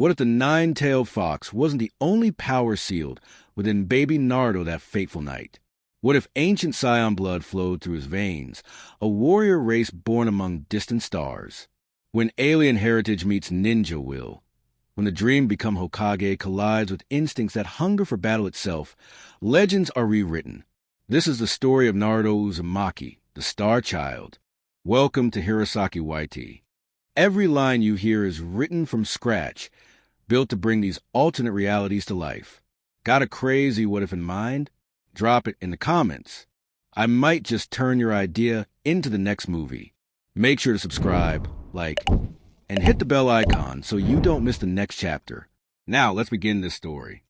What if the nine-tailed fox wasn't the only power sealed within baby Naruto that fateful night? What if ancient Saiyan blood flowed through his veins, a warrior race born among distant stars? When alien heritage meets ninja will, when the dream become Hokage collides with instincts that hunger for battle itself, legends are rewritten. This is the story of Naruto Uzumaki, the Star Child. Welcome to Hirosaki YT. Every line you hear is written from scratch, built to bring these alternate realities to life. Got a crazy what if in mind? Drop it in the comments. I might just turn your idea into the next movie. Make sure to subscribe, like, and hit the bell icon so you don't miss the next chapter. Now let's begin this story.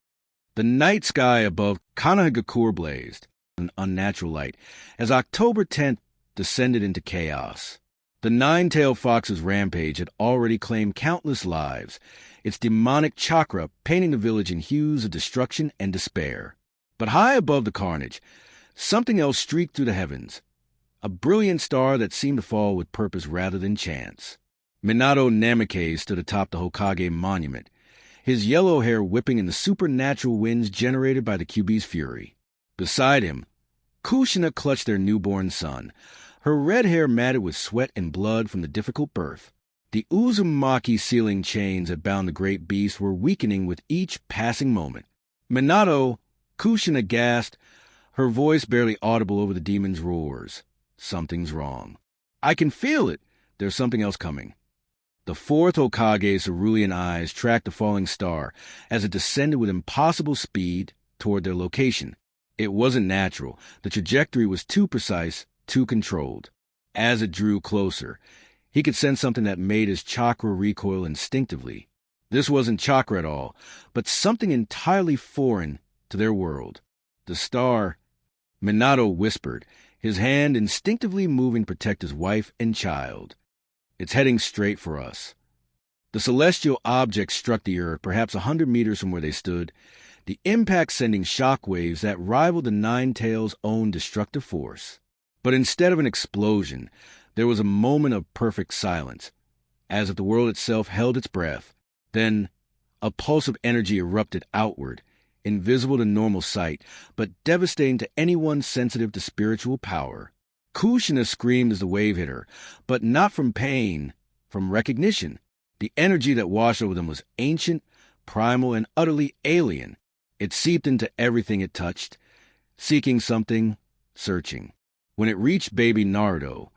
The night sky above Konohagakure blazed, an unnatural light, as October 10th descended into chaos. The nine-tailed fox's rampage had already claimed countless lives, its demonic chakra painting the village in hues of destruction and despair. But high above the carnage, something else streaked through the heavens, a brilliant star that seemed to fall with purpose rather than chance. Minato Namikaze stood atop the Hokage monument, his yellow hair whipping in the supernatural winds generated by the Kyuubi's fury. Beside him, Kushina clutched their newborn son, her red hair matted with sweat and blood from the difficult birth. The Uzumaki sealing chains that bound the great beast were weakening with each passing moment. Minato, Kushina gasped, her voice barely audible over the demon's roars. Something's wrong. I can feel it. There's something else coming. The fourth Hokage's cerulean eyes tracked the falling star as it descended with impossible speed toward their location. It wasn't natural. The trajectory was too precise, too controlled. As it drew closer, he could sense something that made his chakra recoil instinctively. This wasn't chakra at all, but something entirely foreign to their world. The star, Minato whispered, his hand instinctively moving to protect his wife and child. It's heading straight for us. The celestial object struck the earth perhaps 100 meters from where they stood, the impact sending shockwaves that rivaled the Nine-Tails' own destructive force. But instead of an explosion, there was a moment of perfect silence, as if the world itself held its breath. Then, a pulse of energy erupted outward, invisible to normal sight, but devastating to anyone sensitive to spiritual power. Kushina screamed as the wave hit her, but not from pain, from recognition. The energy that washed over them was ancient, primal, and utterly alien. It seeped into everything it touched, seeking something, searching. When it reached baby Naruto,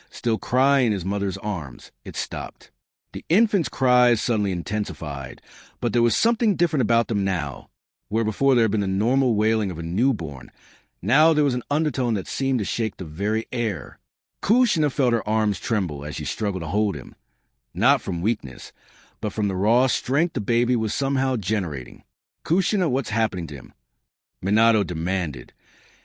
still crying in his mother's arms, it stopped. The infant's cries suddenly intensified, but there was something different about them now. Where before there had been the normal wailing of a newborn, now there was an undertone that seemed to shake the very air. Kushina felt her arms tremble as she struggled to hold him, not from weakness, but from the raw strength the baby was somehow generating. Kushina, what's happening to him? Minato demanded,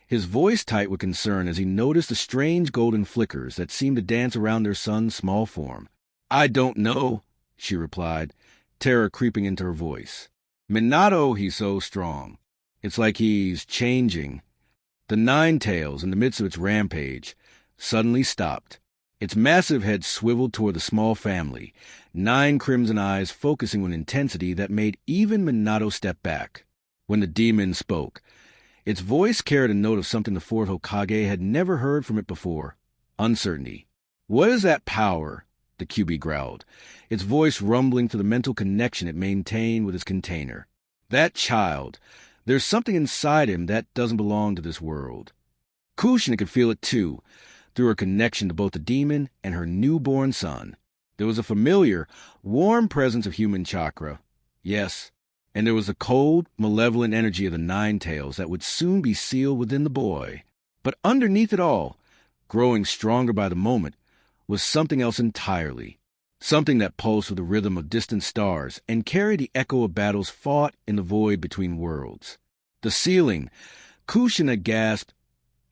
his voice tight with concern as he noticed the strange golden flickers that seemed to dance around their son's small form. I don't know, she replied, terror creeping into her voice. Minato, he's so strong. It's like he's changing. The Nine-Tails, in the midst of its rampage, suddenly stopped. Its massive head swiveled toward the small family, 9 crimson eyes focusing with intensity that made even Minato step back. When the demon spoke, its voice carried a note of something the fourth Hokage had never heard from it before. Uncertainty. What is that power? The Kyuubi growled, its voice rumbling through the mental connection it maintained with its container. That child. There's something inside him that doesn't belong to this world. Kushina could feel it too, through her connection to both the demon and her newborn son. There was a familiar, warm presence of human chakra. Yes, and there was the cold, malevolent energy of the Nine-Tails that would soon be sealed within the boy. But underneath it all, growing stronger by the moment, was something else entirely. Something that pulsed with the rhythm of distant stars and carried the echo of battles fought in the void between worlds. The ceiling, Kushina gasped,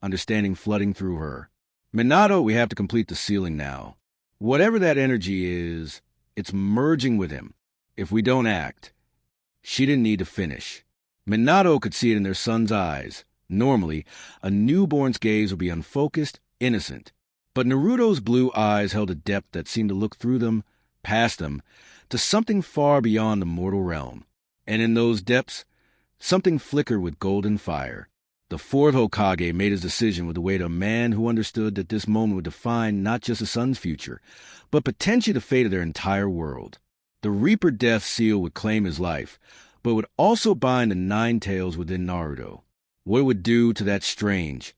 understanding flooding through her. Minato, we have to complete the ceiling now. Whatever that energy is, it's merging with him. If we don't act. She didn't need to finish. Minato could see it in their son's eyes. Normally, a newborn's gaze would be unfocused, innocent. But Naruto's blue eyes held a depth that seemed to look through them, past them, to something far beyond the mortal realm. And in those depths, something flickered with golden fire. The fourth Hokage made his decision with the weight of a man who understood that this moment would define not just his son's future, but potentially the fate of their entire world. The Reaper Death Seal would claim his life, but would also bind the nine tails within Naruto. What it would do to that strange,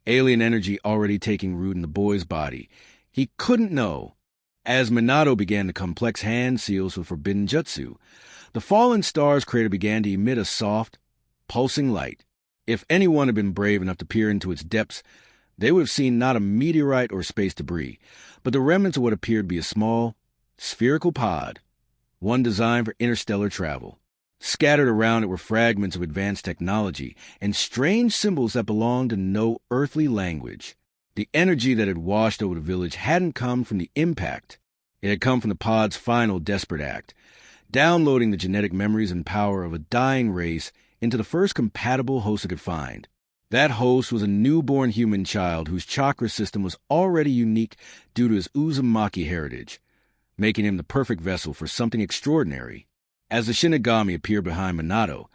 alien energy already taking root in the boy's body, he couldn't know. As Minato began the complex hand seals for forbidden jutsu, the fallen star's crater began to emit a soft, pulsing light. If anyone had been brave enough to peer into its depths, they would have seen not a meteorite or space debris, but the remnants of what appeared to be a small, spherical pod, one designed for interstellar travel. Scattered around it were fragments of advanced technology and strange symbols that belonged to no earthly language. The energy that had washed over the village hadn't come from the impact. It had come from the pod's final desperate act, downloading the genetic memories and power of a dying race into the first compatible host it could find. That host was a newborn human child whose chakra system was already unique due to his Uzumaki heritage, making him the perfect vessel for something extraordinary. As the Shinigami appeared behind Minato,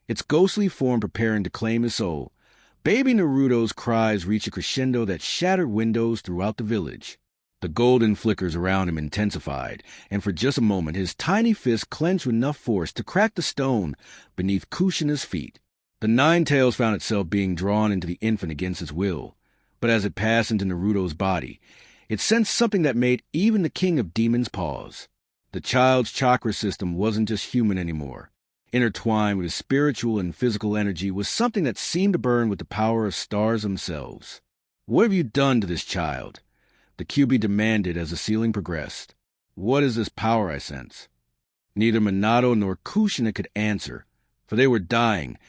its ghostly form preparing to claim his soul, baby Naruto's cries reached a crescendo that shattered windows throughout the village. The golden flickers around him intensified, and for just a moment his tiny fist clenched with enough force to crack the stone beneath Kushina's feet. The nine tails found itself being drawn into the infant against its will, but as it passed into Naruto's body, it sensed something that made even the king of demons pause. The child's chakra system wasn't just human anymore. Intertwined with his spiritual and physical energy was something that seemed to burn with the power of stars themselves. "What have you done to this child?" the QB demanded as the sealing progressed. "What is this power I sense?" Neither Minato nor Kushina could answer, for they were dying,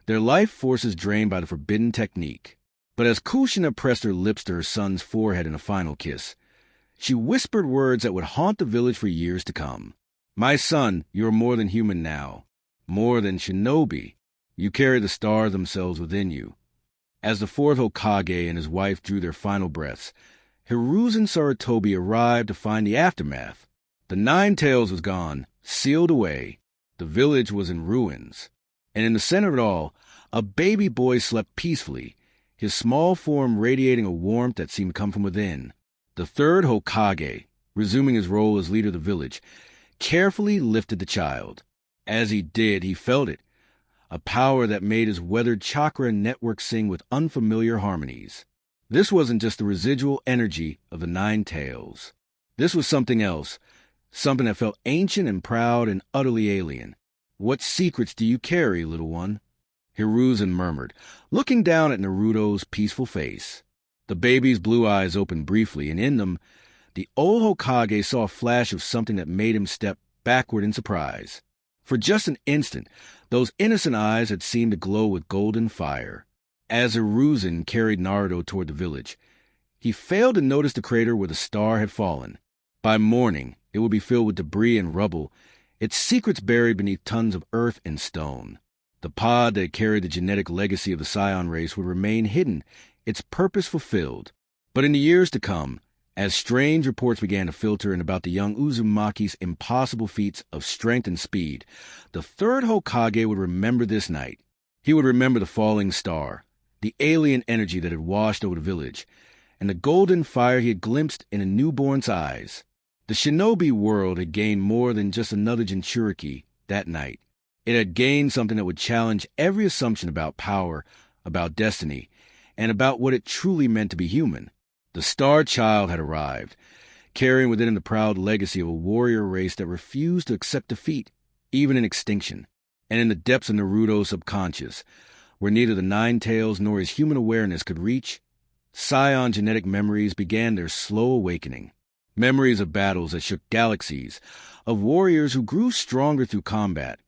their life forces drained by the forbidden technique. But as Kushina pressed her lips to her son's forehead in a final kiss, she whispered words that would haunt the village for years to come. "My son, you are more than human now. More than shinobi. You carry the stars themselves within you." As the fourth Hokage and his wife drew their final breaths, Hiruzen Sarutobi arrived to find the aftermath. The nine tails was gone, sealed away. The village was in ruins. And in the center of it all, a baby boy slept peacefully, his small form radiating a warmth that seemed to come from within. The third Hokage, resuming his role as leader of the village, carefully lifted the child. As he did, he felt it, a power that made his weathered chakra network sing with unfamiliar harmonies. This wasn't just the residual energy of the nine tails. This was something else, something that felt ancient and proud and utterly alien. "What secrets do you carry, little one?" Hiruzen murmured, looking down at Naruto's peaceful face. The baby's blue eyes opened briefly, and in them, the old Hokage saw a flash of something that made him step backward in surprise. For just an instant, those innocent eyes had seemed to glow with golden fire. As Hiruzen carried Naruto toward the village, he failed to notice the crater where the star had fallen. By morning, it would be filled with debris and rubble, its secrets buried beneath tons of earth and stone. The pod that carried the genetic legacy of the Saiyan race would remain hidden, its purpose fulfilled. But in the years to come, as strange reports began to filter in about the young Uzumaki's impossible feats of strength and speed, the third Hokage would remember this night. He would remember the falling star, the alien energy that had washed over the village, and the golden fire he had glimpsed in a newborn's eyes. The shinobi world had gained more than just another Jinchuriki that night. It had gained something that would challenge every assumption about power, about destiny, and about what it truly meant to be human. The Star Child had arrived, carrying within him the proud legacy of a warrior race that refused to accept defeat, even in extinction. And in the depths of Naruto's subconscious, where neither the nine tails nor his human awareness could reach, Saiyan genetic memories began their slow awakening. Memories of battles that shook galaxies, of warriors who grew stronger through combat,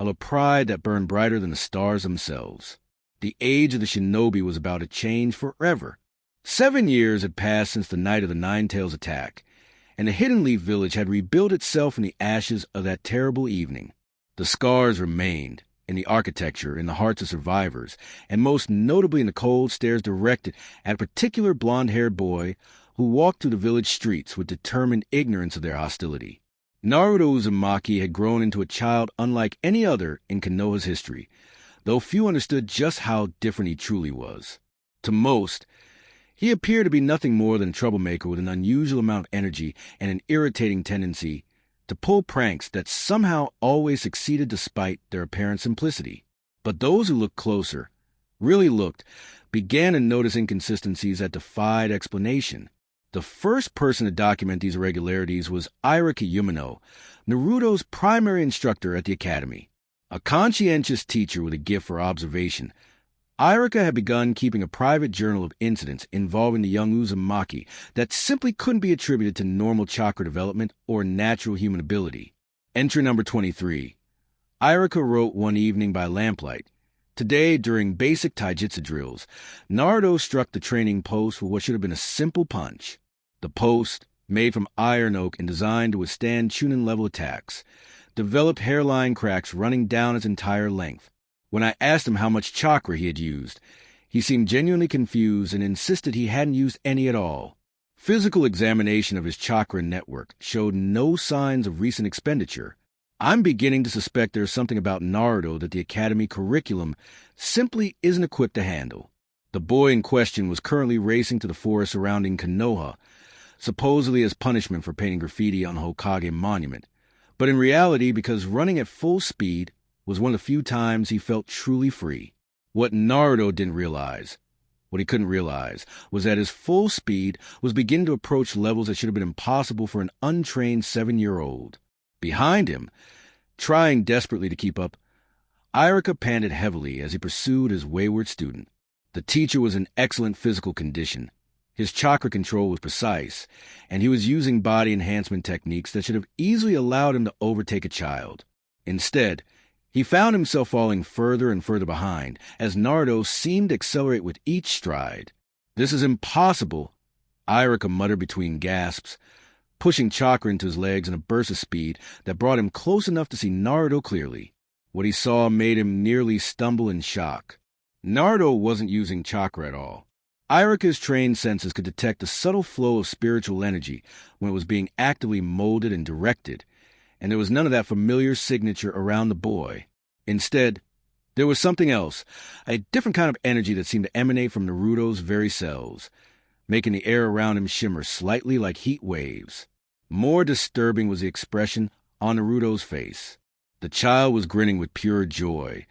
of a pride that burned brighter than the stars themselves. The age of the shinobi was about to change forever. 7 years had passed since the night of the Nine Tails attack, and the Hidden Leaf village had rebuilt itself from the ashes of that terrible evening. The scars remained, in the architecture, in the hearts of survivors, and most notably in the cold stares directed at a particular blonde-haired boy who walked through the village streets with determined ignorance of their hostility. Naruto Uzumaki had grown into a child unlike any other in Konoha's history, though few understood just how different he truly was. To most, he appeared to be nothing more than a troublemaker with an unusual amount of energy and an irritating tendency to pull pranks that somehow always succeeded despite their apparent simplicity. But those who looked closer, really looked, began to notice inconsistencies that defied explanation. The first person to document these irregularities was Irika Yumino, Naruto's primary instructor at the academy. A conscientious teacher with a gift for observation, Irika had begun keeping a private journal of incidents involving the young Uzumaki that simply couldn't be attributed to normal chakra development or natural human ability. Entry number 23. Irika wrote one evening by lamplight. Today, during basic taijutsu drills, Naruto struck the training post with what should have been a simple punch. The post, made from iron oak and designed to withstand chunin-level attacks, developed hairline cracks running down its entire length. When I asked him how much chakra he had used, he seemed genuinely confused and insisted he hadn't used any at all. Physical examination of his chakra network showed no signs of recent expenditure. I'm beginning to suspect there's something about Naruto that the academy curriculum simply isn't equipped to handle. The boy in question was currently racing to the forest surrounding Konoha, supposedly as punishment for painting graffiti on the Hokage monument, but in reality because running at full speed was one of the few times he felt truly free. What Naruto didn't realize, what he couldn't realize, was that his full speed was beginning to approach levels that should have been impossible for an untrained 7-year-old. Behind him, trying desperately to keep up, Irika panted heavily as he pursued his wayward student. The teacher was in excellent physical condition. His chakra control was precise, and he was using body enhancement techniques that should have easily allowed him to overtake a child. Instead, he found himself falling further and further behind as Naruto seemed to accelerate with each stride. "This is impossible," Irika muttered between gasps, pushing chakra into his legs in a burst of speed that brought him close enough to see Naruto clearly. What he saw made him nearly stumble in shock. Naruto wasn't using chakra at all. Irika's trained senses could detect a subtle flow of spiritual energy when it was being actively molded and directed, and there was none of that familiar signature around the boy. Instead, there was something else, a different kind of energy that seemed to emanate from Naruto's very cells, making the air around him shimmer slightly like heat waves. More disturbing was the expression on Naruto's face. The child was grinning with pure joy,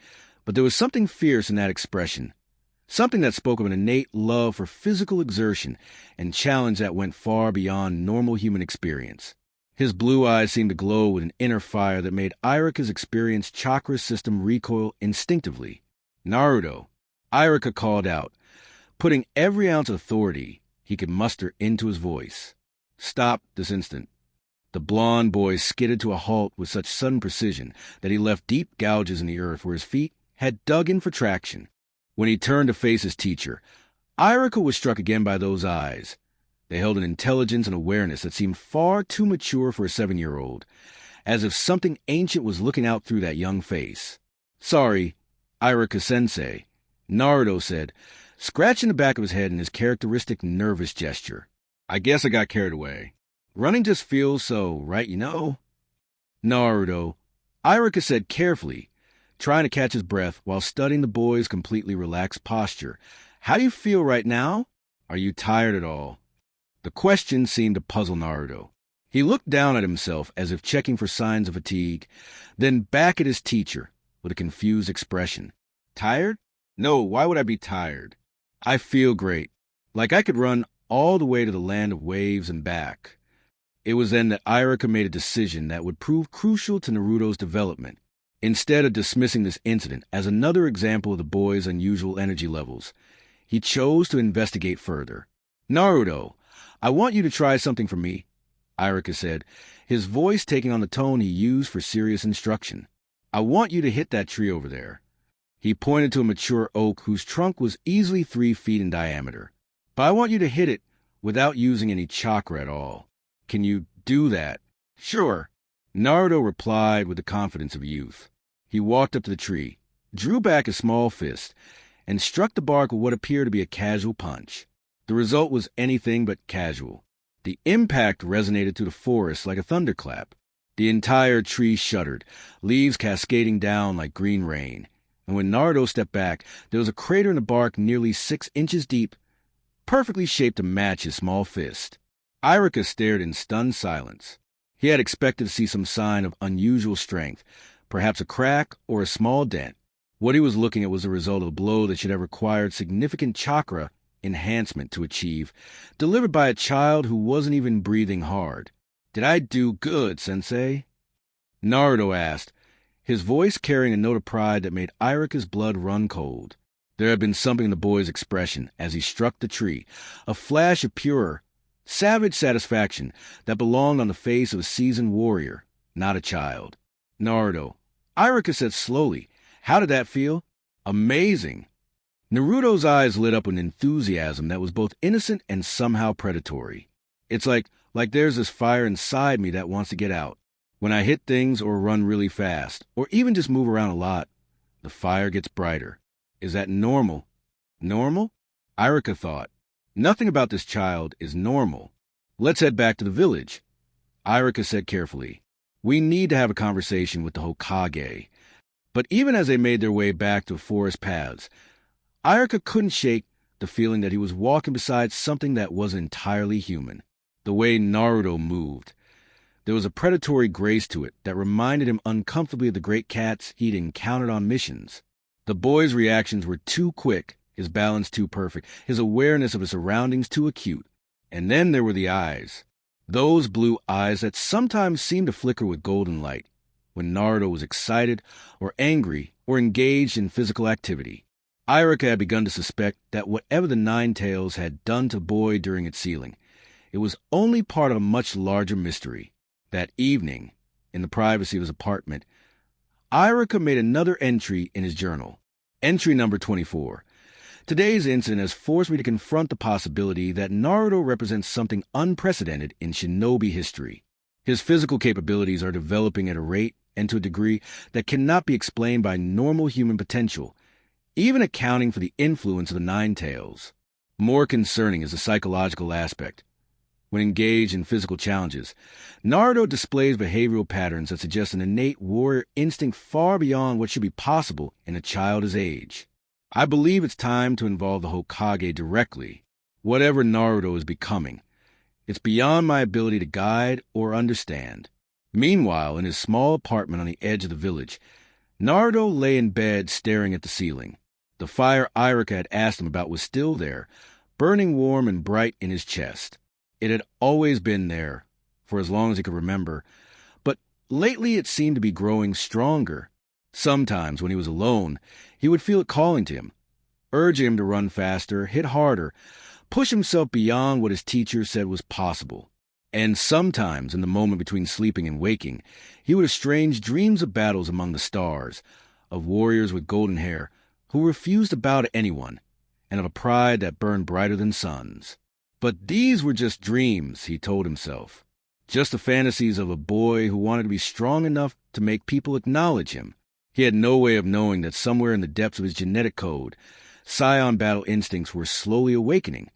but there was something fierce in that expression, something that spoke of an innate love for physical exertion and challenge that went far beyond normal human experience. His blue eyes seemed to glow with an inner fire that made Irika's experienced chakra system recoil instinctively. "Naruto," Irika called out, putting every ounce of authority he could muster into his voice. "Stop this instant." The blond boy skidded to a halt with such sudden precision that he left deep gouges in the earth where his feet had dug in for traction. When he turned to face his teacher, Irika was struck again by those eyes. They held an intelligence and awareness that seemed far too mature for a 7-year-old, as if something ancient was looking out through that young face. "Sorry, Irika-sensei," Naruto said, scratching the back of his head in his characteristic nervous gesture. "I guess I got carried away. Running just feels so right, you know?" "Naruto," Irika said carefully, trying to catch his breath while studying the boy's completely relaxed posture. "How do you feel right now? Are you tired at all?" The question seemed to puzzle Naruto. He looked down at himself as if checking for signs of fatigue, then back at his teacher with a confused expression. "Tired? No, why would I be tired? I feel great, like I could run all the way to the land of waves and back." It was then that Irika made a decision that would prove crucial to Naruto's development. Instead of dismissing this incident as another example of the boy's unusual energy levels, he chose to investigate further. "Naruto, I want you to try something for me," Irika said, his voice taking on the tone he used for serious instruction. "I want you to hit that tree over there." He pointed to a mature oak whose trunk was easily 3 feet in diameter. "But I want you to hit it without using any chakra at all. Can you do that?" "Sure," Naruto replied with the confidence of youth. He walked up to the tree, drew back a small fist, and struck the bark with what appeared to be a casual punch. The result was anything but casual. The impact resonated through the forest like a thunderclap. The entire tree shuddered, leaves cascading down like green rain. And when Naruto stepped back, there was a crater in the bark nearly 6 inches deep, perfectly shaped to match his small fist. Iruka stared in stunned silence. He had expected to see some sign of unusual strength, perhaps a crack or a small dent. What he was looking at was the result of a blow that should have required significant chakra enhancement to achieve, delivered by a child who wasn't even breathing hard. "Did I do good, Sensei?" Naruto asked, his voice carrying a note of pride that made Iruka's blood run cold. There had been something in the boy's expression as he struck the tree, a flash of pure, savage satisfaction that belonged on the face of a seasoned warrior, not a child. "Naruto," Iruka said slowly, "how did that feel?" "Amazing." Naruto's eyes lit up with enthusiasm that was both innocent and somehow predatory. "It's like there's this fire inside me that wants to get out. When I hit things or run really fast, or even just move around a lot, the fire gets brighter. Is that normal?" "Normal?" Iruka thought. "Nothing about this child is normal. Let's head back to the village," Iruka said carefully. "We need to have a conversation with the Hokage." But even as they made their way back to forest paths, Iruka couldn't shake the feeling that he was walking beside something that wasn't entirely human. The way Naruto moved. There was a predatory grace to it that reminded him uncomfortably of the great cats he'd encountered on missions. The boy's reactions were too quick, his balance too perfect, his awareness of his surroundings too acute. And then there were the eyes. Those blue eyes that sometimes seemed to flicker with golden light when Naruto was excited or angry or engaged in physical activity. Iruka had begun to suspect that whatever the Nine Tails had done to the boy during its sealing, it was only part of a much larger mystery. That evening, in the privacy of his apartment, Iruka made another entry in his journal. Entry number 24. "Today's incident has forced me to confront the possibility that Naruto represents something unprecedented in shinobi history. His physical capabilities are developing at a rate and to a degree that cannot be explained by normal human potential, even accounting for the influence of the Nine Tails. More concerning is the psychological aspect. When engaged in physical challenges, Naruto displays behavioral patterns that suggest an innate warrior instinct far beyond what should be possible in a child his age. I believe it's time to involve the Hokage directly, whatever Naruto is becoming. It's beyond my ability to guide or understand." Meanwhile, in his small apartment on the edge of the village, Naruto lay in bed staring at the ceiling. The fire Iruka had asked him about was still there, burning warm and bright in his chest. It had always been there, for as long as he could remember, but lately it seemed to be growing stronger. Sometimes, when he was alone, he would feel it calling to him, urging him to run faster, hit harder, push himself beyond what his teacher said was possible. And sometimes, in the moment between sleeping and waking, he would have strange dreams of battles among the stars, of warriors with golden hair who refused to bow to anyone, and of a pride that burned brighter than suns. But these were just dreams, he told himself. Just the fantasies of a boy who wanted to be strong enough to make people acknowledge him. He had no way of knowing that somewhere in the depths of his genetic code, Saiyan battle instincts were slowly awakening,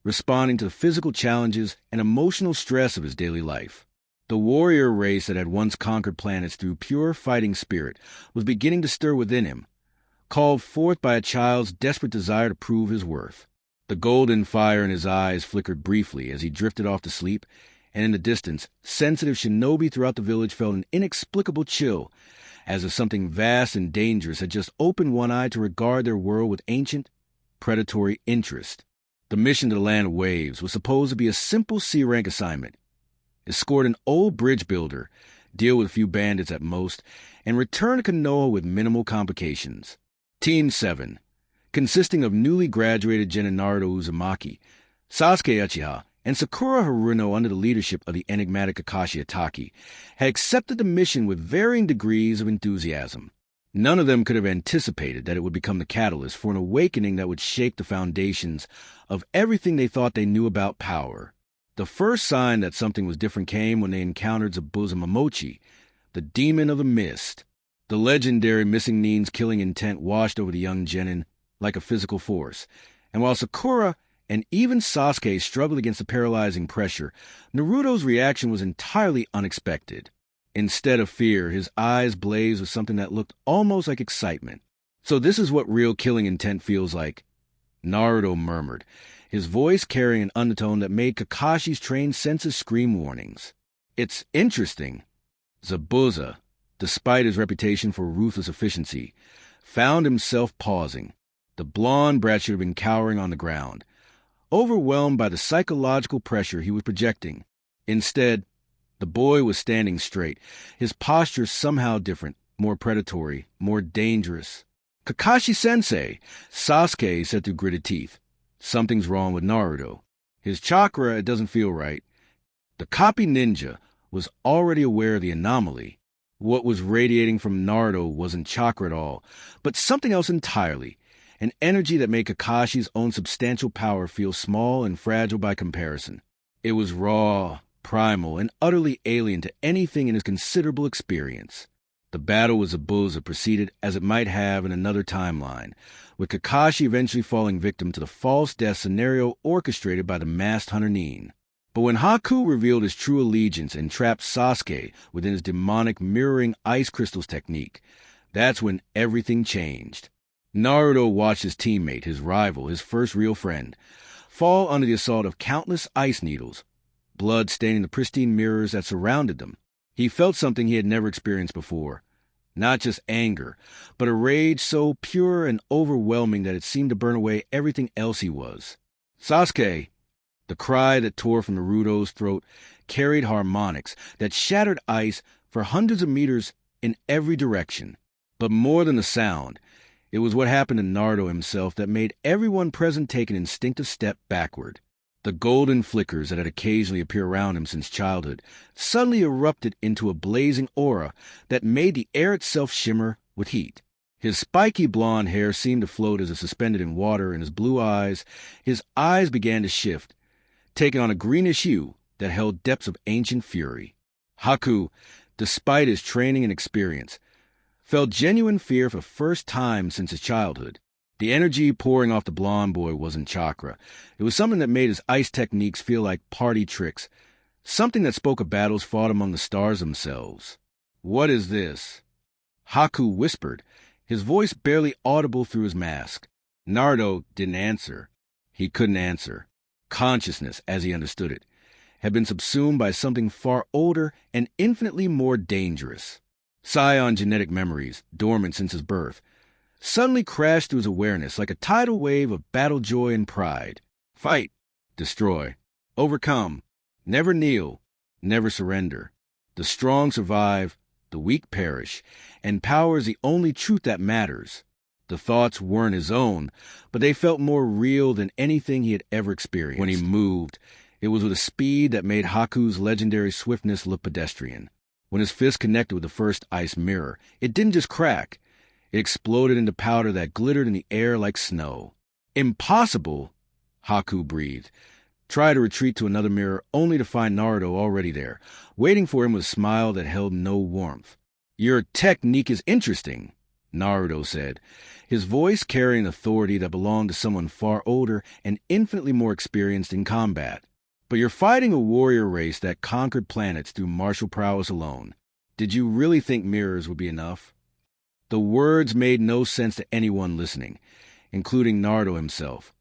responding to the physical challenges and emotional stress of his daily life. The warrior race that had once conquered planets through pure fighting spirit was beginning to stir within him, called forth by a child's desperate desire to prove his worth. The golden fire in his eyes flickered briefly as he drifted off to sleep, and in the distance, sensitive shinobi throughout the village felt an inexplicable chill, as if something vast and dangerous had just opened one eye to regard their world with ancient, predatory interest. The mission to the Land of Waves was supposed to be a simple C-rank assignment. Escort an old bridge builder, deal with a few bandits at most, and return to Konoha with minimal complications. Team 7, consisting of newly graduated Genin Naruto Uzumaki, Sasuke Uchiha, and Sakura Haruno under the leadership of the enigmatic Kakashi Ataki, had accepted the mission with varying degrees of enthusiasm. None of them could have anticipated that it would become the catalyst for an awakening that would shake the foundations of everything they thought they knew about power. The first sign that something was different came when they encountered Zabuza Momochi, the demon of the mist. The legendary missing Nin's killing intent washed over the young genin like a physical force, and while Sakura and even Sasuke struggled against the paralyzing pressure, Naruto's reaction was entirely unexpected. Instead of fear, his eyes blazed with something that looked almost like excitement. So this is what real killing intent feels like, Naruto murmured, his voice carrying an undertone that made Kakashi's trained senses scream warnings. It's interesting. Zabuza, despite his reputation for ruthless efficiency, found himself pausing. The blonde brat should have been cowering on the ground, overwhelmed by the psychological pressure he was projecting. Instead, the boy was standing straight, his posture somehow different, more predatory, more dangerous. Kakashi-sensei, Sasuke said through gritted teeth. Something's wrong with Naruto. His chakra, it doesn't feel right. The copy ninja was already aware of the anomaly. What was radiating from Naruto wasn't chakra at all, but something else entirely. An energy that made Kakashi's own substantial power feel small and fragile by comparison. It was raw, primal, and utterly alien to anything in his considerable experience. The battle with Zabuza proceeded as it might have in another timeline, with Kakashi eventually falling victim to the false death scenario orchestrated by the masked hunter Nin. But when Haku revealed his true allegiance and trapped Sasuke within his demonic mirroring ice crystals technique, that's when everything changed. Naruto watched his teammate, his rival, his first real friend, fall under the assault of countless ice needles, blood staining the pristine mirrors that surrounded them. He felt something he had never experienced before. Not just anger, but a rage so pure and overwhelming that it seemed to burn away everything else he was. Sasuke! The cry that tore from Naruto's throat carried harmonics that shattered ice for hundreds of meters in every direction. But more than the sound, it was what happened to Naruto himself that made everyone present take an instinctive step backward. The golden flickers that had occasionally appeared around him since childhood suddenly erupted into a blazing aura that made the air itself shimmer with heat. His spiky blonde hair seemed to float as if suspended in water, and his eyes began to shift, taking on a greenish hue that held depths of ancient fury. Haku, despite his training and experience, felt genuine fear for the first time since his childhood. The energy pouring off the blonde boy wasn't chakra. It was something that made his ice techniques feel like party tricks, something that spoke of battles fought among the stars themselves. "What is this?" Haku whispered, his voice barely audible through his mask. Naruto didn't answer. He couldn't answer. Consciousness, as he understood it, had been subsumed by something far older and infinitely more dangerous. Saiyan genetic memories, dormant since his birth, suddenly crashed through his awareness like a tidal wave of battle joy and pride. Fight, destroy, overcome, never kneel, never surrender. The strong survive, the weak perish, and power is the only truth that matters. The thoughts weren't his own, but they felt more real than anything he had ever experienced. When he moved, it was with a speed that made Haku's legendary swiftness look pedestrian. When his fist connected with the first ice mirror, it didn't just crack. It exploded into powder that glittered in the air like snow. "Impossible!" Haku breathed. Tried to retreat to another mirror, only to find Naruto already there, waiting for him with a smile that held no warmth. "Your technique is interesting," Naruto said, his voice carrying authority that belonged to someone far older and infinitely more experienced in combat. "But you're fighting a warrior race that conquered planets through martial prowess alone. Did you really think mirrors would be enough?" The words made no sense to anyone listening, including Naruto himself,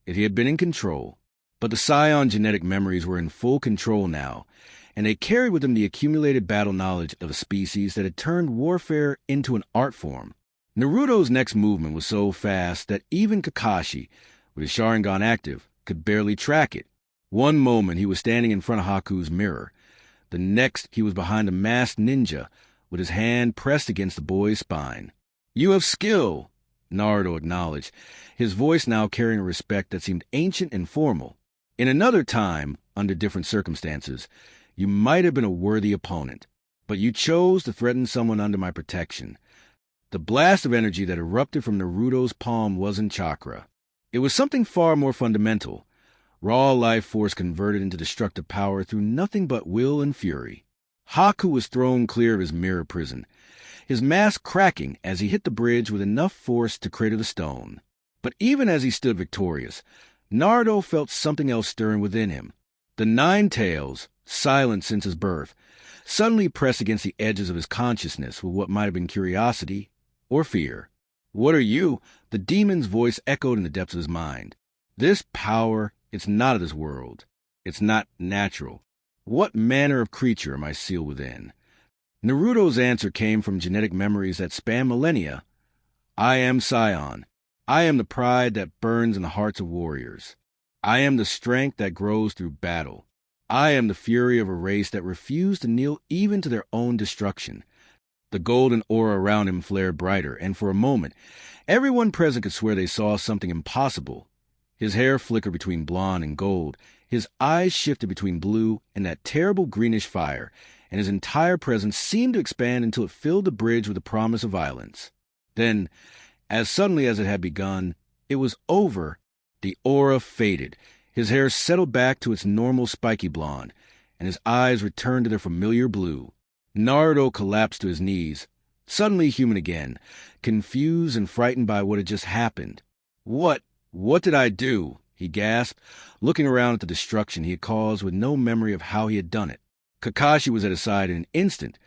if he had been in control. But the Saiyan genetic memories were in full control now, and they carried with them the accumulated battle knowledge of a species that had turned warfare into an art form. Naruto's next movement was so fast that even Kakashi, with his Sharingan active, could barely track it. One moment he was standing in front of Haku's mirror. The next he was behind a masked ninja, with his hand pressed against the boy's spine. "You have skill," Naruto acknowledged, his voice now carrying a respect that seemed ancient and formal. "In another time, under different circumstances, you might have been a worthy opponent, but you chose to threaten someone under my protection." The blast of energy that erupted from Naruto's palm wasn't chakra. It was something far more fundamental, raw life force converted into destructive power through nothing but will and fury. Haku was thrown clear of his mirror prison, his mask cracking as he hit the bridge with enough force to crater the stone. But even as he stood victorious, Naruto felt something else stirring within him, The nine tails, silent since his birth, suddenly pressed against the edges of his consciousness with what might have been curiosity or fear. "What are you?" The demon's voice echoed in the depths of his mind. "This power, it's not of this world. It's not natural. What manner of creature am I sealed within?" Naruto's answer came from genetic memories that span millennia. "I am Saiyan. I am the pride that burns in the hearts of warriors. I am the strength that grows through battle. I am the fury of a race that refused to kneel even to their own destruction." The golden aura around him flared brighter, and for a moment, everyone present could swear they saw something impossible. His hair flickered between blonde and gold, his eyes shifted between blue and that terrible greenish fire, and his entire presence seemed to expand until it filled the bridge with the promise of violence. Then, as suddenly as it had begun, it was over. The aura faded, his hair settled back to its normal spiky blonde, and his eyes returned to their familiar blue. Naruto collapsed to his knees, suddenly human again, confused and frightened by what had just happened. What did I do?" he gasped, looking around at the destruction he had caused with no memory of how he had done it. Kakashi was at his side in an instant,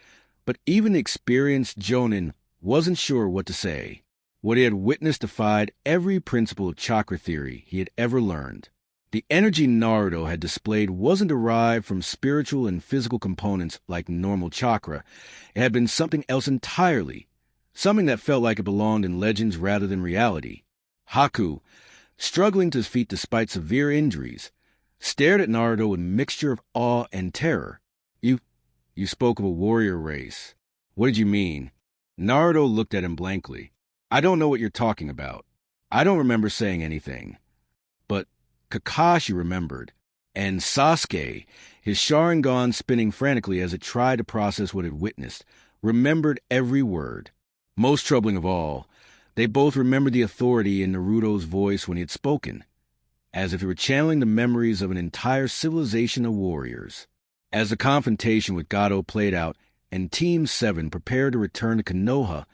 but even the experienced Jonin wasn't sure what to say. What he had witnessed defied every principle of chakra theory he had ever learned. The energy Naruto had displayed wasn't derived from spiritual and physical components like normal chakra. It had been something else entirely, something that felt like it belonged in legends rather than reality. Haku, struggling to his feet despite severe injuries, stared at Naruto with a mixture of awe and terror. You spoke of a warrior race. What did you mean?" Naruto looked at him blankly. "I don't know what you're talking about. I don't remember saying anything." But Kakashi remembered, and Sasuke, his Sharingan spinning frantically as it tried to process what it witnessed, remembered every word. Most troubling of all, they both remembered the authority in Naruto's voice when he had spoken, as if he were channeling the memories of an entire civilization of warriors. As the confrontation with Gato played out and Team 7 prepared to return to Konoha,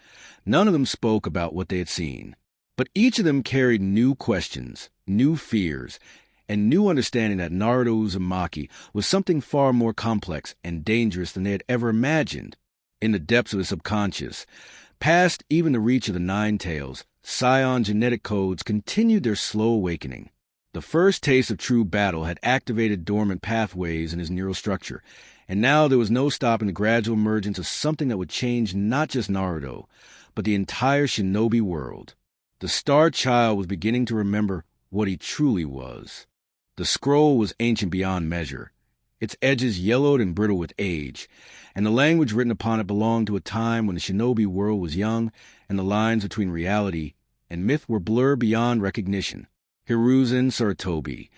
none of them spoke about what they had seen. But each of them carried new questions, new fears, and new understanding that Naruto Uzumaki was something far more complex and dangerous than they had ever imagined. In the depths of his subconscious, past even the reach of the Nine Tails, Saiyan genetic codes continued their slow awakening. The first taste of true battle had activated dormant pathways in his neural structure, and now there was no stopping the gradual emergence of something that would change not just Naruto, but the entire shinobi world. The Star Child was beginning to remember what he truly was. The scroll was ancient beyond measure, its edges yellowed and brittle with age, and the language written upon it belonged to a time when the shinobi world was young and the lines between reality and myth were blurred beyond recognition. Hiruzen Sarutobi,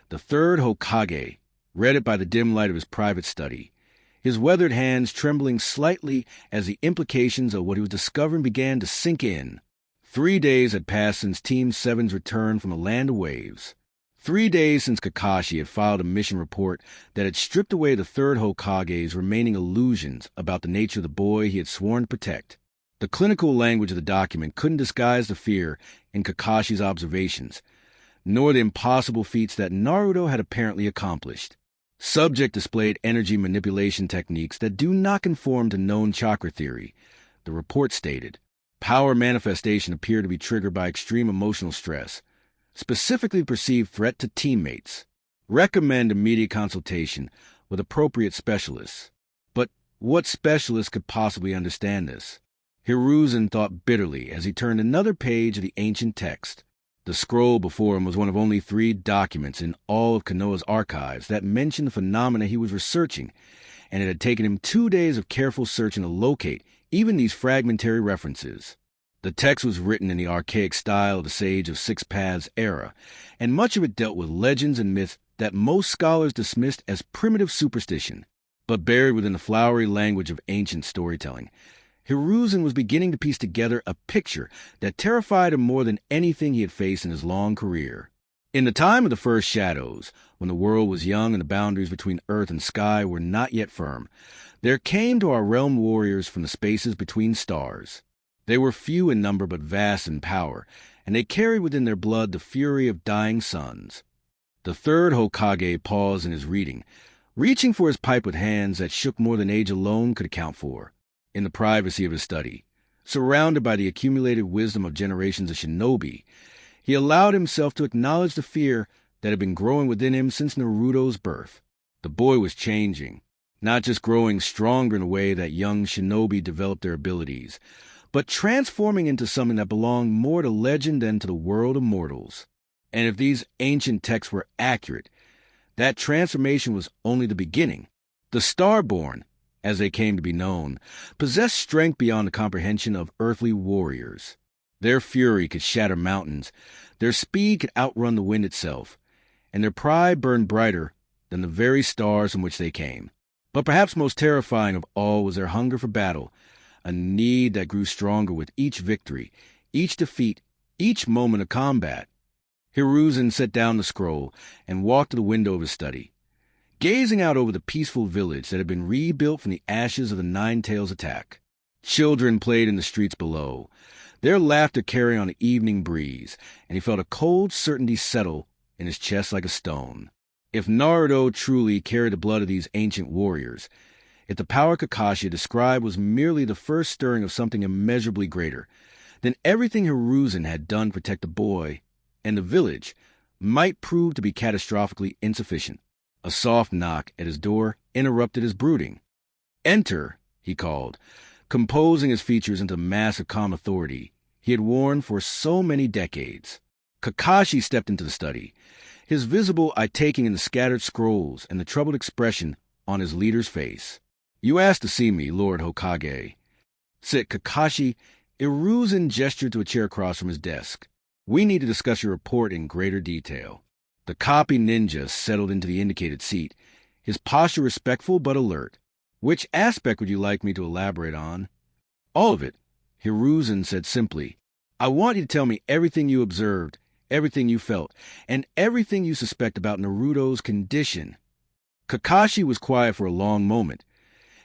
the third Hokage, read it by the dim light of his private study, his weathered hands trembling slightly as the implications of what he was discovering began to sink in. 3 days had passed since Team 7's return from the Land of Waves. 3 days since Kakashi had filed a mission report that had stripped away the third Hokage's remaining illusions about the nature of the boy he had sworn to protect. The clinical language of the document couldn't disguise the fear in Kakashi's observations, nor the impossible feats that Naruto had apparently accomplished. Subject displayed energy manipulation techniques that do not conform to known chakra theory, the report stated. Power manifestation appeared to be triggered by extreme emotional stress, specifically perceived threat to teammates. Recommend immediate consultation with appropriate specialists. But what specialist could possibly understand this? Hiruzen thought bitterly as he turned another page of the ancient text. The scroll before him was one of only 3 documents in all of Konoha's archives that mentioned the phenomena he was researching, and it had taken him 2 days of careful searching to locate even these fragmentary references. The text was written in the archaic style of the Sage of Six Paths era, and much of it dealt with legends and myths that most scholars dismissed as primitive superstition. But buried within the flowery language of ancient storytelling, Hiruzen was beginning to piece together a picture that terrified him more than anything he had faced in his long career. In the time of the first shadows, when the world was young and the boundaries between earth and sky were not yet firm, there came to our realm warriors from the spaces between stars. They were few in number but vast in power, and they carried within their blood the fury of dying suns. The third Hokage paused in his reading, reaching for his pipe with hands that shook more than age alone could account for. In the privacy of his study, surrounded by the accumulated wisdom of generations of shinobi, he allowed himself to acknowledge the fear that had been growing within him since Naruto's birth. The boy was changing, not just growing stronger in a way that young shinobi developed their abilities, but transforming into something that belonged more to legend than to the world of mortals. And if these ancient texts were accurate, that transformation was only the beginning. The Starborn, as they came to be known, possessed strength beyond the comprehension of earthly warriors. Their fury could shatter mountains, their speed could outrun the wind itself, and their pride burned brighter than the very stars from which they came. But perhaps most terrifying of all was their hunger for battle, a need that grew stronger with each victory, each defeat, each moment of combat. Hiruzen set down the scroll and walked to the window of his study, gazing out over the peaceful village that had been rebuilt from the ashes of the Nine-Tails attack. Children played in the streets below, their laughter carrying on the evening breeze, and he felt a cold certainty settle in his chest like a stone. If Naruto truly carried the blood of these ancient warriors, if the power Kakashi described was merely the first stirring of something immeasurably greater, then everything Hiruzen had done to protect the boy and the village might prove to be catastrophically insufficient. A soft knock at his door interrupted his brooding. "Enter," he called, composing his features into the mask of calm authority he had worn for so many decades. Kakashi stepped into the study, his visible eye taking in the scattered scrolls and the troubled expression on his leader's face. "You asked to see me, Lord Hokage," said Kakashi. Hiruzen gestured to a chair across from his desk. "We need to discuss your report in greater detail." The copy ninja settled into the indicated seat, his posture respectful but alert. "Which aspect would you like me to elaborate on?" "All of it," Hiruzen said simply. "I want you to tell me everything you observed, everything you felt, and everything you suspect about Naruto's condition." Kakashi was quiet for a long moment,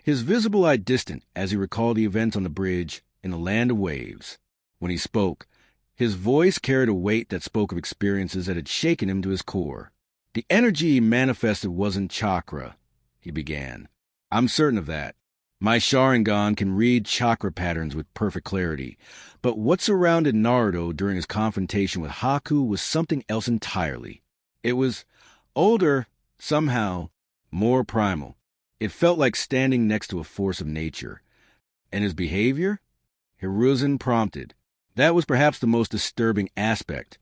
his visible eye distant as he recalled the events on the bridge in the land of waves. When he spoke, his voice carried a weight that spoke of experiences that had shaken him to his core. "The energy he manifested wasn't chakra," he began. "I'm certain of that. My Sharingan can read chakra patterns with perfect clarity. But what surrounded Naruto during his confrontation with Haku was something else entirely. It was older, somehow, more primal. It felt like standing next to a force of nature. And his behavior?" Hiruzen prompted. "That was perhaps the most disturbing aspect,"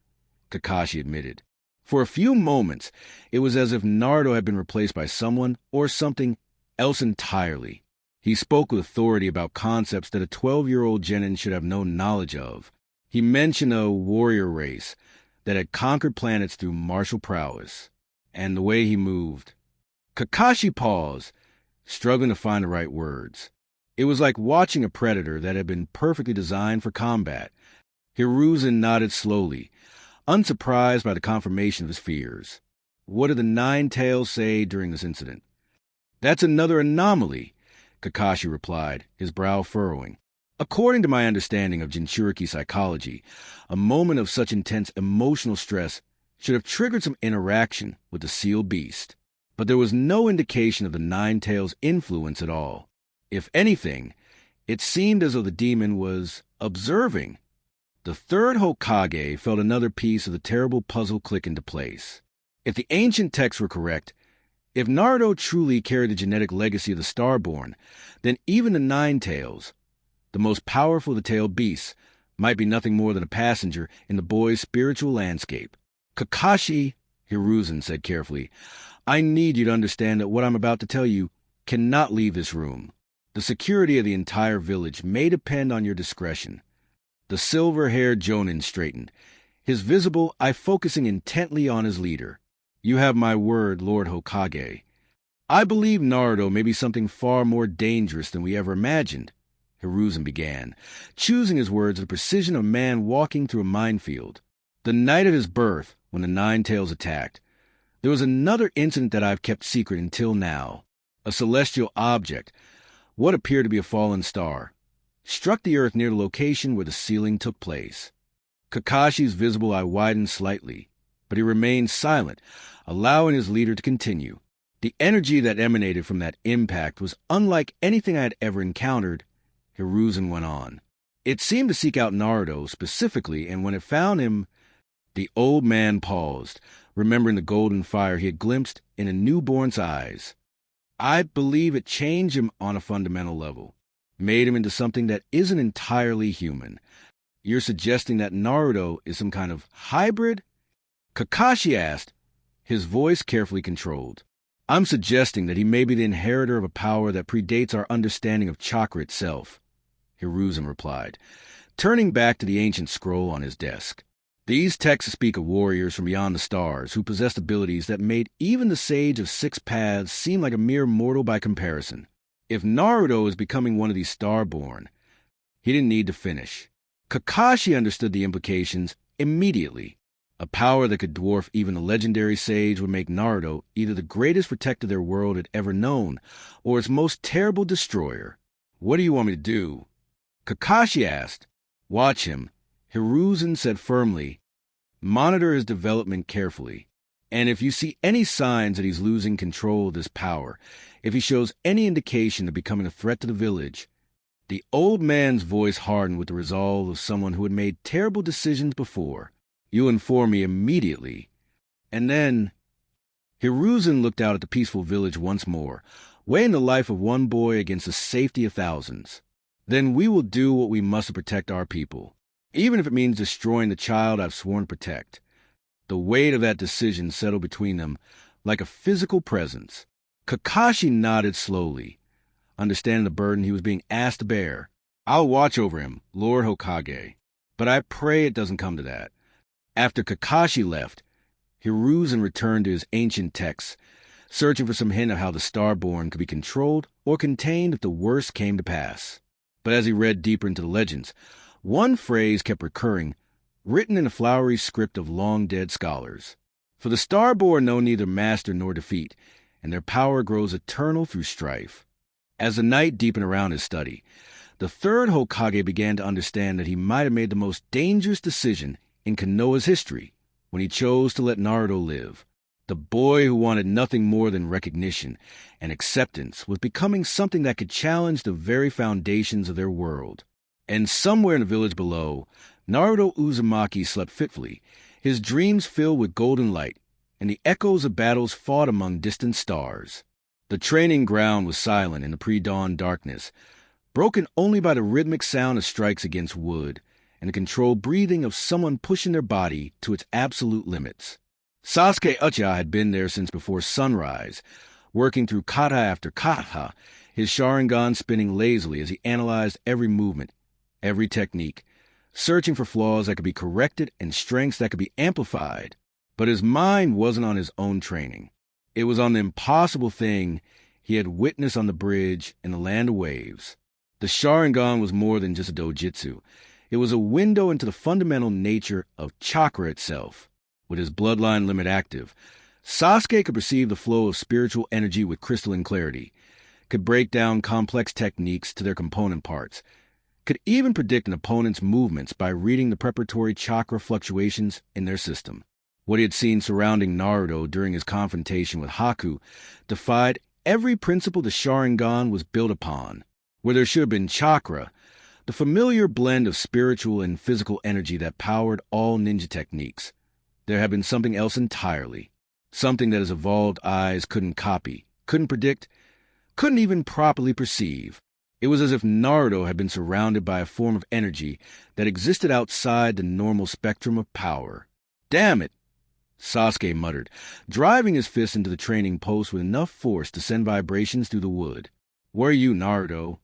Kakashi admitted. For a few moments, it was as if Naruto had been replaced by someone or something else entirely. He spoke with authority about concepts that a 12-year-old genin should have no knowledge of. He mentioned a warrior race that had conquered planets through martial prowess. And the way he moved. Kakashi paused, struggling to find the right words. It was like watching a predator that had been perfectly designed for combat. Hiruzen nodded slowly, unsurprised by the confirmation of his fears. "What did the Nine-Tails say during this incident?" "That's another anomaly," Kakashi replied, his brow furrowing. "According to my understanding of Jinchuriki psychology, a moment of such intense emotional stress should have triggered some interaction with the sealed beast. But there was no indication of the Nine-Tails' influence at all. If anything, it seemed as though the demon was observing." The third Hokage felt another piece of the terrible puzzle click into place. If the ancient texts were correct, if Naruto truly carried the genetic legacy of the Starborn, then even the Nine-Tails, the most powerful of the tailed beasts, might be nothing more than a passenger in the boy's spiritual landscape. "Kakashi," Hiruzen said carefully, "I need you to understand that what I'm about to tell you cannot leave this room. The security of the entire village may depend on your discretion." The silver-haired jonin straightened, his visible eye focusing intently on his leader. "You have my word, Lord Hokage. I believe Naruto may be something far more dangerous than we ever imagined," Hiruzen began, choosing his words with the precision of a man walking through a minefield. "The night of his birth, when the Nine-Tails attacked, there was another incident that I've kept secret until now. A celestial object, what appeared to be a fallen star, struck the earth near the location where the sealing took place." Kakashi's visible eye widened slightly, but he remained silent, allowing his leader to continue. The energy that emanated from that impact was unlike anything I had ever encountered. Hiruzen went on. It seemed to seek out Naruto specifically, and when it found him, the old man paused, remembering the golden fire he had glimpsed in a newborn's eyes. I believe it changed him on a fundamental level, made him into something that isn't entirely human. You're suggesting that Naruto is some kind of hybrid? Kakashi asked, his voice carefully controlled. I'm suggesting that he may be the inheritor of a power that predates our understanding of chakra itself, Hiruzen replied, turning back to the ancient scroll on his desk. These texts speak of warriors from beyond the stars who possessed abilities that made even the Sage of Six Paths seem like a mere mortal by comparison. If Naruto is becoming one of these Starborn, he didn't need to finish. Kakashi understood the implications immediately. A power that could dwarf even the legendary Sage would make Naruto either the greatest protector their world had ever known, or its most terrible destroyer. What do you want me to do? Kakashi asked. Watch him, Hiruzen said firmly. Monitor his development carefully. And if you see any signs that he's losing control of this power, if he shows any indication of becoming a threat to the village. The old man's voice hardened with the resolve of someone who had made terrible decisions before. You inform me immediately. And then Hiruzen looked out at the peaceful village once more, weighing the life of one boy against the safety of thousands. Then we will do what we must to protect our people, even if it means destroying the child I've sworn to protect. The weight of that decision settled between them like a physical presence. Kakashi nodded slowly, understanding the burden he was being asked to bear. I'll watch over him, Lord Hokage, but I pray it doesn't come to that. After Kakashi left, Hiruzen returned to his ancient texts, searching for some hint of how the Starborn could be controlled or contained if the worst came to pass. But as he read deeper into the legends, one phrase kept recurring, written in the flowery script of long-dead scholars. For the Starborn know neither master nor defeat, and their power grows eternal through strife. As the night deepened around his study, the third Hokage began to understand that he might have made the most dangerous decision in Konoha's history when he chose to let Naruto live. The boy who wanted nothing more than recognition and acceptance was becoming something that could challenge the very foundations of their world. And somewhere in the village below, Naruto Uzumaki slept fitfully, his dreams filled with golden light and the echoes of battles fought among distant stars. The training ground was silent in the pre-dawn darkness, broken only by the rhythmic sound of strikes against wood and the controlled breathing of someone pushing their body to its absolute limits. Sasuke Uchiha had been there since before sunrise, working through kata after kata, his Sharingan spinning lazily as he analyzed every movement, every technique, searching for flaws that could be corrected and strengths that could be amplified. But his mind wasn't on his own training. It was on the impossible thing he had witnessed on the bridge in the Land of Waves. The Sharingan was more than just a dojutsu. It was a window into the fundamental nature of chakra itself. With his bloodline limit active, Sasuke could perceive the flow of spiritual energy with crystalline clarity, could break down complex techniques to their component parts, could even predict an opponent's movements by reading the preparatory chakra fluctuations in their system. What he had seen surrounding Naruto during his confrontation with Haku defied every principle the Sharingan was built upon. Where there should have been chakra, the familiar blend of spiritual and physical energy that powered all ninja techniques, there had been something else entirely. Something that his evolved eyes couldn't copy, couldn't predict, couldn't even properly perceive. It was as if Naruto had been surrounded by a form of energy that existed outside the normal spectrum of power. Damn it! Sasuke muttered, driving his fist into the training post with enough force to send vibrations through the wood. Where are you, Naruto?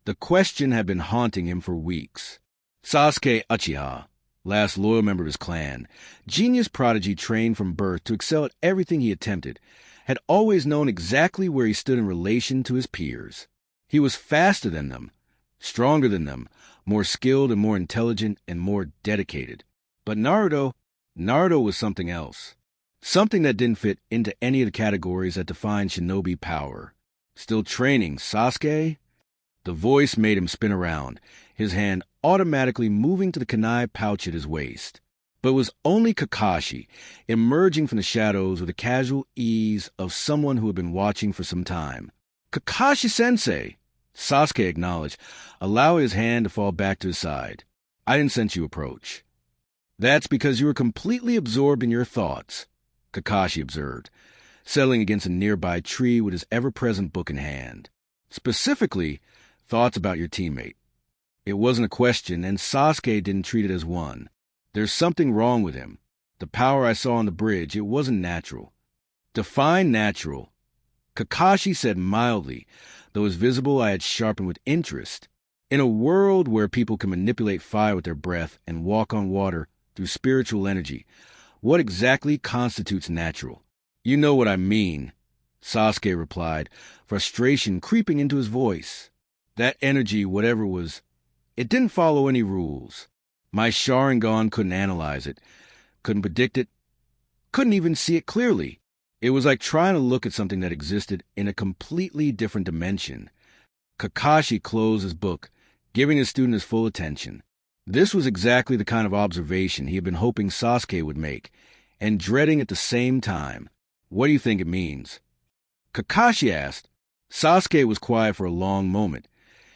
The question had been haunting him for weeks. Sasuke Uchiha, last loyal member of his clan, genius prodigy trained from birth to excel at everything he attempted, had always known exactly where he stood in relation to his peers. He was faster than them, stronger than them, more skilled and more intelligent and more dedicated. But Naruto was something else. Something that didn't fit into any of the categories that define shinobi power. Still training, Sasuke? The voice made him spin around, his hand automatically moving to the kunai pouch at his waist. But it was only Kakashi, emerging from the shadows with the casual ease of someone who had been watching for some time. "Kakashi-sensei," Sasuke acknowledged, allowing his hand to fall back to his side. "I didn't sense you approach." "That's because you were completely absorbed in your thoughts," Kakashi observed, settling against a nearby tree with his ever-present book in hand. "Specifically, thoughts about your teammate." It wasn't a question, and Sasuke didn't treat it as one. "There's something wrong with him. The power I saw on the bridge, it wasn't natural." "Define natural," Kakashi said mildly, though his visible eye had sharpened with interest. "In a world where people can manipulate fire with their breath and walk on water through spiritual energy, what exactly constitutes natural?" "You know what I mean," Sasuke replied, frustration creeping into his voice. "That energy, whatever it was, it didn't follow any rules. My Sharingan couldn't analyze it, couldn't predict it, couldn't even see it clearly. It was like trying to look at something that existed in a completely different dimension." Kakashi closed his book, giving his student his full attention. This was exactly the kind of observation he had been hoping Sasuke would make, and dreading at the same time. "What do you think it means?" Kakashi asked. Sasuke was quiet for a long moment,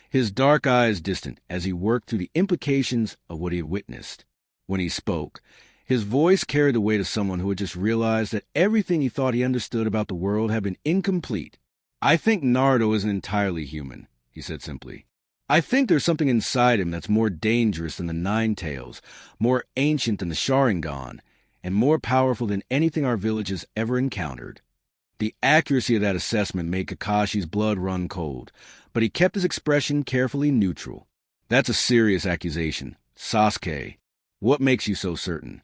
his dark eyes distant as he worked through the implications of what he had witnessed. When he spoke, his voice carried the weight of someone who had just realized that everything he thought he understood about the world had been incomplete. "I think Naruto isn't entirely human," he said simply. "I think there's something inside him that's more dangerous than the Nine Tails, more ancient than the Sharingan, and more powerful than anything our village has ever encountered." The accuracy of that assessment made Kakashi's blood run cold, but he kept his expression carefully neutral. "That's a serious accusation. Sasuke, what makes you so certain?"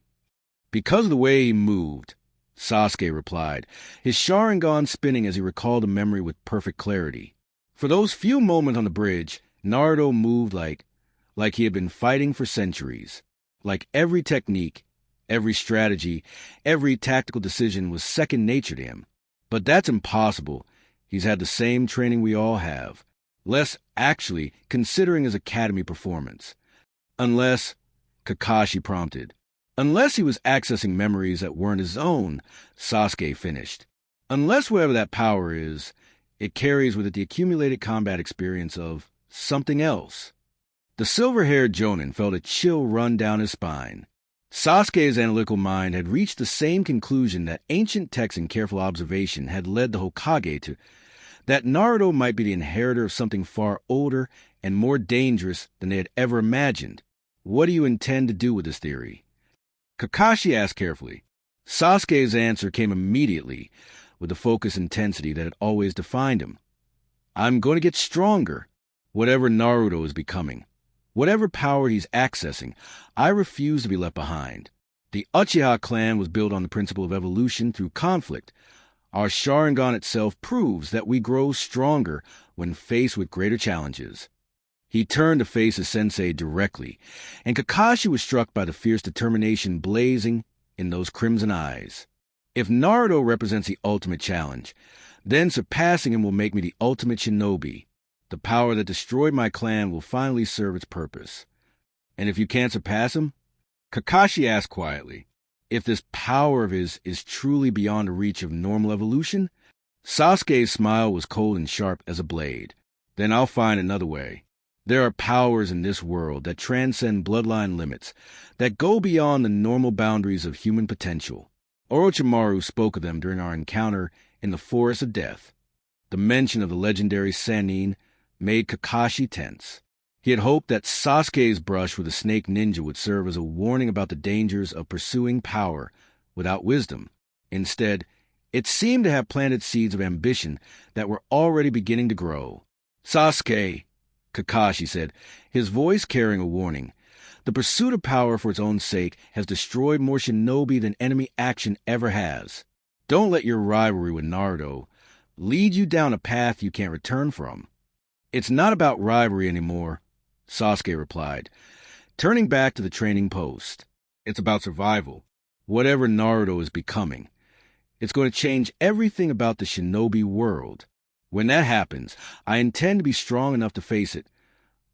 "Because of the way he moved," Sasuke replied, his Sharingan spinning as he recalled a memory with perfect clarity. "For those few moments on the bridge, Naruto moved like he had been fighting for centuries. Like every technique, every strategy, every tactical decision was second nature to him. But that's impossible. He's had the same training we all have. Less, actually, considering his academy performance. Unless," Kakashi prompted. "Unless he was accessing memories that weren't his own," Sasuke finished. "Unless whatever that power is, it carries with it the accumulated combat experience of something else." The silver-haired Jonin felt a chill run down his spine. Sasuke's analytical mind had reached the same conclusion that ancient texts and careful observation had led the Hokage to, that Naruto might be the inheritor of something far older and more dangerous than they had ever imagined. "What do you intend to do with this theory?" Kakashi asked carefully. Sasuke's answer came immediately, with the focused intensity that had always defined him. "I'm going to get stronger, whatever Naruto is becoming. Whatever power he's accessing, I refuse to be left behind. The Uchiha clan was built on the principle of evolution through conflict. Our Sharingan itself proves that we grow stronger when faced with greater challenges." He turned to face his sensei directly, and Kakashi was struck by the fierce determination blazing in those crimson eyes. "If Naruto represents the ultimate challenge, then surpassing him will make me the ultimate shinobi. The power that destroyed my clan will finally serve its purpose." "And if you can't surpass him?" Kakashi asked quietly. "If this power of his is truly beyond the reach of normal evolution?" Sasuke's smile was cold and sharp as a blade. "Then I'll find another way. There are powers in this world that transcend bloodline limits, that go beyond the normal boundaries of human potential. Orochimaru spoke of them during our encounter in the Forest of Death." The mention of the legendary Sannin made Kakashi tense. He had hoped that Sasuke's brush with the snake ninja would serve as a warning about the dangers of pursuing power without wisdom. Instead, it seemed to have planted seeds of ambition that were already beginning to grow. "Sasuke," Kakashi said, his voice carrying a warning, "the pursuit of power for its own sake has destroyed more shinobi than enemy action ever has. Don't let your rivalry with Naruto lead you down a path you can't return from." "It's not about rivalry anymore," Sasuke replied, turning back to the training post. "It's about survival, whatever Naruto is becoming. It's going to change everything about the shinobi world. When that happens, I intend to be strong enough to face it,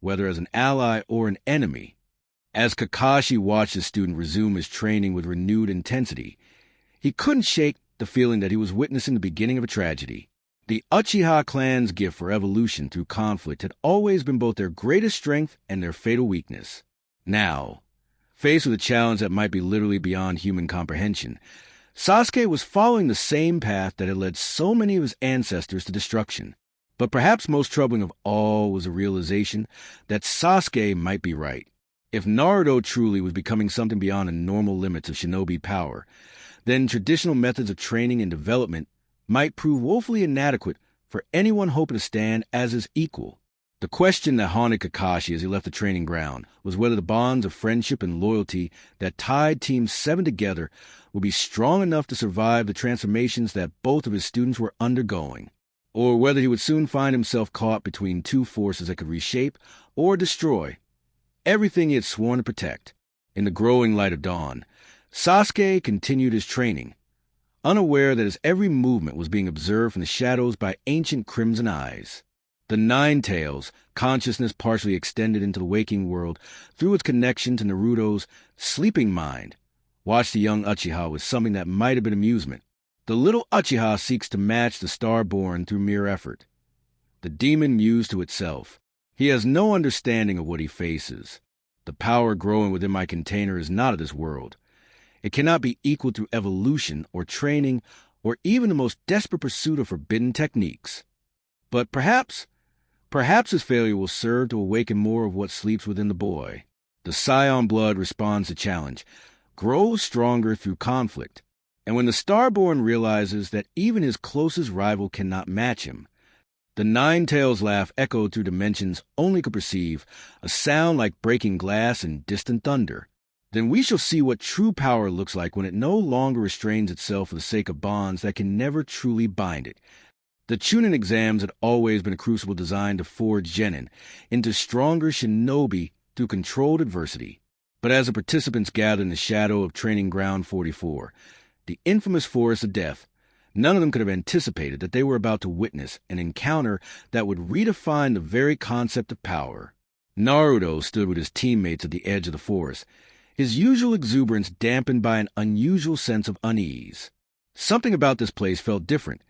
whether as an ally or an enemy." As Kakashi watched his student resume his training with renewed intensity, he couldn't shake the feeling that he was witnessing the beginning of a tragedy. The Uchiha clan's gift for evolution through conflict had always been both their greatest strength and their fatal weakness. Now, faced with a challenge that might be literally beyond human comprehension, Sasuke was following the same path that had led so many of his ancestors to destruction. But perhaps most troubling of all was the realization that Sasuke might be right. If Naruto truly was becoming something beyond the normal limits of shinobi power, then traditional methods of training and development might prove woefully inadequate for anyone hoping to stand as his equal. The question that haunted Kakashi as he left the training ground was whether the bonds of friendship and loyalty that tied Team 7 together would be strong enough to survive the transformations that both of his students were undergoing, or whether he would soon find himself caught between two forces that could reshape or destroy everything he had sworn to protect. In the growing light of dawn, Sasuke continued his training, unaware that his every movement was being observed from the shadows by ancient crimson eyes. The Nine Tails, consciousness partially extended into the waking world through its connection to Naruto's sleeping mind, watched the young Uchiha with something that might have been amusement. The little Uchiha seeks to match the Starborn through mere effort. The demon mused to itself. He has no understanding of what he faces. The power growing within my container is not of this world. It cannot be equal through evolution or training or even the most desperate pursuit of forbidden techniques. But perhaps his failure will serve to awaken more of what sleeps within the boy. The Saiyan blood responds to challenge, grows stronger through conflict, and when the Starborn realizes that even his closest rival cannot match him, the Nine Tails laugh echoed through dimensions only could perceive, a sound like breaking glass and distant thunder. Then we shall see what true power looks like when it no longer restrains itself for the sake of bonds that can never truly bind it. The chunin exams had always been a crucible designed to forge genin into stronger shinobi through controlled adversity. But as the participants gathered in the shadow of Training Ground 44, the infamous Forest of Death, none of them could have anticipated that they were about to witness an encounter that would redefine the very concept of power. Naruto stood with his teammates at the edge of the forest, his usual exuberance dampened by an unusual sense of unease. Something about this place felt different,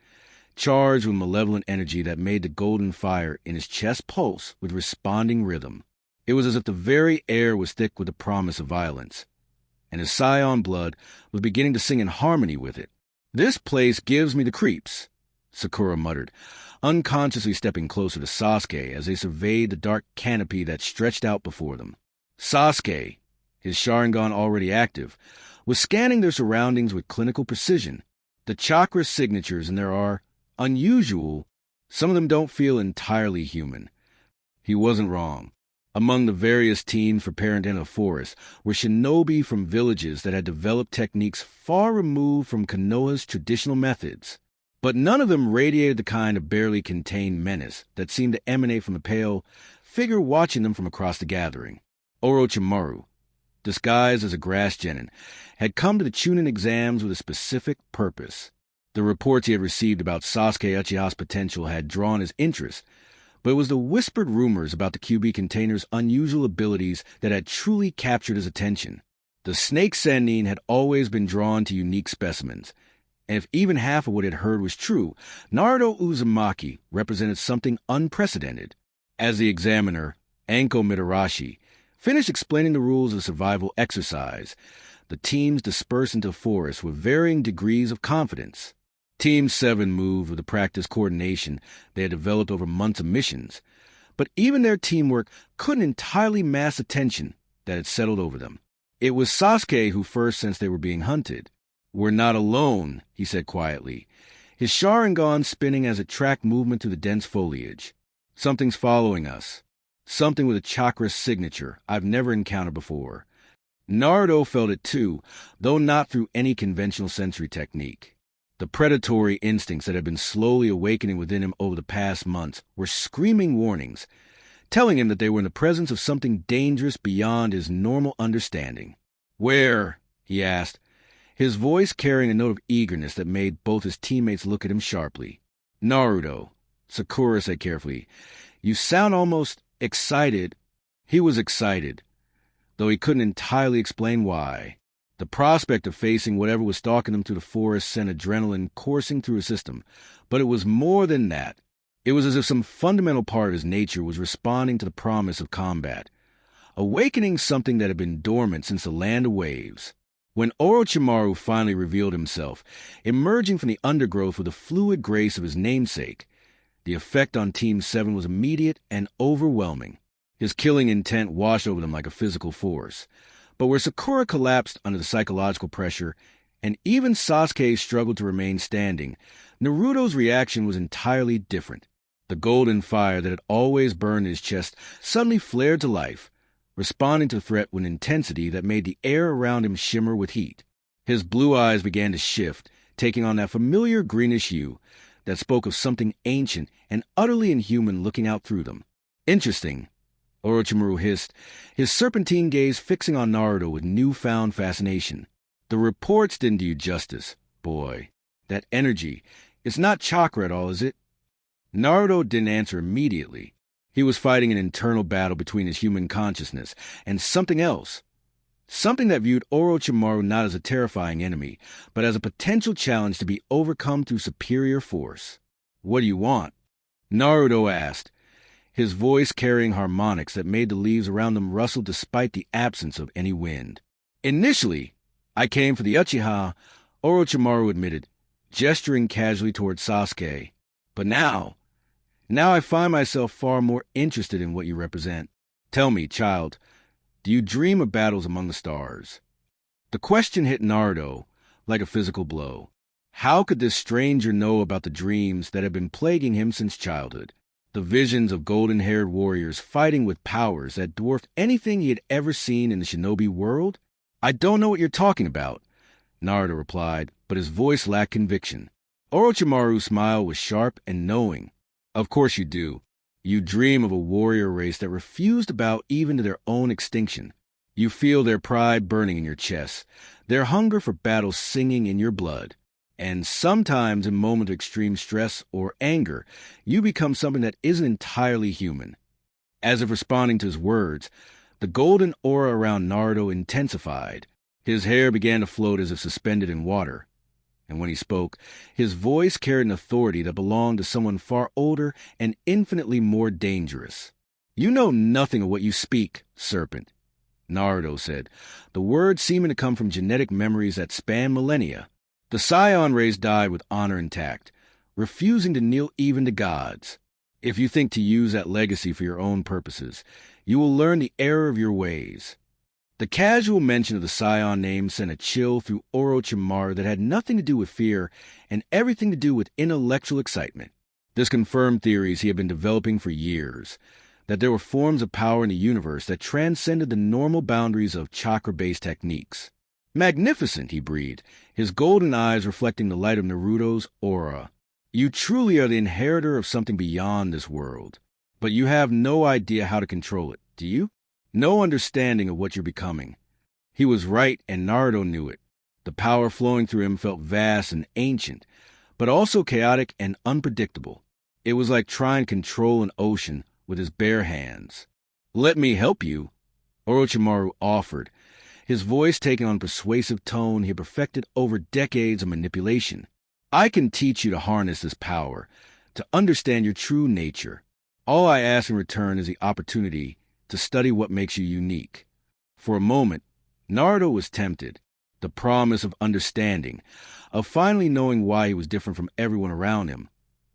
charged with malevolent energy that made the golden fire in his chest pulse with responding rhythm. It was as if the very air was thick with the promise of violence, and his Saiyan blood was beginning to sing in harmony with it. "This place gives me the creeps," Sakura muttered, unconsciously stepping closer to Sasuke as they surveyed the dark canopy that stretched out before them. Sasuke, his Sharingan already active, was scanning their surroundings with clinical precision. The chakra signatures in there are unusual. Some of them don't feel entirely human. He wasn't wrong. Among the various teams preparing to enter the forest were shinobi from villages that had developed techniques far removed from Konoha's traditional methods. But none of them radiated the kind of barely contained menace that seemed to emanate from the pale figure watching them from across the gathering. Orochimaru, disguised as a grass genin, had come to the chunin exams with a specific purpose. The reports he had received about Sasuke Uchiha's potential had drawn his interest, but it was the whispered rumors about the QB container's unusual abilities that had truly captured his attention. The snake Sannin had always been drawn to unique specimens, and if even half of what he had heard was true, Naruto Uzumaki represented something unprecedented. As the examiner, Anko Mitarashi, finished explaining the rules of survival exercise, the teams dispersed into the forest with varying degrees of confidence. Team 7 moved with the practiced coordination they had developed over months of missions, but even their teamwork couldn't entirely mask the tension that had settled over them. It was Sasuke who first sensed they were being hunted. "We're not alone," he said quietly, his Sharingan spinning as it tracked movement through the dense foliage. "Something's following us. Something with a chakra signature I've never encountered before." Naruto felt it too, though not through any conventional sensory technique. The predatory instincts that had been slowly awakening within him over the past months were screaming warnings, telling him that they were in the presence of something dangerous beyond his normal understanding. "Where?" he asked, his voice carrying a note of eagerness that made both his teammates look at him sharply. "Naruto," Sakura said carefully, "you sound almost excited." He was excited, though he couldn't entirely explain why. The prospect of facing whatever was stalking him through the forest sent adrenaline coursing through his system, but it was more than that. It was as if some fundamental part of his nature was responding to the promise of combat, awakening something that had been dormant since the land of waves. When Orochimaru finally revealed himself, emerging from the undergrowth with the fluid grace of his namesake, the effect on Team 7 was immediate and overwhelming. His killing intent washed over them like a physical force. But where Sakura collapsed under the psychological pressure, and even Sasuke struggled to remain standing, Naruto's reaction was entirely different. The golden fire that had always burned in his chest suddenly flared to life, responding to the threat with an intensity that made the air around him shimmer with heat. His blue eyes began to shift, taking on that familiar greenish hue that spoke of something ancient and utterly inhuman looking out through them. Interesting, Orochimaru hissed, his serpentine gaze fixing on Naruto with newfound fascination. The reports didn't do you justice, boy. That energy, it's not chakra at all, is it? Naruto didn't answer immediately. He was fighting an internal battle between his human consciousness and something else. Something that viewed Orochimaru not as a terrifying enemy, but as a potential challenge to be overcome through superior force. What do you want? Naruto asked, his voice carrying harmonics that made the leaves around them rustle despite the absence of any wind. Initially, I came for the Uchiha, Orochimaru admitted, gesturing casually toward Sasuke. But now I find myself far more interested in what you represent. Tell me, child, do you dream of battles among the stars? The question hit Naruto like a physical blow. How could this stranger know about the dreams that had been plaguing him since childhood? The visions of golden-haired warriors fighting with powers that dwarfed anything he had ever seen in the shinobi world? I don't know what you're talking about, Naruto replied, but his voice lacked conviction. Orochimaru's smile was sharp and knowing. Of course you do. You dream of a warrior race that refused to bow even to their own extinction. You feel their pride burning in your chest, their hunger for battle singing in your blood. And sometimes in moments of extreme stress or anger, you become something that isn't entirely human. As if responding to his words, the golden aura around Naruto intensified. His hair began to float as if suspended in water. And when he spoke, his voice carried an authority that belonged to someone far older and infinitely more dangerous. You know nothing of what you speak, serpent, Naruto said, the words seeming to come from genetic memories that span millennia. The Saiyan race died with honor intact, refusing to kneel even to gods. If you think to use that legacy for your own purposes, you will learn the error of your ways. The casual mention of the Saiyan name sent a chill through Orochimaru that had nothing to do with fear and everything to do with intellectual excitement. This confirmed theories he had been developing for years, that there were forms of power in the universe that transcended the normal boundaries of chakra-based techniques. Magnificent, he breathed, his golden eyes reflecting the light of Naruto's aura. You truly are the inheritor of something beyond this world. But you have no idea how to control it, do you? No understanding of what you're becoming. He was right, and Naruto knew it. The power flowing through him felt vast and ancient, but also chaotic and unpredictable. It was like trying to control an ocean with his bare hands. Let me help you, Orochimaru offered, his voice taking on a persuasive tone he had perfected over decades of manipulation. I can teach you to harness this power, to understand your true nature. All I ask in return is the opportunity to study what makes you unique. For a moment, Naruto was tempted. The promise of understanding, of finally knowing why he was different from everyone around him,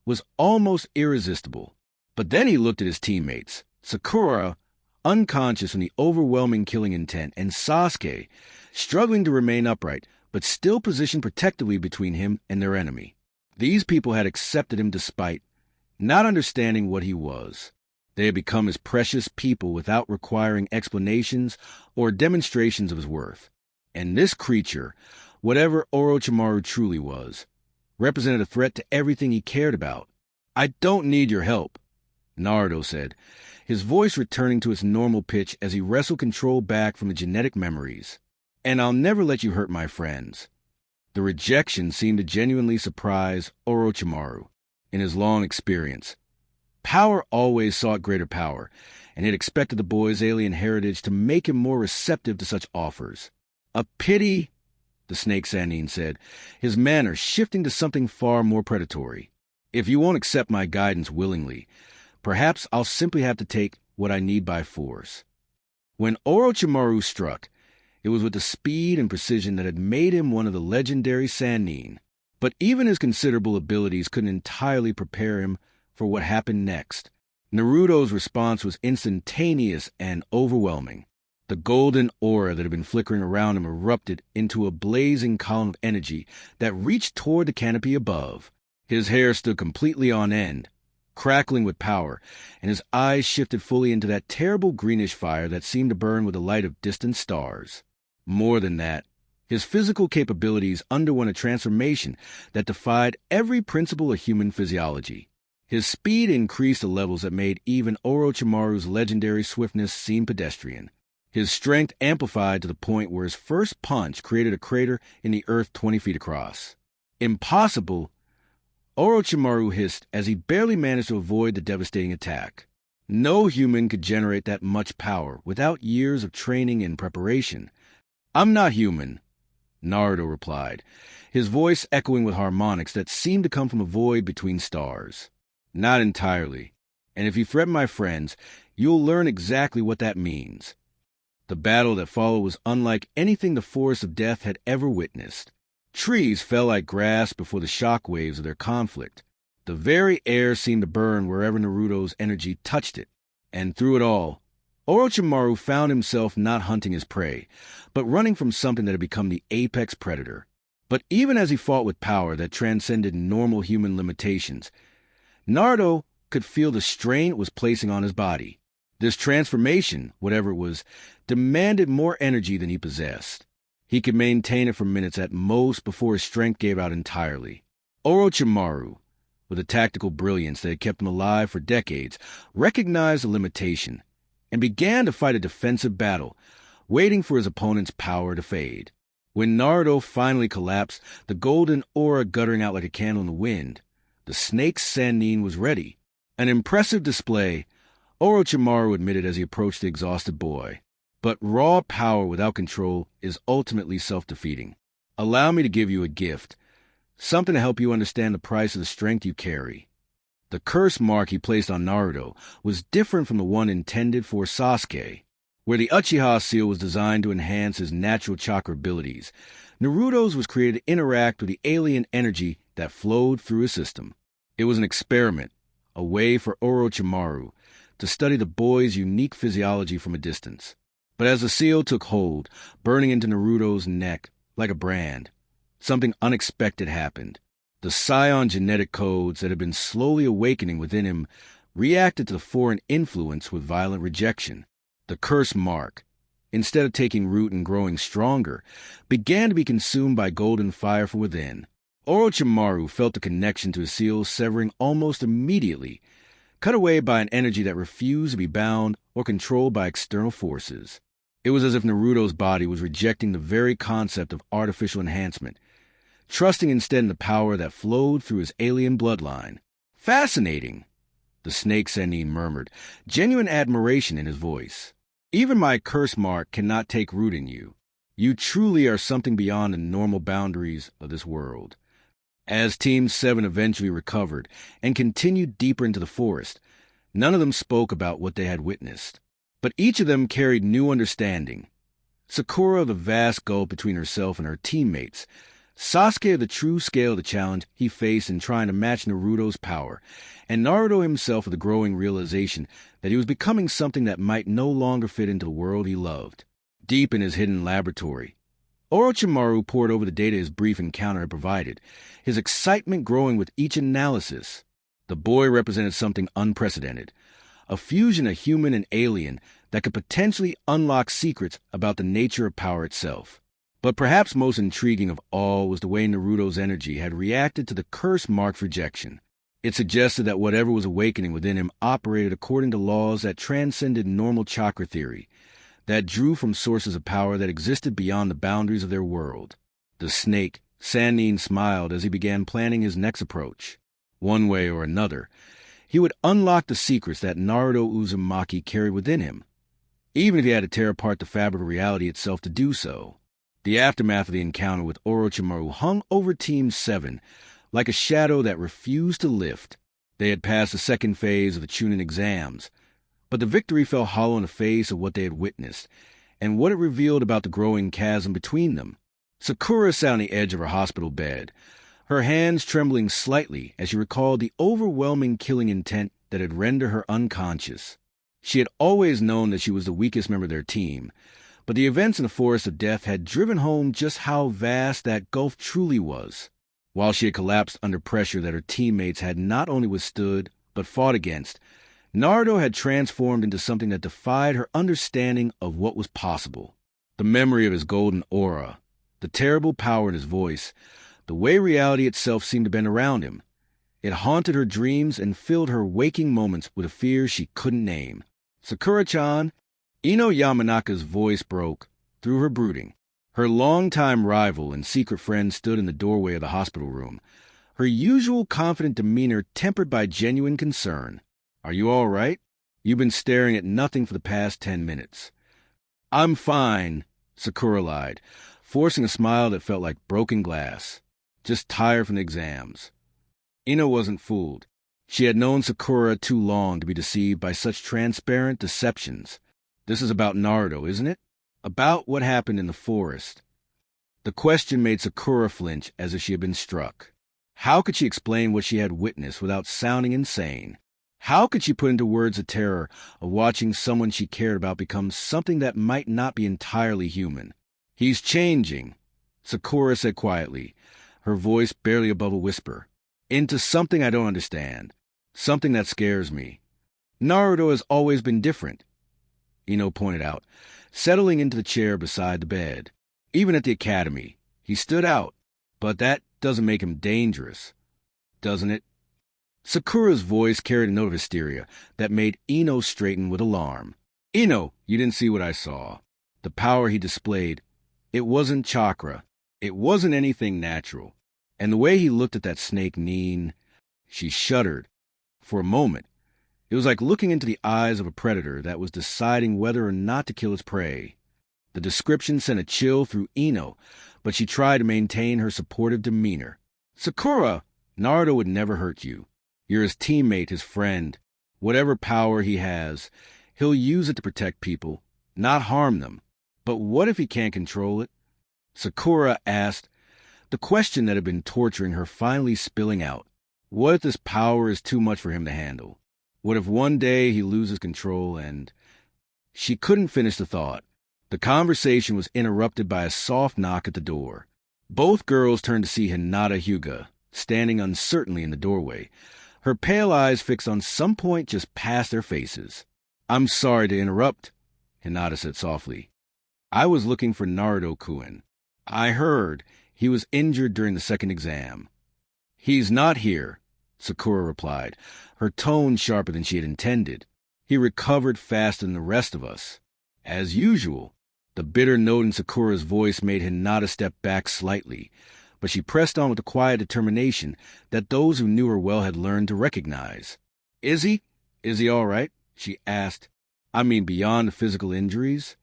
was almost irresistible. But then he looked at his teammates, Sakura, unconscious from the overwhelming killing intent, and Sasuke, struggling to remain upright, but still positioned protectively between him and their enemy. These people had accepted him despite not understanding what he was. They had become his precious people without requiring explanations or demonstrations of his worth. And this creature, whatever Orochimaru truly was, represented a threat to everything he cared about. I don't need your help, Naruto said, his voice returning to its normal pitch as he wrestled control back from the genetic memories. And I'll never let you hurt my friends. The rejection seemed to genuinely surprise Orochimaru in his long experience. Power always sought greater power, and it expected the boy's alien heritage to make him more receptive to such offers. A pity, the snake Sannin said, his manner shifting to something far more predatory. If you won't accept my guidance willingly, perhaps I'll simply have to take what I need by force. When Orochimaru struck, it was with the speed and precision that had made him one of the legendary Sannin. But even his considerable abilities couldn't entirely prepare him for what happened next. Naruto's response was instantaneous and overwhelming. The golden aura that had been flickering around him erupted into a blazing column of energy that reached toward the canopy above. His hair stood completely on end, crackling with power, and his eyes shifted fully into that terrible greenish fire that seemed to burn with the light of distant stars. More than that, his physical capabilities underwent a transformation that defied every principle of human physiology. His speed increased to levels that made even Orochimaru's legendary swiftness seem pedestrian. His strength amplified to the point where his first punch created a crater in the earth 20 feet across. Impossible, Orochimaru hissed as he barely managed to avoid the devastating attack. No human could generate that much power without years of training and preparation. I'm not human, Naruto replied, his voice echoing with harmonics that seemed to come from a void between stars. Not entirely, and if you threaten my friends, you'll learn exactly what that means. The battle that followed was unlike anything the Forest of Death had ever witnessed. Trees fell like grass before the shock waves of their conflict. The very air seemed to burn wherever Naruto's energy touched it, and through it all, Orochimaru found himself not hunting his prey, but running from something that had become the apex predator. But even as he fought with power that transcended normal human limitations, Naruto could feel the strain it was placing on his body. This transformation, whatever it was, demanded more energy than he possessed. He could maintain it for minutes at most before his strength gave out entirely. Orochimaru, with a tactical brilliance that had kept him alive for decades, recognized the limitation and began to fight a defensive battle, waiting for his opponent's power to fade. When Naruto finally collapsed, the golden aura guttering out like a candle in the wind, the snake Sannin was ready. An impressive display, Orochimaru admitted as he approached the exhausted boy. But raw power without control is ultimately self-defeating. Allow me to give you a gift, something to help you understand the price of the strength you carry. The curse mark he placed on Naruto was different from the one intended for Sasuke. Where the Uchiha seal was designed to enhance his natural chakra abilities, Naruto's was created to interact with the alien energy that flowed through his system. It was an experiment, a way for Orochimaru to study the boy's unique physiology from a distance. But as the seal took hold, burning into Naruto's neck like a brand, something unexpected happened. The Saiyan genetic codes that had been slowly awakening within him reacted to the foreign influence with violent rejection. The curse mark, instead of taking root and growing stronger, began to be consumed by golden fire from within. Orochimaru felt the connection to his seal severing almost immediately, cut away by an energy that refused to be bound or controlled by external forces. It was as if Naruto's body was rejecting the very concept of artificial enhancement, trusting instead in the power that flowed through his alien bloodline. Fascinating, the snake Sannin murmured, genuine admiration in his voice. Even my curse mark cannot take root in you. You truly are something beyond the normal boundaries of this world. As Team 7 eventually recovered and continued deeper into the forest, none of them spoke about what they had witnessed. But each of them carried new understanding. Sakura of the vast gulf between herself and her teammates, Sasuke of the true scale of the challenge he faced in trying to match Naruto's power, and Naruto himself of the growing realization that he was becoming something that might no longer fit into the world he loved. Deep in his hidden laboratory, Orochimaru pored over the data his brief encounter had provided, his excitement growing with each analysis. The boy represented something unprecedented, a fusion of human and alien that could potentially unlock secrets about the nature of power itself. But perhaps most intriguing of all was the way Naruto's energy had reacted to the curse mark's rejection. It suggested that whatever was awakening within him operated according to laws that transcended normal chakra theory, that drew from sources of power that existed beyond the boundaries of their world. The snake, Sannin, smiled as he began planning his next approach. One way or another, He would unlock the secrets that Naruto Uzumaki carried within him, even if he had to tear apart the fabric of reality itself to do so. The aftermath of the encounter with Orochimaru hung over Team 7 like a shadow that refused to lift. They had passed the second phase of the chunin exams, but the victory fell hollow in the face of what they had witnessed and what it revealed about the growing chasm between them. Sakura sat on the edge of her hospital bed, her hands trembling slightly as she recalled the overwhelming killing intent that had rendered her unconscious. She had always known that she was the weakest member of their team, but the events in the Forest of Death had driven home just how vast that gulf truly was. While she had collapsed under pressure that her teammates had not only withstood, but fought against, Naruto had transformed into something that defied her understanding of what was possible. The memory of his golden aura, the terrible power in his voice, the way reality itself seemed to bend around him. It haunted her dreams and filled her waking moments with a fear she couldn't name. "Sakura-chan," Ino Yamanaka's voice broke through her brooding. Her longtime rival and secret friend stood in the doorway of the hospital room, her usual confident demeanor tempered by genuine concern. "Are you all right? You've been staring at nothing for the past 10 minutes. "I'm fine," Sakura lied, forcing a smile that felt like broken glass. "Just tired from the exams." Ino wasn't fooled. She had known Sakura too long to be deceived by such transparent deceptions. "This is about Naruto, isn't it? About what happened in the forest?" The question made Sakura flinch as if she had been struck. How could she explain what she had witnessed without sounding insane? How could she put into words the terror of watching someone she cared about become something that might not be entirely human? "He's changing," Sakura said quietly, her voice barely above a whisper, "into something I don't understand, something that scares me. Naruto has always been different," Ino pointed out, settling into the chair beside the bed. "Even at the academy, he stood out, but that doesn't make him dangerous, doesn't it?" Sakura's voice carried a note of hysteria that made Ino straighten with alarm. "Ino, you didn't see what I saw. The power he displayed, it wasn't chakra. It wasn't anything natural. And the way he looked at that snake Nin," she shuddered. For a moment, it was like looking into the eyes of a predator that was deciding whether or not to kill its prey. The description sent a chill through Ino, but she tried to maintain her supportive demeanor. "Sakura, Naruto would never hurt you. You're his teammate, his friend. Whatever power he has, he'll use it to protect people, not harm them. But what if he can't control it?" Sakura asked, the question that had been torturing her finally spilling out. What if this power is too much for him to handle? What if one day he loses control and... She couldn't finish the thought. The conversation was interrupted by a soft knock at the door. Both girls turned to see Hinata Hyuga, standing uncertainly in the doorway, her pale eyes fixed on some point just past their faces. "I'm sorry to interrupt," Hinata said softly. "I was looking for Naruto-kun. I heard he was injured during the second exam." "He's not here," Sakura replied, her tone sharper than she had intended. "He recovered faster than the rest of us." As usual, the bitter note in Sakura's voice made Hinata step back slightly, but she pressed on with the quiet determination that those who knew her well had learned to recognize. Is he all right?" she asked. "I mean, beyond the physical injuries?"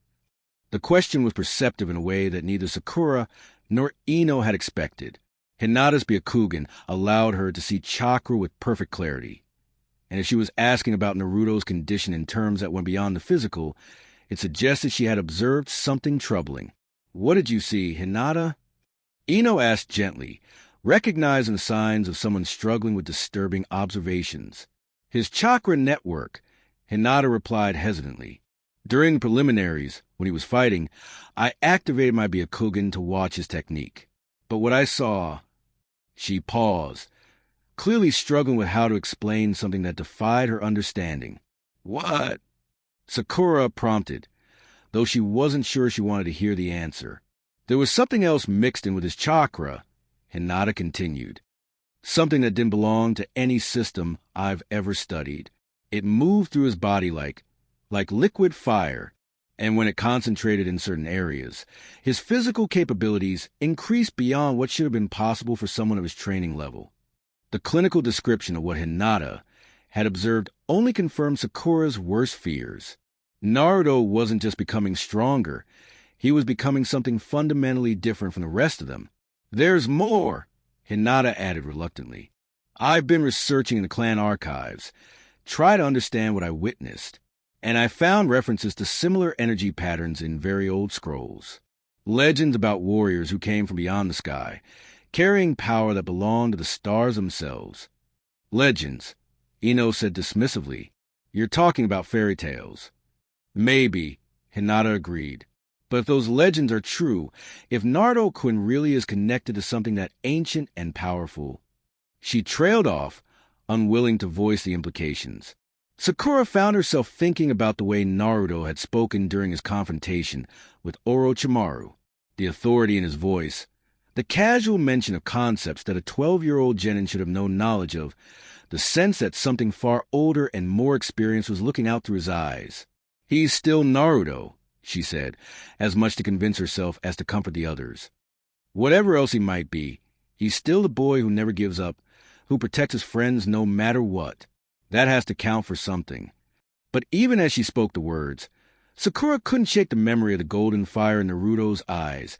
The question was perceptive in a way that neither Sakura nor Ino had expected. Hinata's Byakugan allowed her to see chakra with perfect clarity. And if she was asking about Naruto's condition in terms that went beyond the physical, it suggested she had observed something troubling. "What did you see, Hinata?" Ino asked gently, recognizing the signs of someone struggling with disturbing observations. "His chakra network," Hinata replied hesitantly. "During the preliminaries, when he was fighting, I activated my Byakugan to watch his technique. But what I saw..." She paused, clearly struggling with how to explain something that defied her understanding. "What?" Sakura prompted, though she wasn't sure she wanted to hear the answer. "There was something else mixed in with his chakra," Hinata continued. "Something that didn't belong to any system I've ever studied. It moved through his body like liquid fire, and when it concentrated in certain areas, his physical capabilities increased beyond what should have been possible for someone of his training level." The clinical description of what Hinata, had observed only confirmed Sakura's worst fears. Naruto wasn't just becoming stronger, he was becoming something fundamentally different from the rest of them. "There's more," Hinata added reluctantly. "I've been researching the clan archives, try to understand what I witnessed, and I found references to similar energy patterns in very old scrolls. Legends about warriors who came from beyond the sky, carrying power that belonged to the stars themselves." "Legends," Ino said dismissively. "You're talking about fairy tales." "Maybe," Hinata agreed. "But if those legends are true, if Naruto-kun really is connected to something that ancient and powerful..." She trailed off, unwilling to voice the implications. Sakura found herself thinking about the way Naruto had spoken during his confrontation with Orochimaru, the authority in his voice, the casual mention of concepts that a 12-year-old genin should have no knowledge of, the sense that something far older and more experienced was looking out through his eyes. "He's still Naruto," she said, as much to convince herself as to comfort the others. "Whatever else he might be, he's still the boy who never gives up, who protects his friends no matter what. That has to count for something." But even as she spoke the words, Sakura couldn't shake the memory of the golden fire in Naruto's eyes,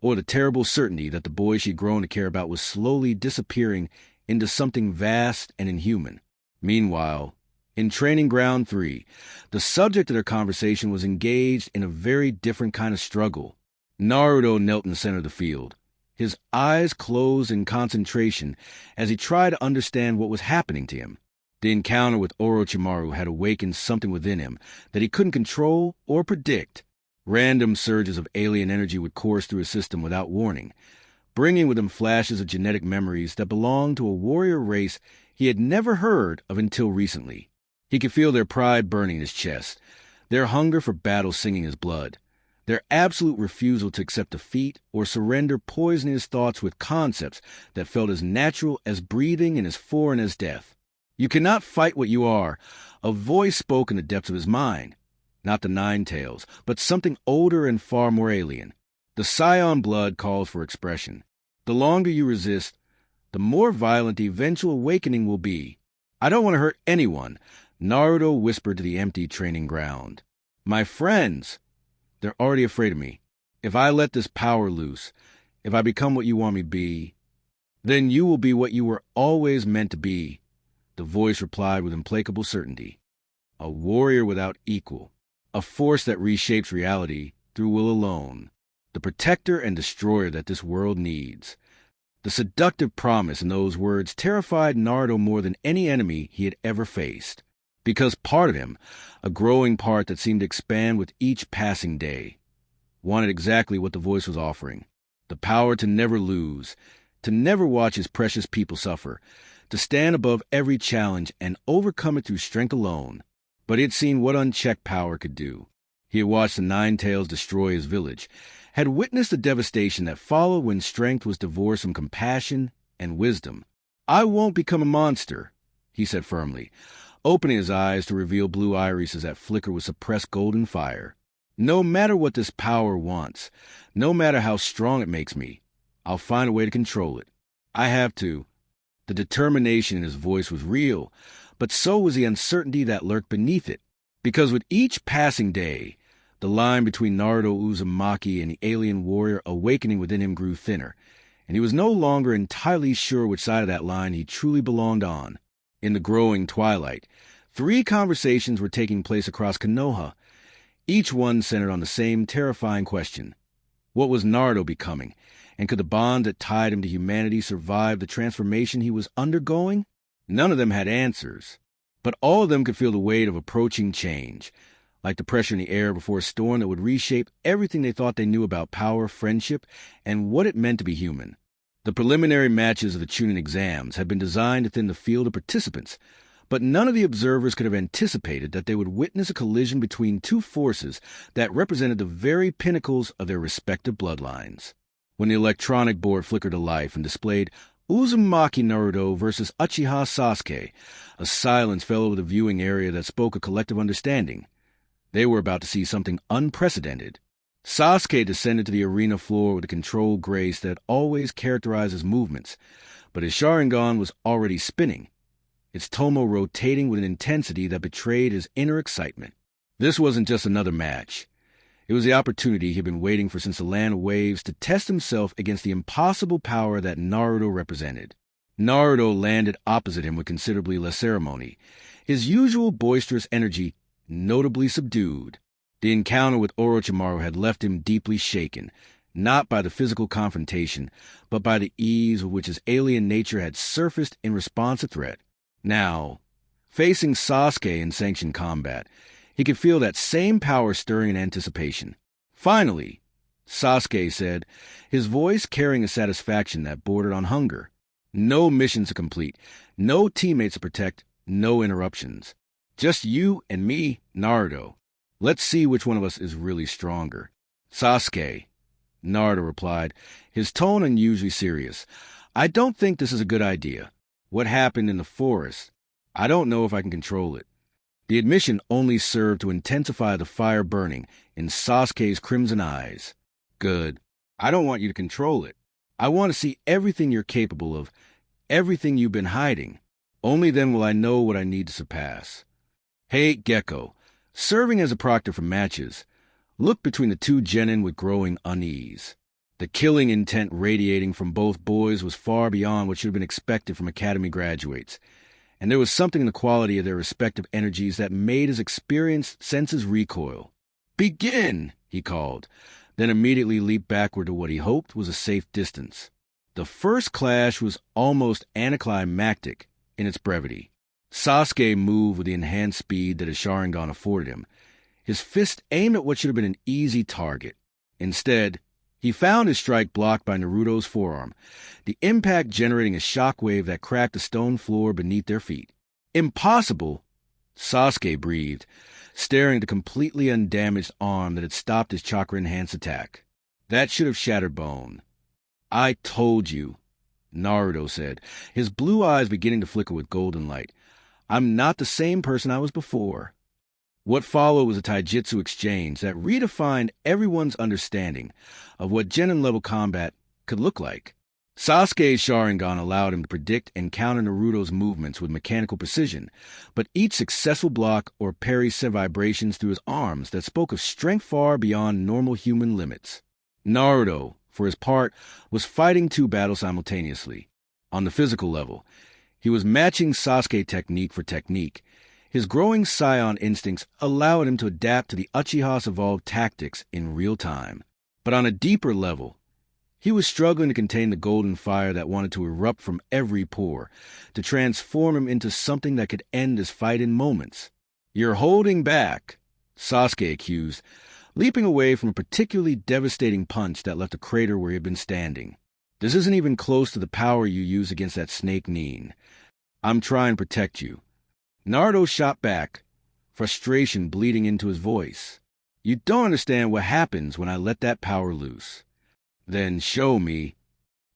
or the terrible certainty that the boy she'd grown to care about was slowly disappearing into something vast and inhuman. Meanwhile, in Training Ground 3, the subject of their conversation was engaged in a very different kind of struggle. Naruto knelt in the center of the field, his eyes closed in concentration as he tried to understand what was happening to him. The encounter with Orochimaru had awakened something within him that he couldn't control or predict. Random surges of alien energy would course through his system without warning, bringing with them flashes of genetic memories that belonged to a warrior race he had never heard of until recently. He could feel their pride burning in his chest, their hunger for battle singing his blood, their absolute refusal to accept defeat or surrender poisoning his thoughts with concepts that felt as natural as breathing and as foreign as death. "You cannot fight what you are," a voice spoke in the depths of his mind. Not the Nine Tails, but something older and far more alien. The Saiyan blood calls for expression. The longer you resist, the more violent the eventual awakening will be. "I don't want to hurt anyone," Naruto whispered to the empty training ground. "My friends, they're already afraid of me. If I let this power loose, if I become what you want me to be, then you will be what you were always meant to be," the voice replied with implacable certainty. "A warrior without equal, a force that reshapes reality through will alone, the protector and destroyer that this world needs." The seductive promise in those words terrified Naruto more than any enemy he had ever faced, because part of him, a growing part that seemed to expand with each passing day, wanted exactly what the voice was offering: the power to never lose, to never watch his precious people suffer, to stand above every challenge and overcome it through strength alone. But he had seen what unchecked power could do. He had watched the Nine Tails destroy his village, had witnessed the devastation that followed when strength was divorced from compassion and wisdom. "I won't become a monster," he said firmly, opening his eyes to reveal blue irises that flickered with suppressed golden fire. "No matter what this power wants, no matter how strong it makes me, I'll find a way to control it. I have to." The determination in his voice was real, but so was the uncertainty that lurked beneath it. Because with each passing day, the line between Naruto Uzumaki and the alien warrior awakening within him grew thinner, and he was no longer entirely sure which side of that line he truly belonged on. In the growing twilight, 3 conversations were taking place across Konoha, each one centered on the same terrifying question. What was Naruto becoming, and could the bond that tied him to humanity survive the transformation he was undergoing? None of them had answers, but all of them could feel the weight of approaching change, like the pressure in the air before a storm that would reshape everything they thought they knew about power, friendship, and what it meant to be human. The preliminary matches of the chunin exams had been designed to thin the field of participants, but none of the observers could have anticipated that they would witness a collision between 2 forces that represented the very pinnacles of their respective bloodlines. When the electronic board flickered to life and displayed Uzumaki Naruto versus Uchiha Sasuke, a silence fell over the viewing area that spoke a collective understanding. They were about to see something unprecedented. Sasuke descended to the arena floor with the controlled grace that always characterized his movements, but his Sharingan was already spinning. its tomo rotating with an intensity that betrayed his inner excitement. This wasn't just another match. It was the opportunity he'd been waiting for since the Land of Waves to test himself against the impossible power that Naruto represented. Naruto landed opposite him with considerably less ceremony, his usual boisterous energy notably subdued. The encounter with Orochimaru had left him deeply shaken, not by the physical confrontation, but by the ease with which his alien nature had surfaced in response to threat. Now, facing Sasuke in sanctioned combat, he could feel that same power stirring in anticipation. Finally, Sasuke said, his voice carrying a satisfaction that bordered on hunger. No mission to complete, no teammates to protect, no interruptions. Just you and me, Naruto. Let's see which one of us is really stronger. Sasuke, Naruto replied, his tone unusually serious. I don't think this is a good idea. What happened in the forest? I don't know if I can control it. The admission only served to intensify the fire burning in Sasuke's crimson eyes. Good. I don't want you to control it. I want to see everything you're capable of, everything you've been hiding. Only then will I know what I need to surpass. Hey, Gecko, serving as a proctor for matches, looked between the two genin with growing unease. The killing intent radiating from both boys was far beyond what should have been expected from academy graduates, and there was something in the quality of their respective energies that made his experienced senses recoil. Begin, he called, then immediately leaped backward to what he hoped was a safe distance. The first clash was almost anticlimactic in its brevity. Sasuke moved with the enhanced speed that his Sharingan afforded him, his fist aimed at what should have been an easy target. Instead, he found his strike blocked by Naruto's forearm, the impact generating a shockwave that cracked the stone floor beneath their feet. Impossible, Sasuke breathed, staring at the completely undamaged arm that had stopped his chakra-enhanced attack. That should have shattered bone. I told you, Naruto said, his blue eyes beginning to flicker with golden light. I'm not the same person I was before. What followed was a taijutsu exchange that redefined everyone's understanding of what genin-level combat could look like. Sasuke's Sharingan allowed him to predict and counter Naruto's movements with mechanical precision, but each successful block or parry sent vibrations through his arms that spoke of strength far beyond normal human limits. Naruto, for his part, was fighting two battles simultaneously. On the physical level, he was matching Sasuke technique for technique. His growing Saiyan instincts allowed him to adapt to the Uchiha's evolved tactics in real time. But on a deeper level, he was struggling to contain the golden fire that wanted to erupt from every pore, to transform him into something that could end his fight in moments. You're holding back, Sasuke accused, leaping away from a particularly devastating punch that left a crater where he had been standing. This isn't even close to the power you used against that snake Nin. I'm trying to protect you. Naruto shot back, frustration bleeding into his voice. You don't understand what happens when I let that power loose. Then show me.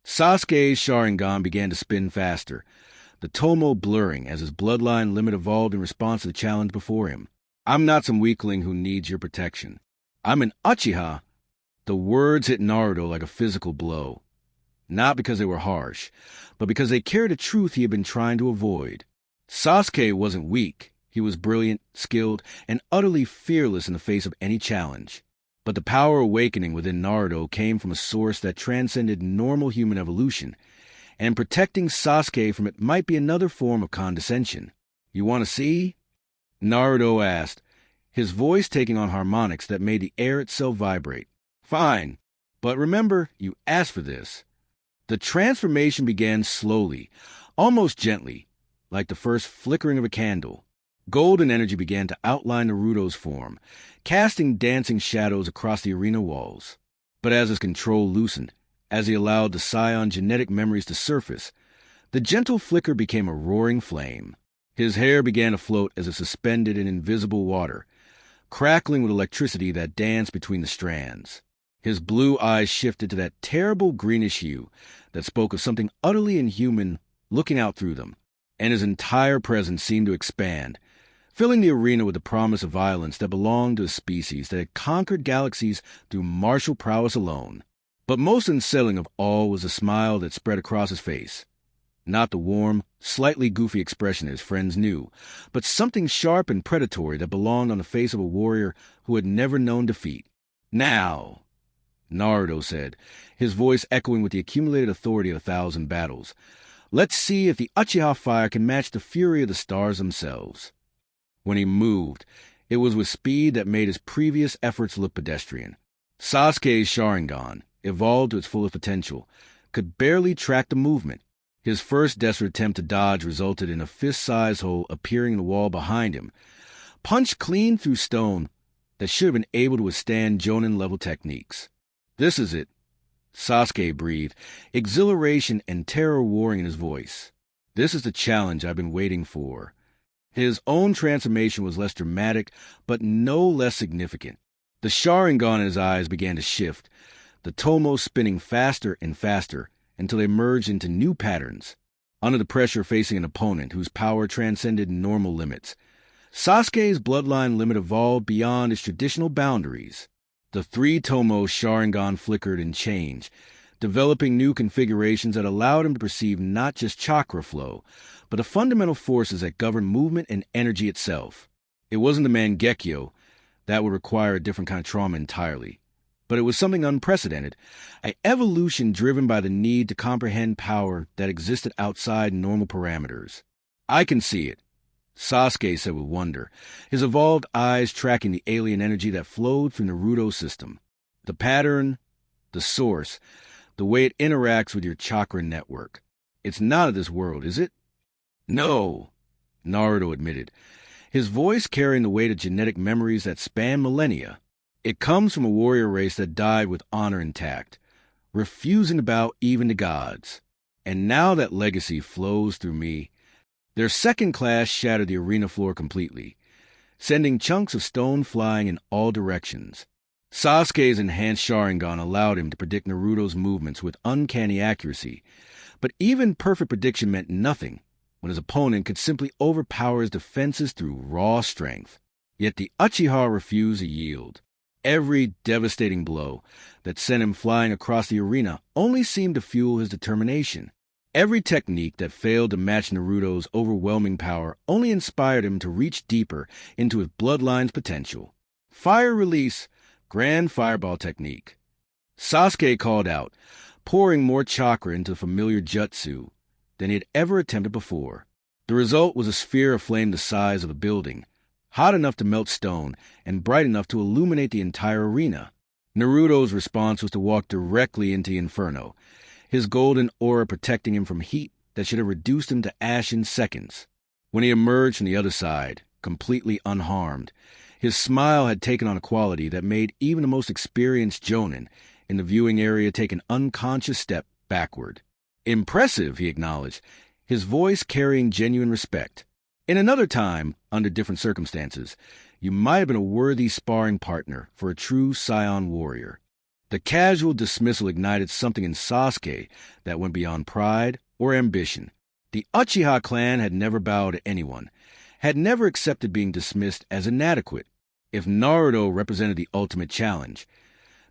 Sasuke's Sharingan began to spin faster, the tomo blurring as his bloodline limit evolved in response to the challenge before him. I'm not some weakling who needs your protection. I'm an Uchiha. The words hit Naruto like a physical blow. Not because they were harsh, but because they carried a truth he had been trying to avoid. Sasuke wasn't weak. He was brilliant, skilled, and utterly fearless in the face of any challenge. But the power awakening within Naruto came from a source that transcended normal human evolution, and protecting Sasuke from it might be another form of condescension. You want to see? Naruto asked, his voice taking on harmonics that made the air itself vibrate. Fine, but remember, you asked for this. The transformation began slowly, almost gently, like the first flickering of a candle. Golden energy began to outline Naruto's form, casting dancing shadows across the arena walls. But as his control loosened, as he allowed the Saiyan genetic memories to surface, the gentle flicker became a roaring flame. His hair began to float as if suspended in invisible water, crackling with electricity that danced between the strands. His blue eyes shifted to that terrible greenish hue that spoke of something utterly inhuman looking out through them, and his entire presence seemed to expand, filling the arena with the promise of violence that belonged to a species that had conquered galaxies through martial prowess alone. But most unsettling of all was the smile that spread across his face. Not the warm, slightly goofy expression his friends knew, but something sharp and predatory that belonged on the face of a warrior who had never known defeat. "Now," Naruto said, his voice echoing with the accumulated authority of 1,000 battles, "let's see if the Uchiha fire can match the fury of the stars themselves." When he moved, it was with speed that made his previous efforts look pedestrian. Sasuke's Sharingan, evolved to its fullest potential, could barely track the movement. His first desperate attempt to dodge resulted in a fist-sized hole appearing in the wall behind him, punched clean through stone that should have been able to withstand Jonin-level techniques. "This is it," Sasuke breathed, exhilaration and terror warring in his voice. "This is the challenge I've been waiting for." His own transformation was less dramatic, but no less significant. The Sharingan in his eyes began to shift, the tomo spinning faster and faster until they merged into new patterns. Under the pressure facing an opponent whose power transcended normal limits, Sasuke's bloodline limit evolved beyond its traditional boundaries. The three-tomo Sharingan flickered and changed, developing new configurations that allowed him to perceive not just chakra flow, but the fundamental forces that govern movement and energy itself. It wasn't the Mangekyo. That would require a different kind of trauma entirely. But it was something unprecedented, an evolution driven by the need to comprehend power that existed outside normal parameters. "I can see it," Sasuke said with wonder, his evolved eyes tracking the alien energy that flowed from Naruto's system. "The pattern, the source, the way it interacts with your chakra network. It's not of this world, is it?" "No," Naruto admitted, his voice carrying the weight of genetic memories that span millennia. "It comes from a warrior race that died with honor intact, refusing to bow even to gods. And now that legacy flows through me." Their second clash shattered the arena floor completely, sending chunks of stone flying in all directions. Sasuke's enhanced Sharingan allowed him to predict Naruto's movements with uncanny accuracy, but even perfect prediction meant nothing when his opponent could simply overpower his defenses through raw strength. Yet the Uchiha refused to yield. Every devastating blow that sent him flying across the arena only seemed to fuel his determination. Every technique that failed to match Naruto's overwhelming power only inspired him to reach deeper into his bloodline's potential. "Fire release, grand fireball technique," Sasuke called out, pouring more chakra into the familiar jutsu than he had ever attempted before. The result was a sphere of flame the size of a building, hot enough to melt stone and bright enough to illuminate the entire arena. Naruto's response was to walk directly into the inferno, his golden aura protecting him from heat that should have reduced him to ash in seconds. When he emerged from the other side, completely unharmed, his smile had taken on a quality that made even the most experienced jonin in the viewing area take an unconscious step backward. "Impressive," he acknowledged, his voice carrying genuine respect. "In another time, under different circumstances, you might have been a worthy sparring partner for a true Saiyan warrior." The casual dismissal ignited something in Sasuke that went beyond pride or ambition. The Uchiha clan had never bowed to anyone, had never accepted being dismissed as inadequate. If Naruto represented the ultimate challenge,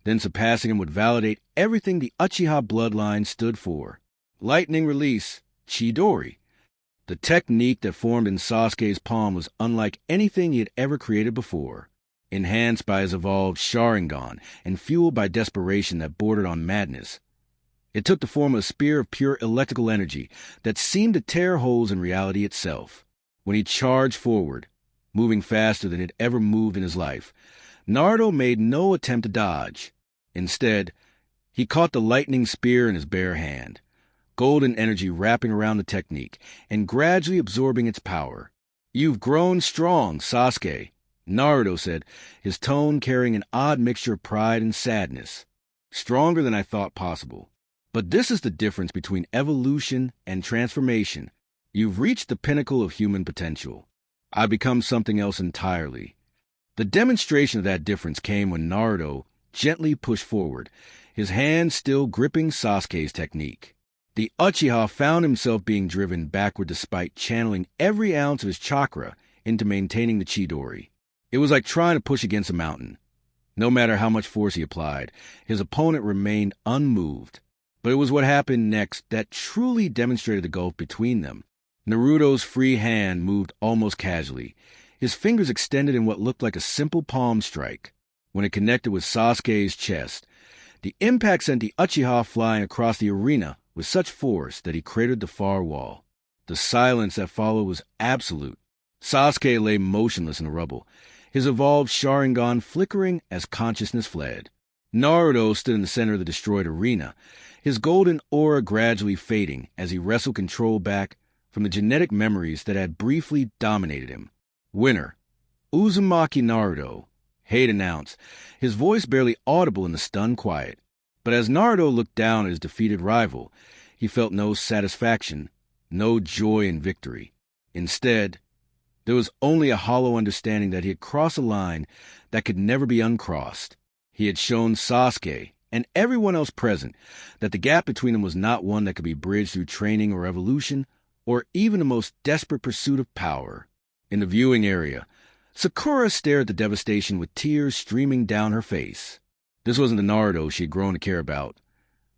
then surpassing him would validate everything the Uchiha bloodline stood for. Lightning release, Chidori. The technique that formed in Sasuke's palm was unlike anything he had ever created before. Enhanced by his evolved Sharingan and fueled by desperation that bordered on madness, it took the form of a spear of pure electrical energy that seemed to tear holes in reality itself. When he charged forward, moving faster than he'd ever moved in his life, Naruto made no attempt to dodge. Instead, he caught the lightning spear in his bare hand, golden energy wrapping around the technique and gradually absorbing its power. "You've grown strong, Sasuke," Naruto said, his tone carrying an odd mixture of pride and sadness. "Stronger than I thought possible. But this is the difference between evolution and transformation. You've reached the pinnacle of human potential. I've become something else entirely." The demonstration of that difference came when Naruto gently pushed forward, his hand still gripping Sasuke's technique. The Uchiha found himself being driven backward despite channeling every ounce of his chakra into maintaining the Chidori. It was like trying to push against a mountain. No matter how much force he applied, his opponent remained unmoved. But it was what happened next that truly demonstrated the gulf between them. Naruto's free hand moved almost casually, his fingers extended in what looked like a simple palm strike. When it connected with Sasuke's chest, the impact sent the Uchiha flying across the arena with such force that he cratered the far wall. The silence that followed was absolute. Sasuke lay motionless in the rubble, his evolved Sharingan flickering as consciousness fled. Naruto stood in the center of the destroyed arena, his golden aura gradually fading as he wrestled control back from the genetic memories that had briefly dominated him. Winner, Uzumaki Naruto, Hade announced, his voice barely audible in the stunned quiet. But as Naruto looked down at his defeated rival, he felt no satisfaction, no joy in victory. Instead, there was only a hollow understanding that he had crossed a line that could never be uncrossed. He had shown Sasuke and everyone else present that the gap between them was not one that could be bridged through training or evolution, or even the most desperate pursuit of power. In the viewing area, Sakura stared at the devastation with tears streaming down her face. This wasn't the Naruto she had grown to care about.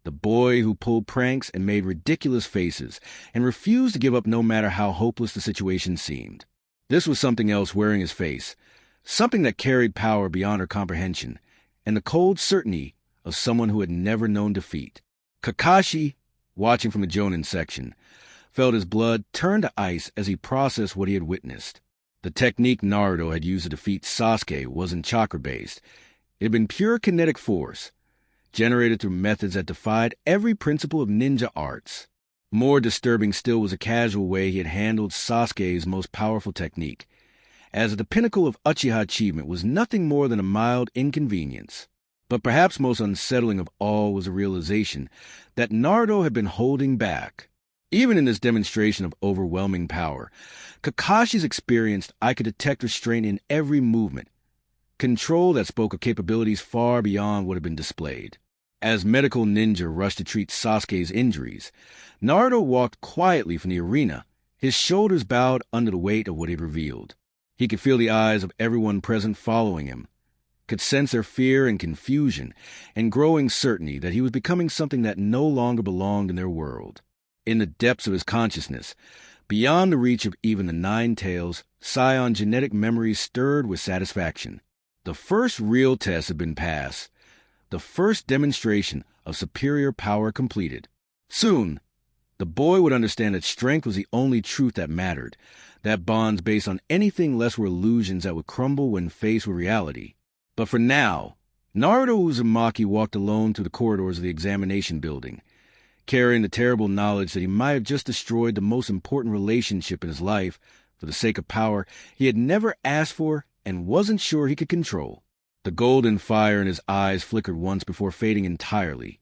The boy who pulled pranks and made ridiculous faces and refused to give up no matter how hopeless the situation seemed. This was something else wearing his face, something that carried power beyond her comprehension, and the cold certainty of someone who had never known defeat. Kakashi, watching from the Jonin section, felt his blood turn to ice as he processed what he had witnessed. The technique Naruto had used to defeat Sasuke wasn't chakra-based. It had been pure kinetic force, generated through methods that defied every principle of ninja arts. More disturbing still was the casual way he had handled Sasuke's most powerful technique, as the pinnacle of Uchiha achievement was nothing more than a mild inconvenience. But perhaps most unsettling of all was the realization that Naruto had been holding back. Even in this demonstration of overwhelming power, Kakashi's experienced I could detect restraint in every movement, control that spoke of capabilities far beyond what had been displayed. As medical ninja rushed to treat Sasuke's injuries, Naruto walked quietly from the arena, his shoulders bowed under the weight of what he had revealed. He could feel the eyes of everyone present following him, could sense their fear and confusion, and growing certainty that he was becoming something that no longer belonged in their world. In the depths of his consciousness, beyond the reach of even the Nine Tails, Saiyan genetic memories stirred with satisfaction. The first real test had been passed, the first demonstration of superior power completed. Soon, the boy would understand that strength was the only truth that mattered, that bonds based on anything less were illusions that would crumble when faced with reality. But for now, Naruto Uzumaki walked alone through the corridors of the examination building, carrying the terrible knowledge that he might have just destroyed the most important relationship in his life for the sake of power he had never asked for and wasn't sure he could control. The golden fire in his eyes flickered once before fading entirely,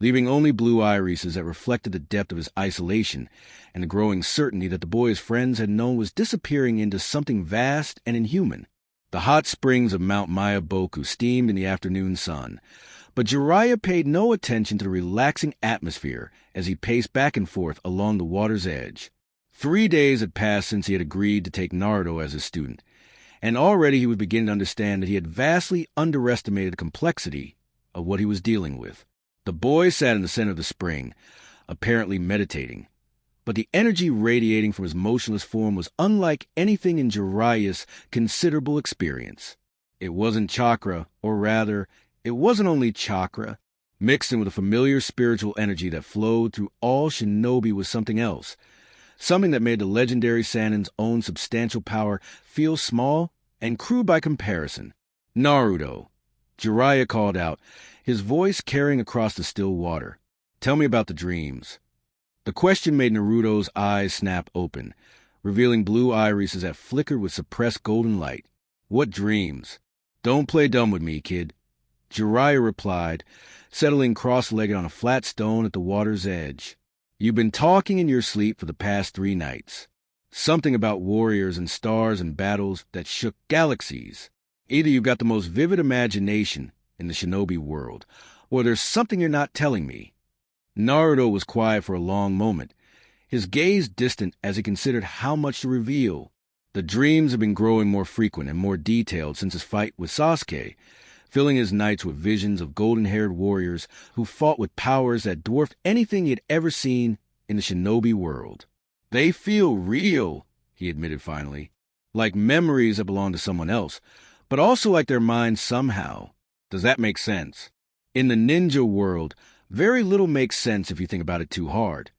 leaving only blue irises that reflected the depth of his isolation and the growing certainty that the boy his friends had known was disappearing into something vast and inhuman. The hot springs of Mount Mayaboku steamed in the afternoon sun, but Jiraiya paid no attention to the relaxing atmosphere as he paced back and forth along the water's edge. 3 days had passed since he had agreed to take Naruto as his student, and already he was beginning to understand that he had vastly underestimated the complexity of what he was dealing with. The boy sat in the center of the spring, apparently meditating, but the energy radiating from his motionless form was unlike anything in Jiraiya's considerable experience. It wasn't chakra, or rather, it wasn't only chakra. Mixed in with a familiar spiritual energy that flowed through all shinobi was something else, something that made the legendary Sannin's own substantial power feel small and crude by comparison. Naruto, Jiraiya called out, his voice carrying across the still water. Tell me about the dreams. The question made Naruto's eyes snap open, revealing blue irises that flickered with suppressed golden light. What dreams? Don't play dumb with me, kid. Jiraiya replied, settling cross-legged on a flat stone at the water's edge. You've been talking in your sleep for the past 3 nights. Something about warriors and stars and battles that shook galaxies. Either you've got the most vivid imagination in the shinobi world, or there's something you're not telling me. Naruto was quiet for a long moment, his gaze distant as he considered how much to reveal. The dreams had been growing more frequent and more detailed since his fight with Sasuke, filling his nights with visions of golden-haired warriors who fought with powers that dwarfed anything he had ever seen in the shinobi world. "They feel real," he admitted finally, "like memories that belong to someone else, but also like their minds somehow. Does that make sense?" In the ninja world, very little makes sense if you think about it too hard.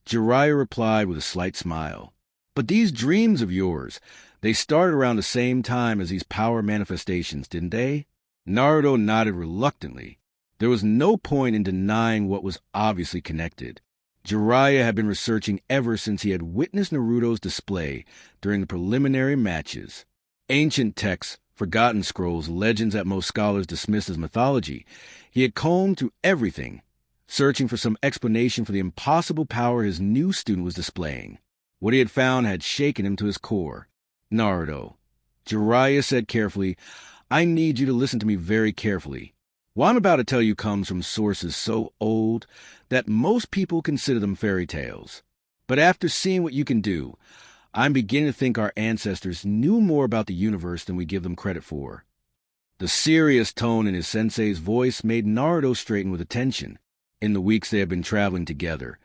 Jiraiya replied with a slight smile. "But these dreams of yours, they started around the same time as these power manifestations, didn't they?" Naruto nodded reluctantly. There was no point in denying what was obviously connected. Jiraiya had been researching ever since he had witnessed Naruto's display during the preliminary matches. Ancient texts, forgotten scrolls, legends that most scholars dismiss as mythology. He had combed through everything, searching for some explanation for the impossible power his new student was displaying. What he had found had shaken him to his core. "Naruto," Jiraiya said carefully, "I need you to listen to me very carefully. What I'm about to tell you comes from sources so old that most people consider them fairy tales. But after seeing what you can do, I'm beginning to think our ancestors knew more about the universe than we give them credit for." The serious tone in his sensei's voice made Naruto straighten with attention. In the weeks they had been traveling together,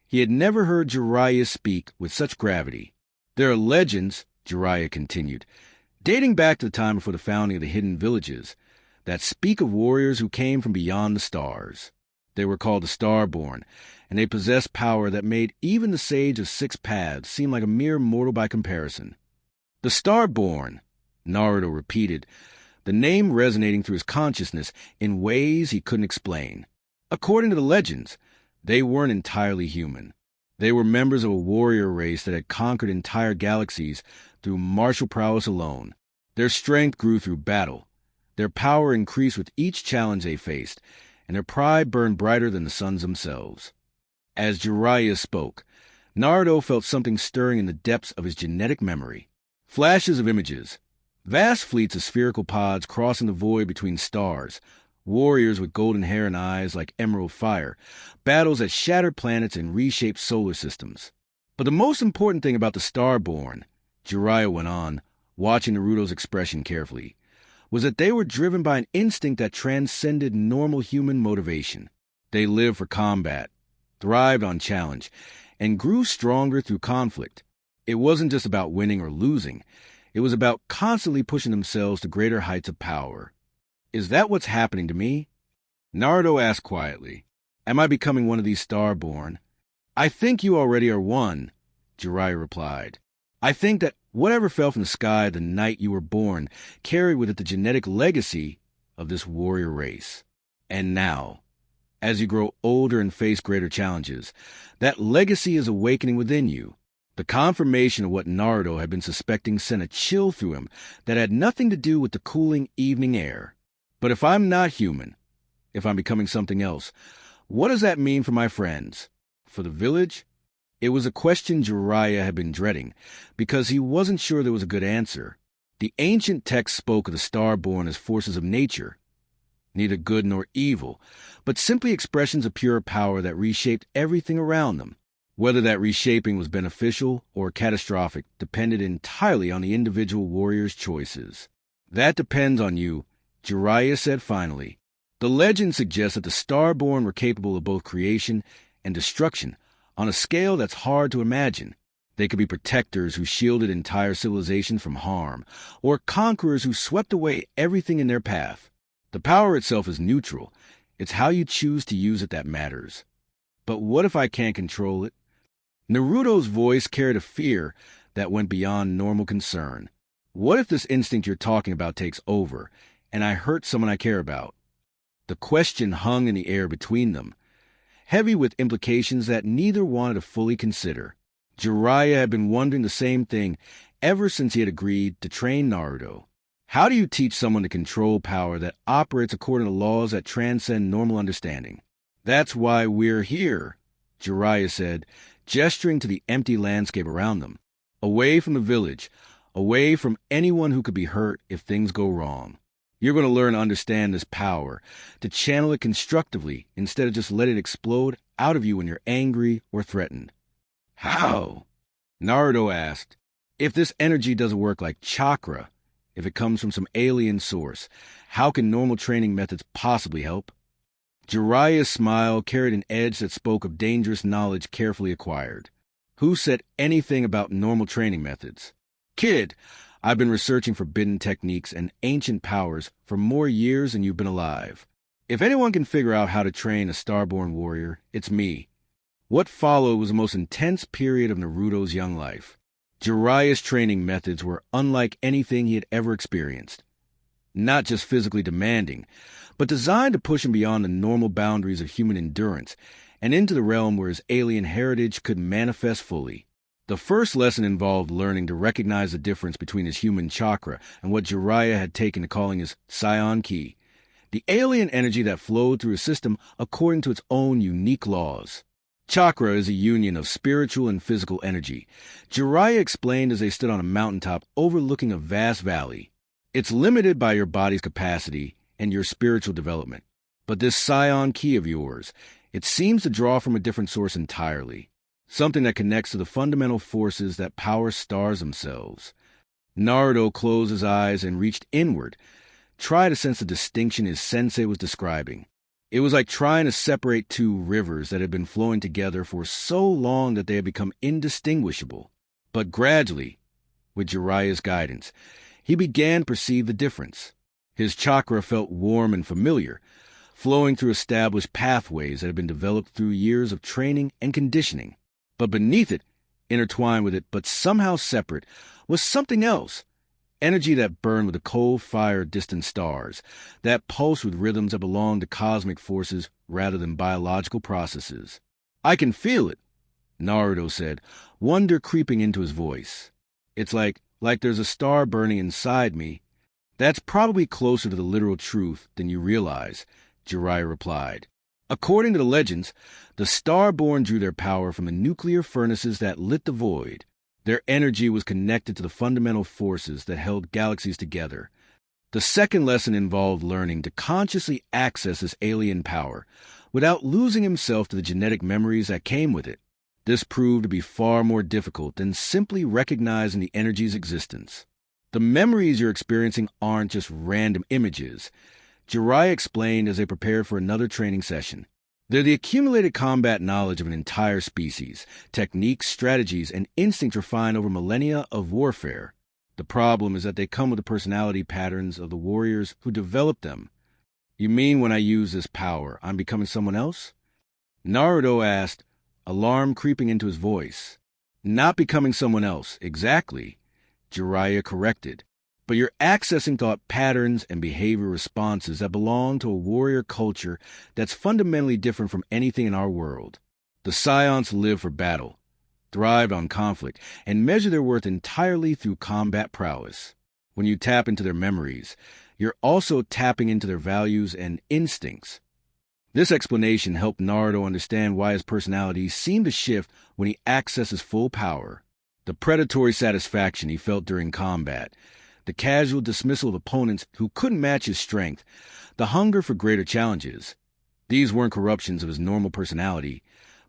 he had never heard Jiraiya speak with such gravity. "There are legends," Jiraiya continued, "dating back to the time before the founding of the hidden villages, that speak of warriors who came from beyond the stars. They were called the Starborn, and they possessed power that made even the Sage of Six Paths seem like a mere mortal by comparison." "The Starborn," Naruto repeated, the name resonating through his consciousness in ways he couldn't explain. According to the legends, they weren't entirely human. They were members of a warrior race that had conquered entire galaxies through martial prowess alone. Their strength grew through battle. Their power increased with each challenge they faced, and their pride burned brighter than the suns themselves. As Jiraiya spoke, Naruto felt something stirring in the depths of his genetic memory. Flashes of images, vast fleets of spherical pods crossing the void between stars, warriors with golden hair and eyes like emerald fire, battles that shattered planets and reshaped solar systems. But the most important thing about the Starborn, Jiraiya went on, watching Naruto's expression carefully, was that they were driven by an instinct that transcended normal human motivation. They lived for combat, thrived on challenge, and grew stronger through conflict. It wasn't just about winning or losing. It was about constantly pushing themselves to greater heights of power. "Is that what's happening to me?" Naruto asked quietly. "Am I becoming one of these Starborn?" "I think you already are one," Jiraiya replied. "I think that whatever fell from the sky the night you were born carried with it the genetic legacy of this warrior race. And now, as you grow older and face greater challenges, that legacy is awakening within you." The confirmation of what Naruto had been suspecting sent a chill through him that had nothing to do with the cooling evening air. "But if I'm not human, if I'm becoming something else, what does that mean for my friends? For the village?" It was a question Jiraiya had been dreading, because he wasn't sure there was a good answer. The ancient text spoke of the Starborn as forces of nature, neither good nor evil, but simply expressions of pure power that reshaped everything around them. Whether that reshaping was beneficial or catastrophic depended entirely on the individual warrior's choices. "That depends on you," Jiraiya said finally. "The legend suggests that the Starborn were capable of both creation and destruction on a scale that's hard to imagine. They could be protectors who shielded entire civilizations from harm, or conquerors who swept away everything in their path. The power itself is neutral. It's how you choose to use it that matters. But what if I can't control it?" Naruto's voice carried a fear that went beyond normal concern. "What if this instinct you're talking about takes over, and I hurt someone I care about?" The question hung in the air between them, heavy with implications that neither wanted to fully consider. Jiraiya had been wondering the same thing ever since he had agreed to train Naruto. How do you teach someone to control power that operates according to laws that transcend normal understanding? "That's why we're here," Jiraiya said, gesturing to the empty landscape around them. "Away from the village, away from anyone who could be hurt if things go wrong. You're going to learn to understand this power, to channel it constructively instead of just letting it explode out of you when you're angry or threatened." "How?" Naruto asked. "If this energy doesn't work like chakra, If it comes from some alien source, how can normal training methods possibly help? Jiraiya's smile carried an edge that spoke of dangerous knowledge carefully acquired. Who said anything about normal training methods? Kid, I've been researching forbidden techniques and ancient powers for more years than you've been alive. If anyone can figure out how to train a starborn warrior, it's me. What followed was the most intense period of Naruto's young life. Jiraiya's training methods were unlike anything he had ever experienced. Not just physically demanding, but designed to push him beyond the normal boundaries of human endurance and into the realm where his alien heritage could manifest fully. The first lesson involved learning to recognize the difference between his human chakra and what Jiraiya had taken to calling his Saiyan Ki, the alien energy that flowed through his system according to its own unique laws. Chakra is a union of spiritual and physical energy. Jiraiya explained as they stood on a mountaintop overlooking a vast valley. It's limited by your body's capacity and your spiritual development. But this Saiyan Ki of yours, it seems to draw from a different source entirely. Something that connects to the fundamental forces that power stars themselves. Naruto closed his eyes and reached inward, tried to sense the distinction his sensei was describing. It was like trying to separate two rivers that had been flowing together for so long that they had become indistinguishable. But gradually, with Jiraiya's guidance, he began to perceive the difference. His chakra felt warm and familiar, flowing through established pathways that had been developed through years of training and conditioning. But beneath it, intertwined with it, but somehow separate, was something else. Energy that burned with the cold fire of distant stars, that pulsed with rhythms that belonged to cosmic forces rather than biological processes. I can feel it, Naruto said, wonder creeping into his voice. It's like there's a star burning inside me. That's probably closer to the literal truth than you realize, Jiraiya replied. According to the legends, the Starborn drew their power from the nuclear furnaces that lit the void. Their energy was connected to the fundamental forces that held galaxies together. The second lesson involved learning to consciously access this alien power without losing himself to the genetic memories that came with it. This proved to be far more difficult than simply recognizing the energy's existence. The memories you're experiencing aren't just random images, Jiraiya explained as they prepared for another training session. They're the accumulated combat knowledge of an entire species, techniques, strategies, and instincts refined over millennia of warfare. The problem is that they come with the personality patterns of the warriors who developed them. You mean when I use this power, I'm becoming someone else? Naruto asked, alarm creeping into his voice. Not becoming someone else, exactly, Jiraiya corrected. But you're accessing thought patterns and behavior responses that belong to a warrior culture that's fundamentally different from anything in our world. The Saiyans live for battle, thrive on conflict, and measure their worth entirely through combat prowess. When you tap into their memories, you're also tapping into their values and instincts. This explanation helped Naruto understand why his personality seemed to shift when he accessed full power. The predatory satisfaction he felt during combat, the casual dismissal of opponents who couldn't match his strength, the hunger for greater challenges. These weren't corruptions of his normal personality,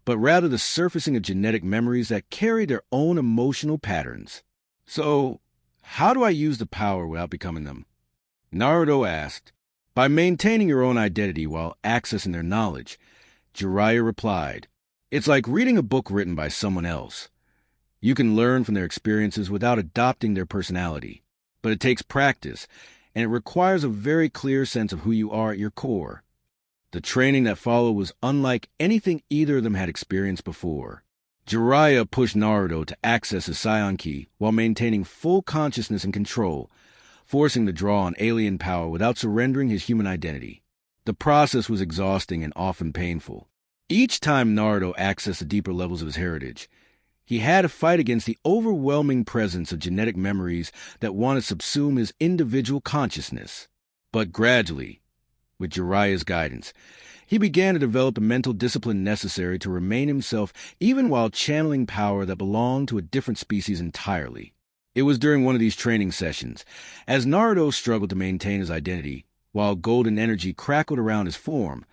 but rather the surfacing of genetic memories that carried their own emotional patterns. So, how do I use the power without becoming them? Naruto asked. By maintaining your own identity while accessing their knowledge, Jiraiya replied. It's like reading a book written by someone else. You can learn from their experiences without adopting their personality. But it takes practice, and it requires a very clear sense of who you are at your core. The training that followed was unlike anything either of them had experienced before. Jiraiya pushed Naruto to access his Saiyan Ki while maintaining full consciousness and control, forcing the draw on alien power without surrendering his human identity. The process was exhausting and often painful. Each time Naruto accessed the deeper levels of his heritage, he had to fight against the overwhelming presence of genetic memories that wanted to subsume his individual consciousness. But gradually, with Jiraiya's guidance, he began to develop the mental discipline necessary to remain himself even while channeling power that belonged to a different species entirely. It was during one of these training sessions, as Naruto struggled to maintain his identity, while golden energy crackled around his form,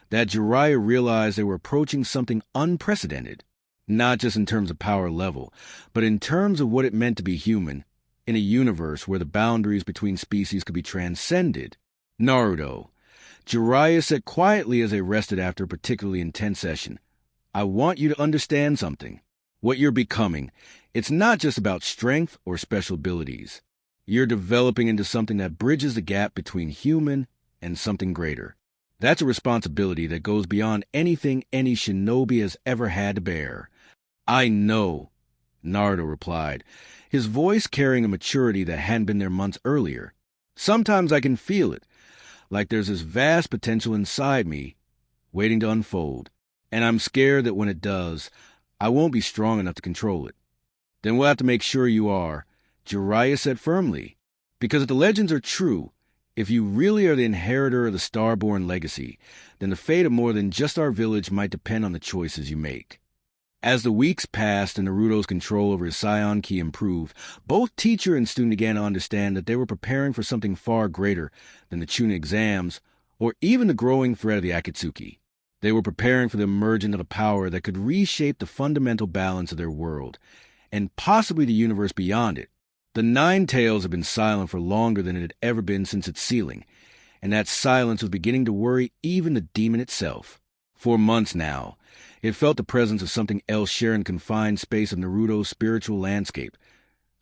that Jiraiya realized they were approaching something unprecedented. Not just in terms of power level, but in terms of what it meant to be human, in a universe where the boundaries between species could be transcended. Naruto, Jiraiya said quietly as they rested after a particularly intense session, I want you to understand something. What you're becoming, it's not just about strength or special abilities. You're developing into something that bridges the gap between human and something greater. That's a responsibility that goes beyond anything any shinobi has ever had to bear. I know, Naruto replied, his voice carrying a maturity that hadn't been there months earlier. Sometimes I can feel it, like there's this vast potential inside me, waiting to unfold, and I'm scared that when it does, I won't be strong enough to control it. Then we'll have to make sure you are, Jiraiya said firmly, because if the legends are true, if you really are the inheritor of the Starborn legacy, then the fate of more than just our village might depend on the choices you make. As the weeks passed and Naruto's control over his Saiyan Ki improved, both teacher and student began to understand that they were preparing for something far greater than the chunin exams or even the growing threat of the Akatsuki. They were preparing for the emergence of a power that could reshape the fundamental balance of their world, and possibly the universe beyond it. The Nine Tails had been silent for longer than it had ever been since its sealing, and that silence was beginning to worry even the demon itself. For months now, it felt the presence of something else sharing the confined space of Naruto's spiritual landscape,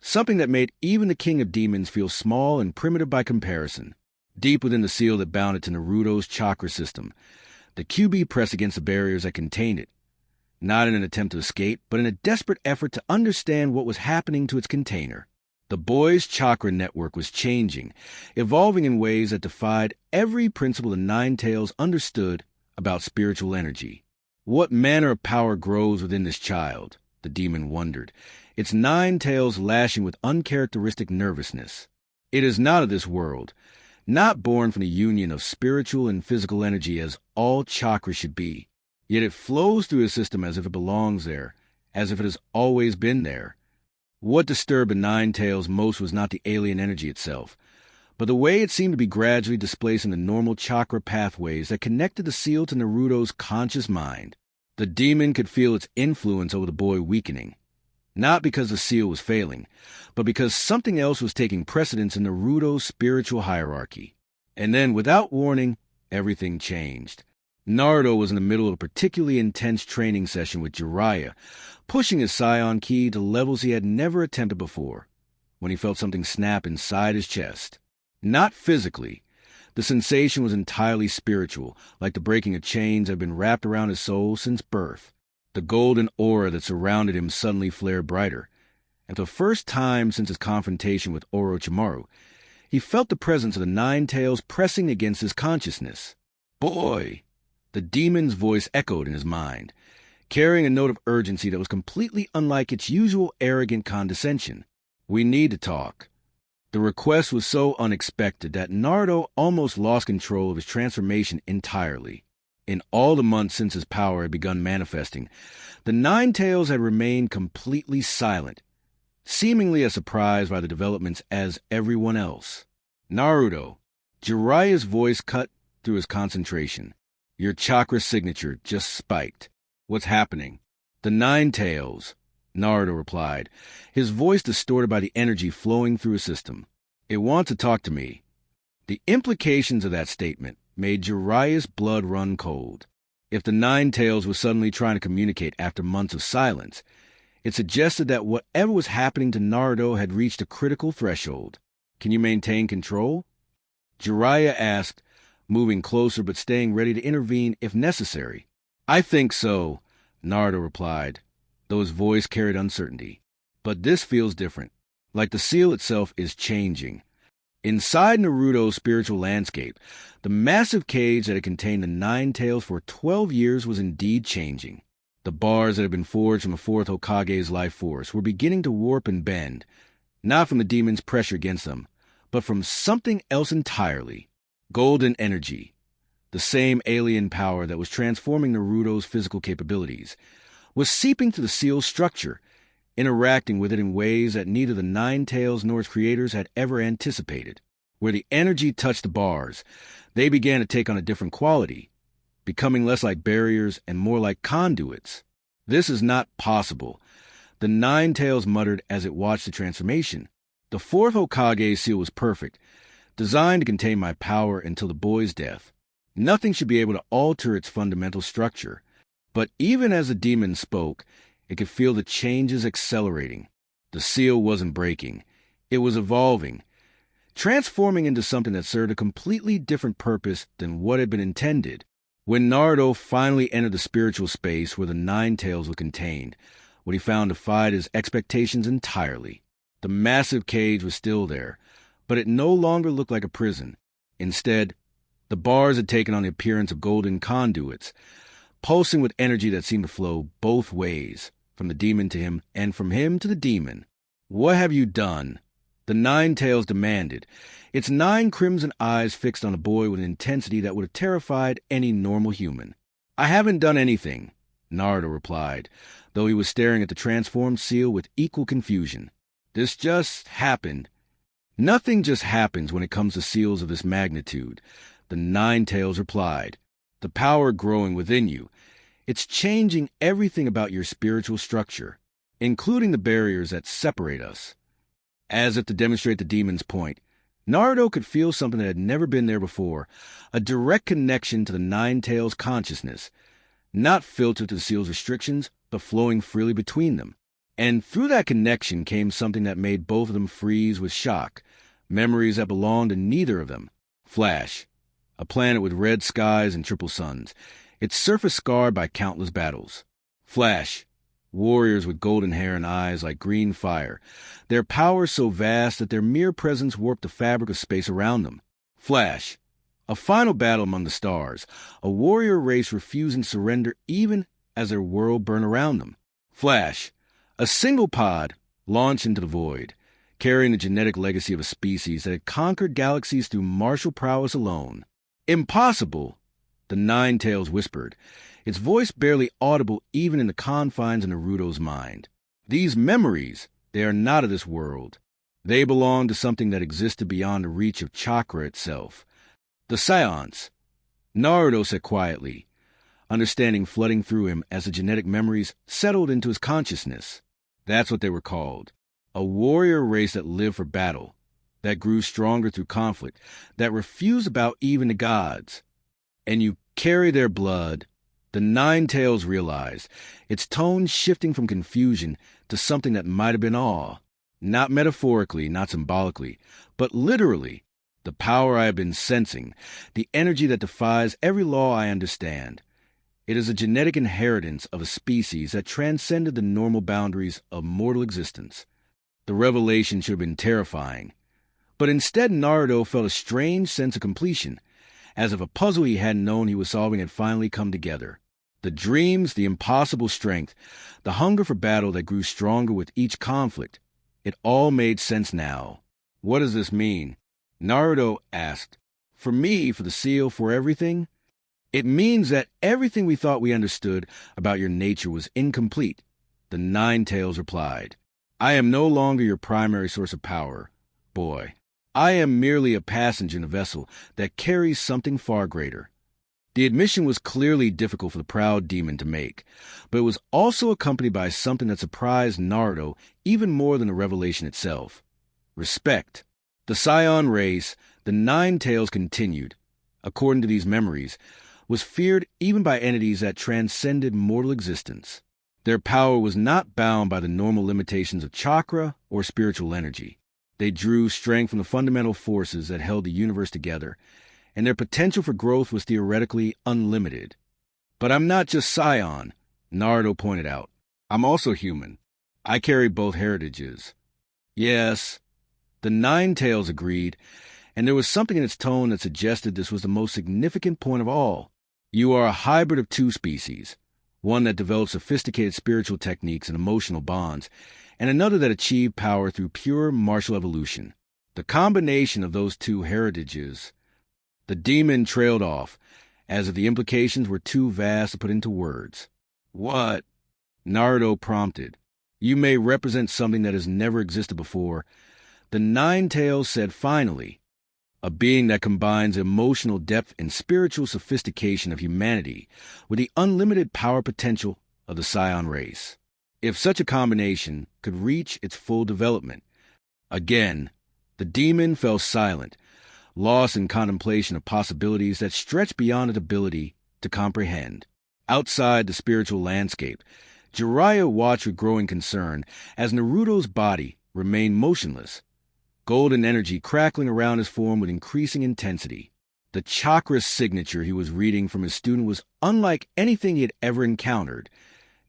something that made even the king of demons feel small and primitive by comparison. Deep within the seal that bound it to Naruto's chakra system, the QB pressed against the barriers that contained it, not in an attempt to escape, but in a desperate effort to understand what was happening to its container. The boy's chakra network was changing, evolving in ways that defied every principle the Nine Tails understood about spiritual energy. What manner of power grows within this child? The demon wondered, its nine tails lashing with uncharacteristic nervousness. It is not of this world, not born from the union of spiritual and physical energy as all chakra should be. Yet it flows through the system as if it belongs there, as if it has always been there. What disturbed the Nine Tails most was not the alien energy itself, but the way it seemed to be gradually displacing the normal chakra pathways that connected the seal to Naruto's conscious mind. The demon could feel its influence over the boy weakening, not because the seal was failing, but because something else was taking precedence in Naruto's spiritual hierarchy. And then, without warning, everything changed. Naruto was in the middle of a particularly intense training session with Jiraiya, pushing his Saiyan Ki to levels he had never attempted before, when he felt something snap inside his chest. Not physically. The sensation was entirely spiritual, like the breaking of chains that had been wrapped around his soul since birth. The golden aura that surrounded him suddenly flared brighter, and for the first time since his confrontation with Orochimaru, he felt the presence of the Nine Tails pressing against his consciousness. Boy! The demon's voice echoed in his mind, carrying a note of urgency that was completely unlike its usual arrogant condescension. We need to talk. The request was so unexpected that Naruto almost lost control of his transformation entirely. In all the months since his power had begun manifesting, the Nine Tails had remained completely silent, seemingly as surprised by the developments as everyone else. Naruto, Jiraiya's voice cut through his concentration. Your chakra signature just spiked. What's happening? The Nine Tails, Naruto replied, his voice distorted by the energy flowing through his system. It wants to talk to me. The implications of that statement made Jiraiya's blood run cold. If the Nine Tails was suddenly trying to communicate after months of silence, it suggested that whatever was happening to Naruto had reached a critical threshold. Can you maintain control? Jiraiya asked, moving closer but staying ready to intervene if necessary. I think so, Naruto replied, though his voice carried uncertainty. But this feels different, like the seal itself is changing. Inside Naruto's spiritual landscape, the massive cage that had contained the Nine Tails for 12 years was indeed changing. The bars that had been forged from the fourth Hokage's life force were beginning to warp and bend, not from the demon's pressure against them, but from something else entirely. Golden energy, the same alien power that was transforming Naruto's physical capabilities, was seeping through the seal's structure, interacting with it in ways that neither the Nine Tails nor its creators had ever anticipated. Where the energy touched the bars, they began to take on a different quality, becoming less like barriers and more like conduits. This is not possible, the Nine Tails muttered as it watched the transformation. The fourth Hokage seal was perfect, designed to contain my power until the boy's death. Nothing should be able to alter its fundamental structure. But even as the demon spoke, it could feel the changes accelerating. The seal wasn't breaking. It was evolving, transforming into something that served a completely different purpose than what had been intended. When Naruto finally entered the spiritual space where the Nine Tails were contained, what he found defied his expectations entirely. The massive cage was still there, but it no longer looked like a prison. Instead, the bars had taken on the appearance of golden conduits, pulsing with energy that seemed to flow both ways, from the demon to him and from him to the demon. "What have you done?" The Nine Tails demanded, its 9 crimson eyes fixed on the boy with an intensity that would have terrified any normal human. "I haven't done anything," Naruto replied, though he was staring at the transformed seal with equal confusion. "This just happened." "Nothing just happens when it comes to seals of this magnitude," the Nine Tails replied. "The power growing within you, it's changing everything about your spiritual structure, including the barriers that separate us." As if to demonstrate the demon's point, Naruto could feel something that had never been there before, a direct connection to the Nine Tails' consciousness, not filtered to the seal's restrictions, but flowing freely between them. And through that connection came something that made both of them freeze with shock, memories that belonged to neither of them. Flash, a planet with red skies and triple suns, its surface scarred by countless battles. Flash, warriors with golden hair and eyes like green fire, their power so vast that their mere presence warped the fabric of space around them. Flash, a final battle among the stars, a warrior race refusing to surrender even as their world burned around them. Flash, a single pod launched into the void, carrying the genetic legacy of a species that had conquered galaxies through martial prowess alone. "Impossible," the Nine Tails whispered, its voice barely audible even in the confines of Naruto's mind. "These memories, they are not of this world. They belong to something that existed beyond the reach of chakra itself. The Saiyans," Naruto said quietly, understanding flooding through him as the genetic memories settled into his consciousness. That's what they were called. A warrior race that lived for battle, that grew stronger through conflict, that refused to bow even to gods. "And you carry their blood," the Nine Tails realized, its tone shifting from confusion to something that might have been awe. "Not metaphorically, not symbolically, but literally. The power I have been sensing, the energy that defies every law I understand. It is a genetic inheritance of a species that transcended the normal boundaries of mortal existence." The revelation should have been terrifying. But instead Naruto felt a strange sense of completion, as if a puzzle he hadn't known he was solving had finally come together. The dreams, the impossible strength, the hunger for battle that grew stronger with each conflict. It all made sense now. "What does this mean?" Naruto asked. "For me, for the seal, for everything?" "It means that everything we thought we understood about your nature was incomplete," the Nine Tails replied. "I am no longer your primary source of power, boy. I am merely a passenger in a vessel that carries something far greater." The admission was clearly difficult for the proud demon to make, but it was also accompanied by something that surprised Naruto even more than the revelation itself. Respect. The Saiyan race, the Nine Tails continued, according to these memories, was feared even by entities that transcended mortal existence. Their power was not bound by the normal limitations of chakra or spiritual energy. They drew strength from the fundamental forces that held the universe together, and their potential for growth was theoretically unlimited. "But I'm not just Saiyan," Naruto pointed out. "I'm also human. I carry both heritages." "Yes," the Nine Tails agreed, and there was something in its tone that suggested this was the most significant point of all. "You are a hybrid of 2 species, one that developed sophisticated spiritual techniques and emotional bonds, and another that achieved power through pure martial evolution. The combination of those 2 heritages..." The demon trailed off, as if the implications were too vast to put into words. "What?" Naruto prompted. "You may represent something that has never existed before," the Nine Tails said finally. "A being that combines emotional depth and spiritual sophistication of humanity with the unlimited power potential of the Saiyan race. If such a combination could reach its full development, Again, the demon fell silent, lost in contemplation of possibilities that stretched beyond his ability to comprehend. Outside the spiritual landscape, Jiraiya watched with growing concern as Naruto's body remained motionless, golden energy crackling around his form with increasing intensity. The chakra signature he was reading from his student was unlike anything he had ever encountered,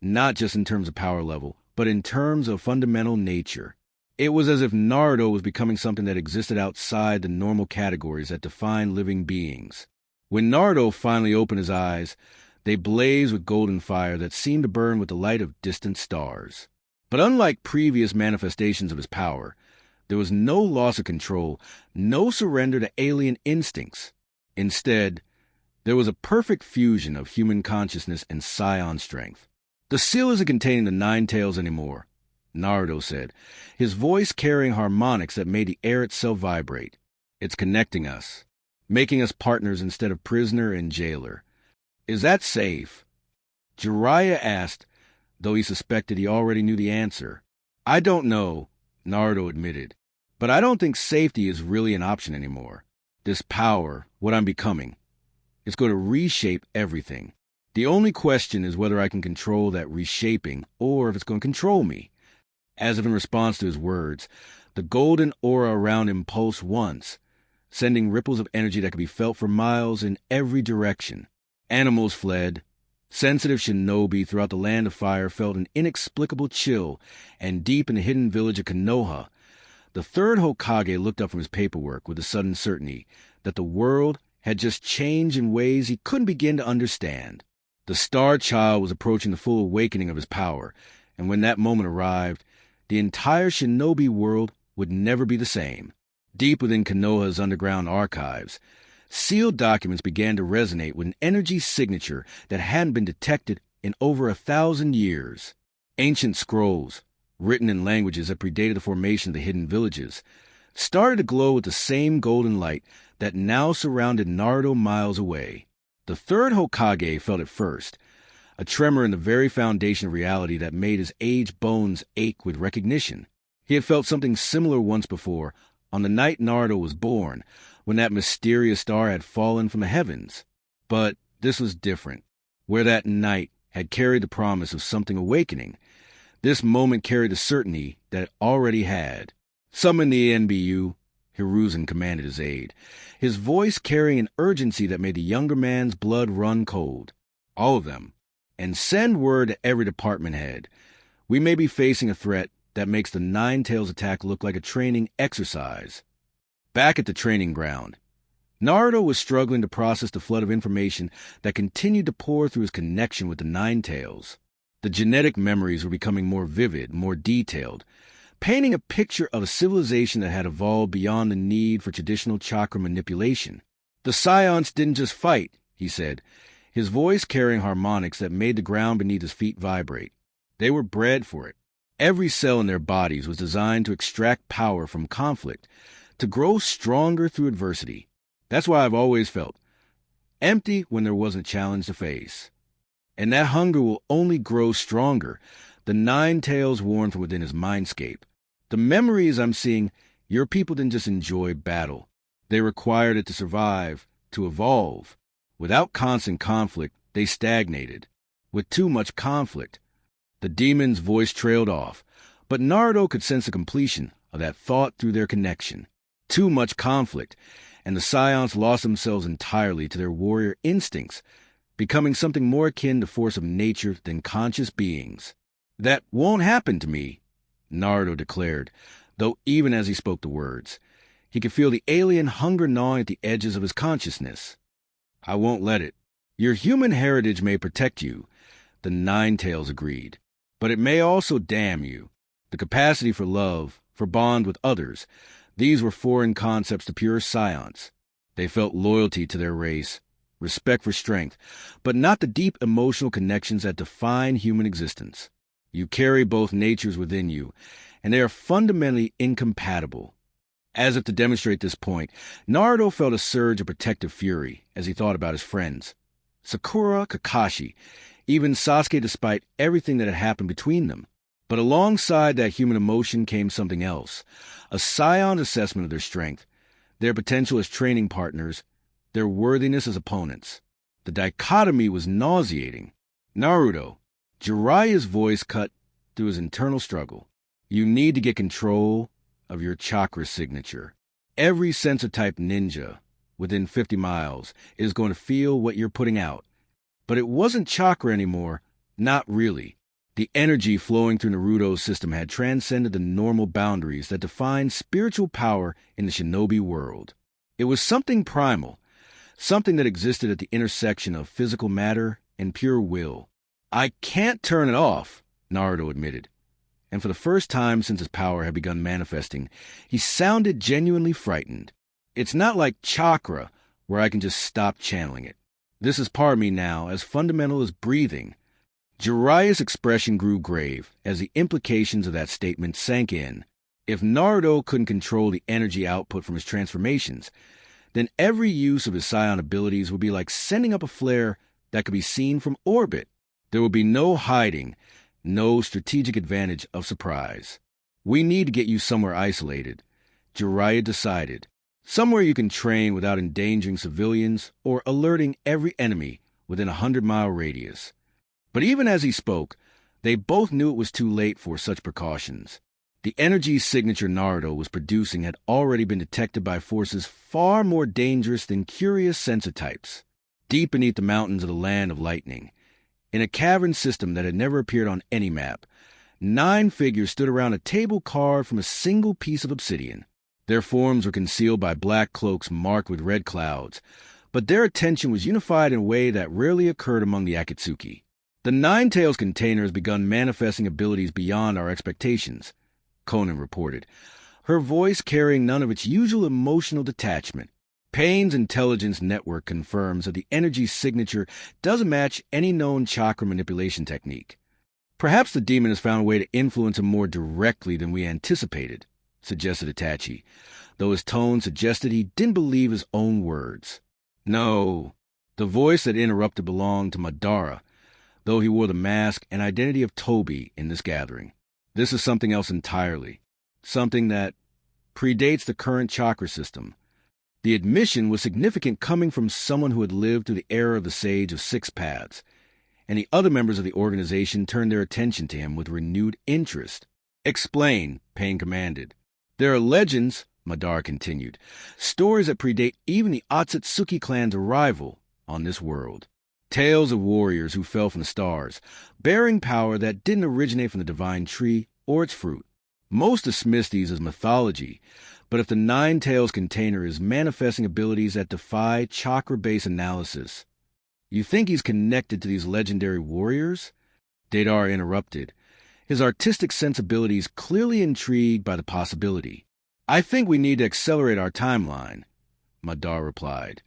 not just in terms of power level, but in terms of fundamental nature. It was as if Naruto was becoming something that existed outside the normal categories that define living beings. When Naruto finally opened his eyes, they blazed with golden fire that seemed to burn with the light of distant stars. But unlike previous manifestations of his power, there was no loss of control, no surrender to alien instincts. Instead, there was a perfect fusion of human consciousness and Saiyan strength. "The seal isn't containing the nine tails anymore," Naruto said, his voice carrying harmonics that made the air itself vibrate. "It's connecting us, making us partners instead of prisoner and jailer. Is that safe?" Jiraiya asked, though he suspected he already knew the answer. "I don't know," Naruto admitted, "but I don't think safety is really an option anymore. This power, what I'm becoming, it's going to reshape everything. The only question is whether I can control that reshaping or if it's going to control me." As if in response to his words, the golden aura around him pulsed once, sending ripples of energy that could be felt for miles in every direction. Animals fled. Sensitive shinobi throughout the land of fire felt an inexplicable chill, and deep in the hidden village of Konoha, the third Hokage looked up from his paperwork with a sudden certainty that the world had just changed in ways he couldn't begin to understand. The Star Child was approaching the full awakening of his power, and when that moment arrived, the entire shinobi world would never be the same. Deep within Konoha's underground archives, sealed documents began to resonate with an energy signature that hadn't been detected in over 1,000 years. Ancient scrolls, written in languages that predated the formation of the hidden villages, started to glow with the same golden light that now surrounded Naruto miles away. The third Hokage felt it first, a tremor in the very foundation of reality that made his aged bones ache with recognition. He had felt something similar once before, on the night Naruto was born, when that mysterious star had fallen from the heavens. But this was different. Where that night had carried the promise of something awakening, this moment carried the certainty that it already had. "Summon the NBU," Hiruzen commanded his aide, his voice carrying an urgency that made the younger man's blood run cold. "All of them. And send word to every department head. We may be facing a threat that makes the Nine Tails attack look like a training exercise." Back at the training ground, Naruto was struggling to process the flood of information that continued to pour through his connection with the Nine Tails. The genetic memories were becoming more vivid, more detailed, painting a picture of a civilization that had evolved beyond the need for traditional chakra manipulation. "The Saiyans didn't just fight," he said, his voice carrying harmonics that made the ground beneath his feet vibrate. "They were bred for it. Every cell in their bodies was designed to extract power from conflict, to grow stronger through adversity. That's why I've always felt empty when there wasn't a challenge to face. And that hunger will only grow stronger," the Nine Tails warned from within his mindscape. "The memories I'm seeing, your people didn't just enjoy battle. They required it to survive, to evolve. Without constant conflict, they stagnated. With too much conflict." The demon's voice trailed off, but Naruto could sense the completion of that thought through their connection. Too much conflict, and the Saiyans lost themselves entirely to their warrior instincts, becoming something more akin to force of nature than conscious beings. "That won't happen to me," Naruto declared, though even as he spoke the words, he could feel the alien hunger gnawing at the edges of his consciousness. "I won't let it. Your human heritage may protect you," the Nine Tails agreed, "but it may also damn you. The capacity for love, for bond with others, these were foreign concepts to pure Saiyans. They felt loyalty to their race, respect for strength, but not the deep emotional connections that define human existence. You carry both natures within you, and they are fundamentally incompatible." As if to demonstrate this point, Naruto felt a surge of protective fury as he thought about his friends. Sakura, Kakashi, even Sasuke, despite everything that had happened between them. But alongside that human emotion came something else, a Scion assessment of their strength, their potential as training partners, their worthiness as opponents. The dichotomy was nauseating. Naruto, Jiraiya's voice cut through his internal struggle. You need to get control of your chakra signature. Every sensor-type ninja within 50 miles is going to feel what you're putting out. But it wasn't chakra anymore, not really. The energy flowing through Naruto's system had transcended the normal boundaries that define spiritual power in the shinobi world. It was something primal, something that existed at the intersection of physical matter and pure will. I can't turn it off, Naruto admitted. And for the first time since his power had begun manifesting, he sounded genuinely frightened. It's not like chakra, where I can just stop channeling it. This is part of me now, as fundamental as breathing. Jiraiya's expression grew grave as the implications of that statement sank in. If Naruto couldn't control the energy output from his transformations, then every use of his Saiyan abilities would be like sending up a flare that could be seen from orbit. There would be no hiding, no strategic advantage of surprise. We need to get you somewhere isolated, Jiraiya decided. Somewhere you can train without endangering civilians or alerting every enemy within a 100-mile radius. But even as he spoke, they both knew it was too late for such precautions. The energy signature Naruto was producing had already been detected by forces far more dangerous than curious sensor types. Deep beneath the mountains of the Land of Lightning, in a cavern system that had never appeared on any map, 9 figures stood around a table carved from a single piece of obsidian. Their forms were concealed by black cloaks marked with red clouds, but their attention was unified in a way that rarely occurred among the Akatsuki. The Nine-Tails container has begun manifesting abilities beyond our expectations, Conan reported, her voice carrying none of its usual emotional detachment. Payne's intelligence network confirms that the energy signature doesn't match any known chakra manipulation technique. Perhaps the demon has found a way to influence him more directly than we anticipated, suggested Itachi, though his tone suggested he didn't believe his own words. No, the voice that interrupted belonged to Madara, though he wore the mask and identity of Toby in this gathering. This is something else entirely, something that predates the current chakra system. The admission was significant coming from someone who had lived through the era of the Sage of Six Paths, and the other members of the organization turned their attention to him with renewed interest. Explain, Payne commanded. There are legends, Madara continued, stories that predate even the Akatsuki clan's arrival on this world. Tales of warriors who fell from the stars, bearing power that didn't originate from the divine tree or its fruit. Most dismiss these as mythology, but if the Nine-Tails container is manifesting abilities that defy chakra-based analysis, you think he's connected to these legendary warriors? Deidara interrupted, his artistic sensibilities clearly intrigued by the possibility. I think we need to accelerate our timeline, Madara replied.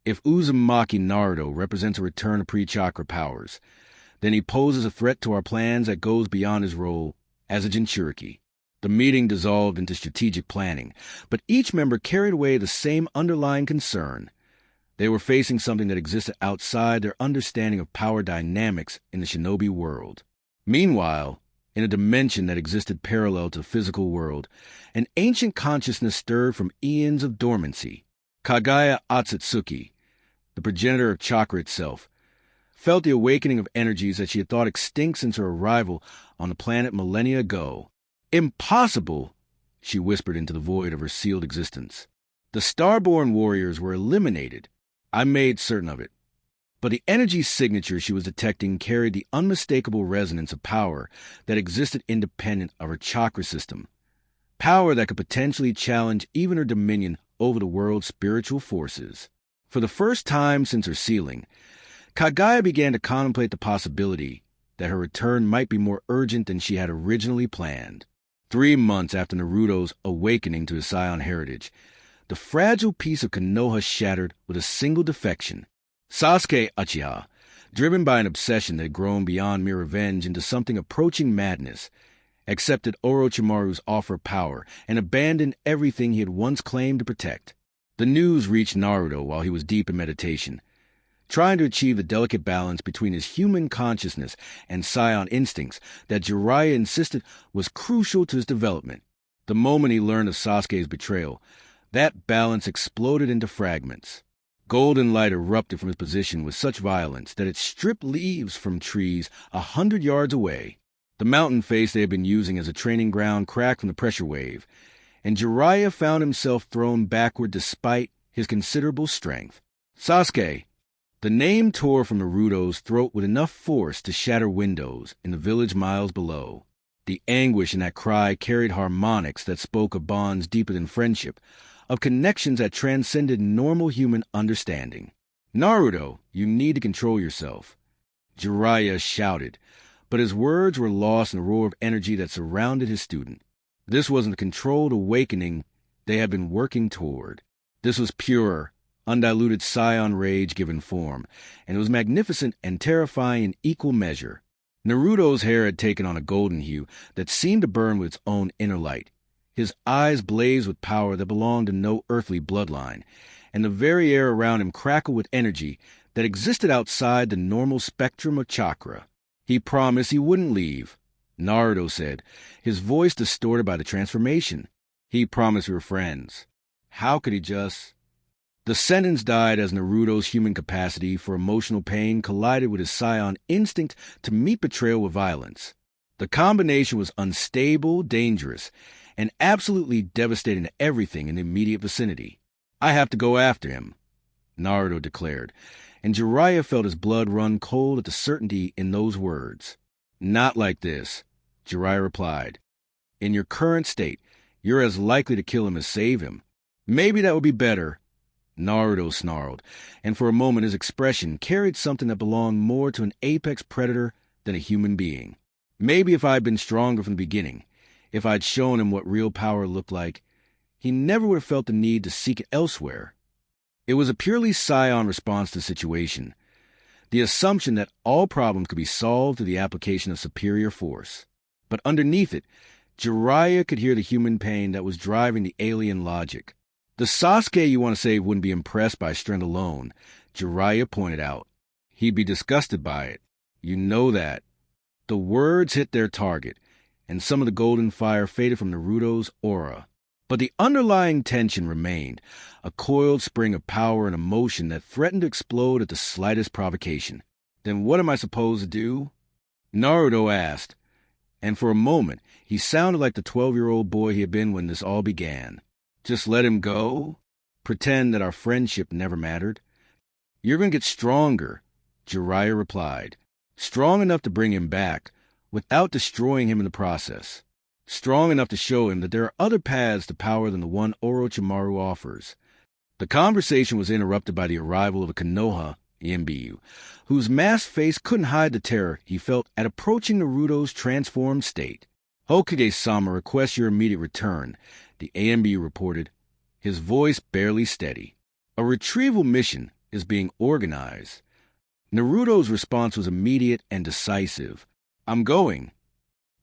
If Uzumaki Naruto represents a return of pre-chakra powers, then he poses a threat to our plans that goes beyond his role as a Jinchuriki. The meeting dissolved into strategic planning, but each member carried away the same underlying concern. They were facing something that existed outside their understanding of power dynamics in the shinobi world. Meanwhile, in a dimension that existed parallel to the physical world, an ancient consciousness stirred from eons of dormancy. Kaguya Akatsuki, the progenitor of chakra itself, felt the awakening of energies that she had thought extinct since her arrival on the planet millennia ago. Impossible, she whispered into the void of her sealed existence. The Starborn warriors were eliminated. I made certain of it. But the energy signature she was detecting carried the unmistakable resonance of power that existed independent of her chakra system. Power that could potentially challenge even her dominion over the world's spiritual forces. For the first time since her sealing, Kaguya began to contemplate the possibility that her return might be more urgent than she had originally planned. 3 months after Naruto's awakening to his Saiyan heritage, the fragile piece of Konoha shattered with a single defection. Sasuke Uchiha, driven by an obsession that had grown beyond mere revenge into something approaching madness, accepted Orochimaru's offer of power and abandoned everything he had once claimed to protect. The news reached Naruto while he was deep in meditation. trying to achieve the delicate balance between his human consciousness and Saiyan instincts that Jiraiya insisted was crucial to his development. The moment he learned of Sasuke's betrayal, that balance exploded into fragments. Golden light erupted from his position with such violence that it stripped leaves from trees 100 yards away. The mountain face they had been using as a training ground cracked from the pressure wave, and Jiraiya found himself thrown backward despite his considerable strength. Sasuke! The name tore from Naruto's throat with enough force to shatter windows in the village miles below. The anguish in that cry carried harmonics that spoke of bonds deeper than friendship, of connections that transcended normal human understanding. "Naruto, you need to control yourself," Jiraiya shouted, but his words were lost in the roar of energy that surrounded his student. This wasn't the controlled awakening they had been working toward. This was pure, undiluted Saiyan rage given form, and it was magnificent and terrifying in equal measure. Naruto's hair had taken on a golden hue that seemed to burn with its own inner light. His eyes blazed with power that belonged to no earthly bloodline, and the very air around him crackled with energy that existed outside the normal spectrum of chakra. "He promised he wouldn't leave," Naruto said, his voice distorted by the transformation. "He promised we were friends. How could he just—" The sentence died as Naruto's human capacity for emotional pain collided with his Saiyan instinct to meet betrayal with violence. The combination was unstable, dangerous, and absolutely devastating to everything in the immediate vicinity. "I have to go after him," Naruto declared, and Jiraiya felt his blood run cold at the certainty in those words. "Not like this," Jiraiya replied. "In your current state, you're as likely to kill him as save him." "Maybe that would be better," Naruto snarled, and for a moment his expression carried something that belonged more to an apex predator than a human being. "Maybe if I'd been stronger from the beginning, if I'd shown him what real power looked like, he never would have felt the need to seek it elsewhere." It was a purely Saiyan response to the situation, the assumption that all problems could be solved through the application of superior force. But underneath it, Jiraiya could hear the human pain that was driving the alien logic. "The Sasuke you want to save wouldn't be impressed by strength alone," Jiraiya pointed out. "He'd be disgusted by it. You know that." The words hit their target, and some of the golden fire faded from Naruto's aura. But the underlying tension remained, a coiled spring of power and emotion that threatened to explode at the slightest provocation. "Then what am I supposed to do?" Naruto asked, and for a moment he sounded like the 12-year-old boy he had been when this all began. "Just let him go? Pretend that our friendship never mattered?" "You're going to get stronger," Jiraiya replied. "Strong enough to bring him back, without destroying him in the process. Strong enough to show him that there are other paths to power than the one Orochimaru offers." The conversation was interrupted by the arrival of a Konoha, Imbu, whose masked face couldn't hide the terror he felt at approaching Naruto's transformed state. "Hokage-sama requests your immediate return," the AMBU reported, his voice barely steady. "A retrieval mission is being organized." Naruto's response was immediate and decisive. "I'm going."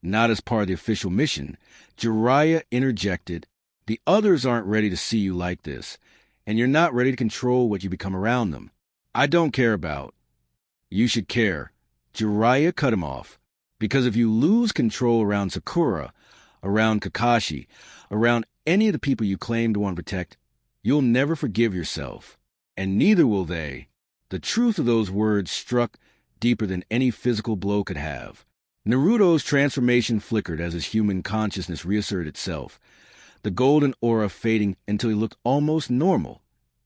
Not as part of the official mission, Jiraiya interjected, "The others aren't ready to see you like this, and you're not ready to control what you become around them. I don't care about." "You should care," Jiraiya cut him off, "because if you lose control around Sakura, around Kakashi, around any of the people you claim to want to protect, you'll never forgive yourself. And neither will they." The truth of those words struck deeper than any physical blow could have. Naruto's transformation flickered as his human consciousness reasserted itself, the golden aura fading until he looked almost normal,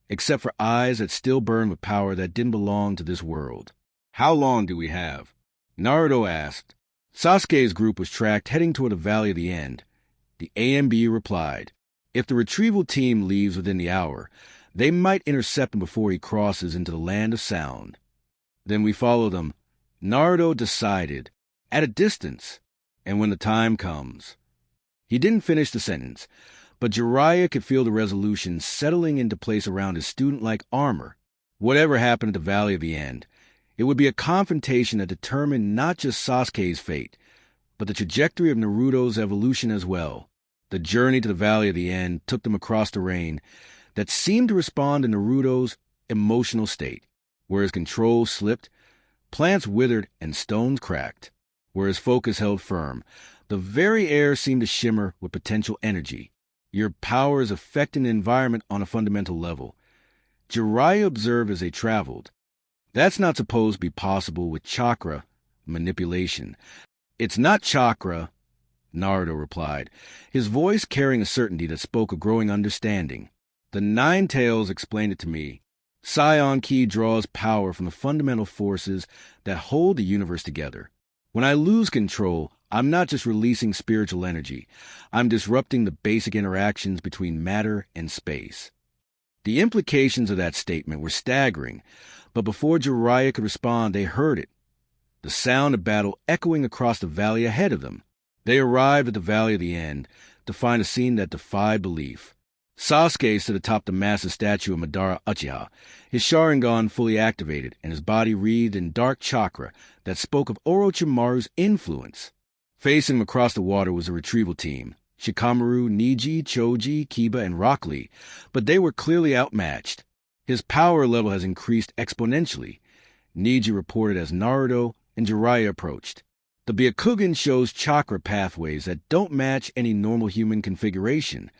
except for eyes that still burned with power that didn't belong to this world. "How long do we have?" Naruto asked. Sasuke's group was tracked heading toward the Valley of the End. The AMB replied, "If the retrieval team leaves within the hour, they might intercept him before he crosses into the land of sound." "Then we follow them," Naruto decided, "at a distance, and when the time comes." He didn't finish the sentence, but Jiraiya could feel the resolution settling into place around his student-like armor. Whatever happened at the Valley of the End, it would be a confrontation that determined not just Sasuke's fate, but the trajectory of Naruto's evolution as well. The journey to the Valley of the End took them across terrain that seemed to respond to Naruto's emotional state. Where his control slipped, plants withered and stones cracked. Where his focus held firm, the very air seemed to shimmer with potential energy. Your power is affecting the environment on a fundamental level. Jiraiya observed as they traveled. That's not supposed to be possible with chakra manipulation. It's not chakra, Naruto replied, his voice carrying a certainty that spoke of growing understanding. The Nine Tails explained it to me. Saiyan Ki draws power from the fundamental forces that hold the universe together. When I lose control, I'm not just releasing spiritual energy. I'm disrupting the basic interactions between matter and space. The implications of that statement were staggering, but before Jiraiya could respond, they heard it. The sound of battle echoing across the valley ahead of them. They arrived at the Valley of the End to find a scene that defied belief. Sasuke stood atop the massive statue of Madara Uchiha, his Sharingan fully activated and his body wreathed in dark chakra that spoke of Orochimaru's influence. Facing him across the water was a retrieval team, Shikamaru, Niji, Choji, Kiba, and Rock Lee, but they were clearly outmatched. His power level has increased exponentially, Niji reported as Naruto and Jiraiya approached. The Byakugan shows chakra pathways that don't match any normal human configuration.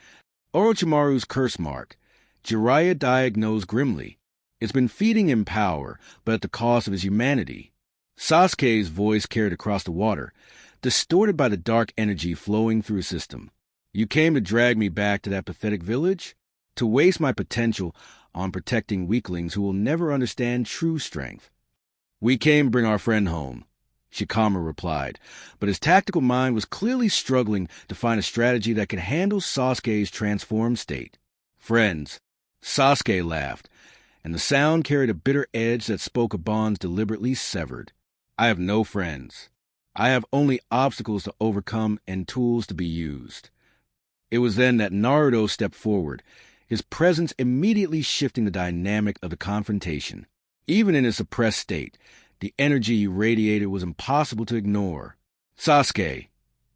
Orochimaru's curse mark, Jiraiya diagnosed grimly. It's been feeding him power, but at the cost of his humanity. Sasuke's voice carried across the water, distorted by the dark energy flowing through his system. You came to drag me back to that pathetic village? To waste my potential on protecting weaklings who will never understand true strength. We came to bring our friend home, Shikamaru replied, but his tactical mind was clearly struggling to find a strategy that could handle Sasuke's transformed state. Friends, Sasuke laughed, and the sound carried a bitter edge that spoke of bonds deliberately severed. I have no friends. I have only obstacles to overcome and tools to be used. It was then that Naruto stepped forward, his presence immediately shifting the dynamic of the confrontation. Even in his suppressed state, the energy he radiated was impossible to ignore. Sasuke,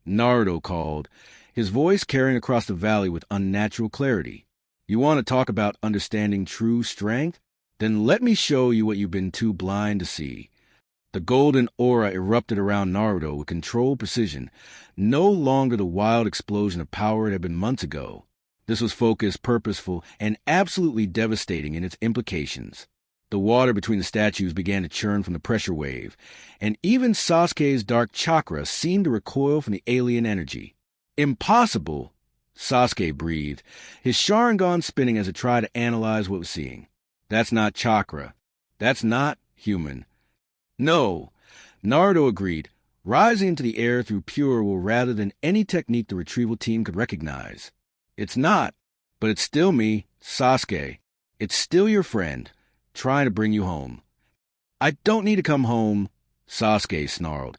Naruto called, his voice carrying across the valley with unnatural clarity. You want to talk about understanding true strength? Then let me show you what you've been too blind to see. The golden aura erupted around Naruto with controlled precision, no longer the wild explosion of power it had been months ago. This was focused, purposeful, and absolutely devastating in its implications. The water between the statues began to churn from the pressure wave, and even Sasuke's dark chakra seemed to recoil from the alien energy. Impossible, Sasuke breathed, his Sharingan spinning as it tried to analyze what it was seeing. That's not chakra. That's not human. No, Naruto agreed, rising into the air through pure will rather than any technique the retrieval team could recognize. It's not, but it's still me, Sasuke. It's still your friend, trying to bring you home. I don't need to come home, Sasuke snarled,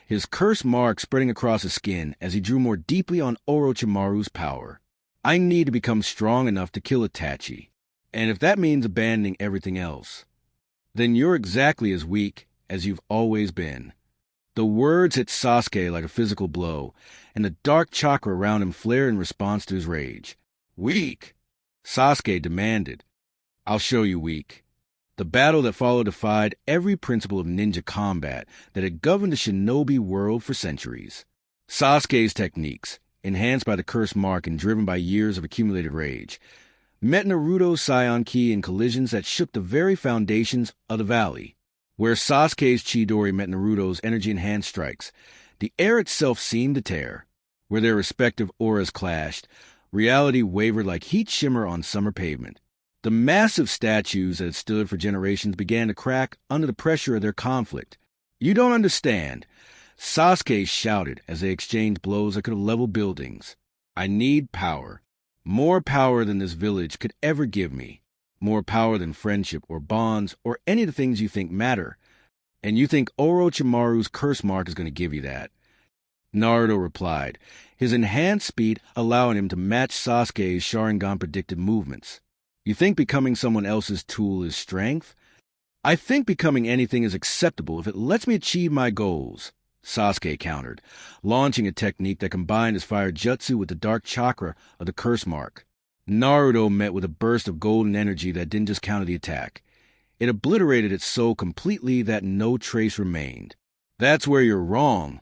his curse mark spreading across his skin as he drew more deeply on Orochimaru's power. I need to become strong enough to kill Itachi, and if that means abandoning everything else, then you're exactly as weak as you've always been. The words hit Sasuke like a physical blow, and the dark chakra around him flared in response to his rage. Weak? Sasuke demanded. I'll show you weak. The battle that followed defied every principle of ninja combat that had governed the shinobi world for centuries. Sasuke's techniques, enhanced by the curse mark and driven by years of accumulated rage, met Naruto's Saiyan Ki in collisions that shook the very foundations of the valley. Where Sasuke's Chidori met Naruto's energy-enhanced strikes, the air itself seemed to tear. Where their respective auras clashed, reality wavered like heat shimmer on summer pavement. The massive statues that had stood for generations began to crack under the pressure of their conflict. You don't understand, Sasuke shouted as they exchanged blows that could have leveled buildings. I need power. More power than this village could ever give me. More power than friendship or bonds or any of the things you think matter. And you think Orochimaru's curse mark is going to give you that. Naruto replied, his enhanced speed allowing him to match Sasuke's Sharingan predicted movements. You think becoming someone else's tool is strength? I think becoming anything is acceptable if it lets me achieve my goals, Sasuke countered, launching a technique that combined his fire jutsu with the dark chakra of the curse mark. Naruto met with a burst of golden energy that didn't just counter the attack. It obliterated it so completely that no trace remained. "That's where you're wrong,"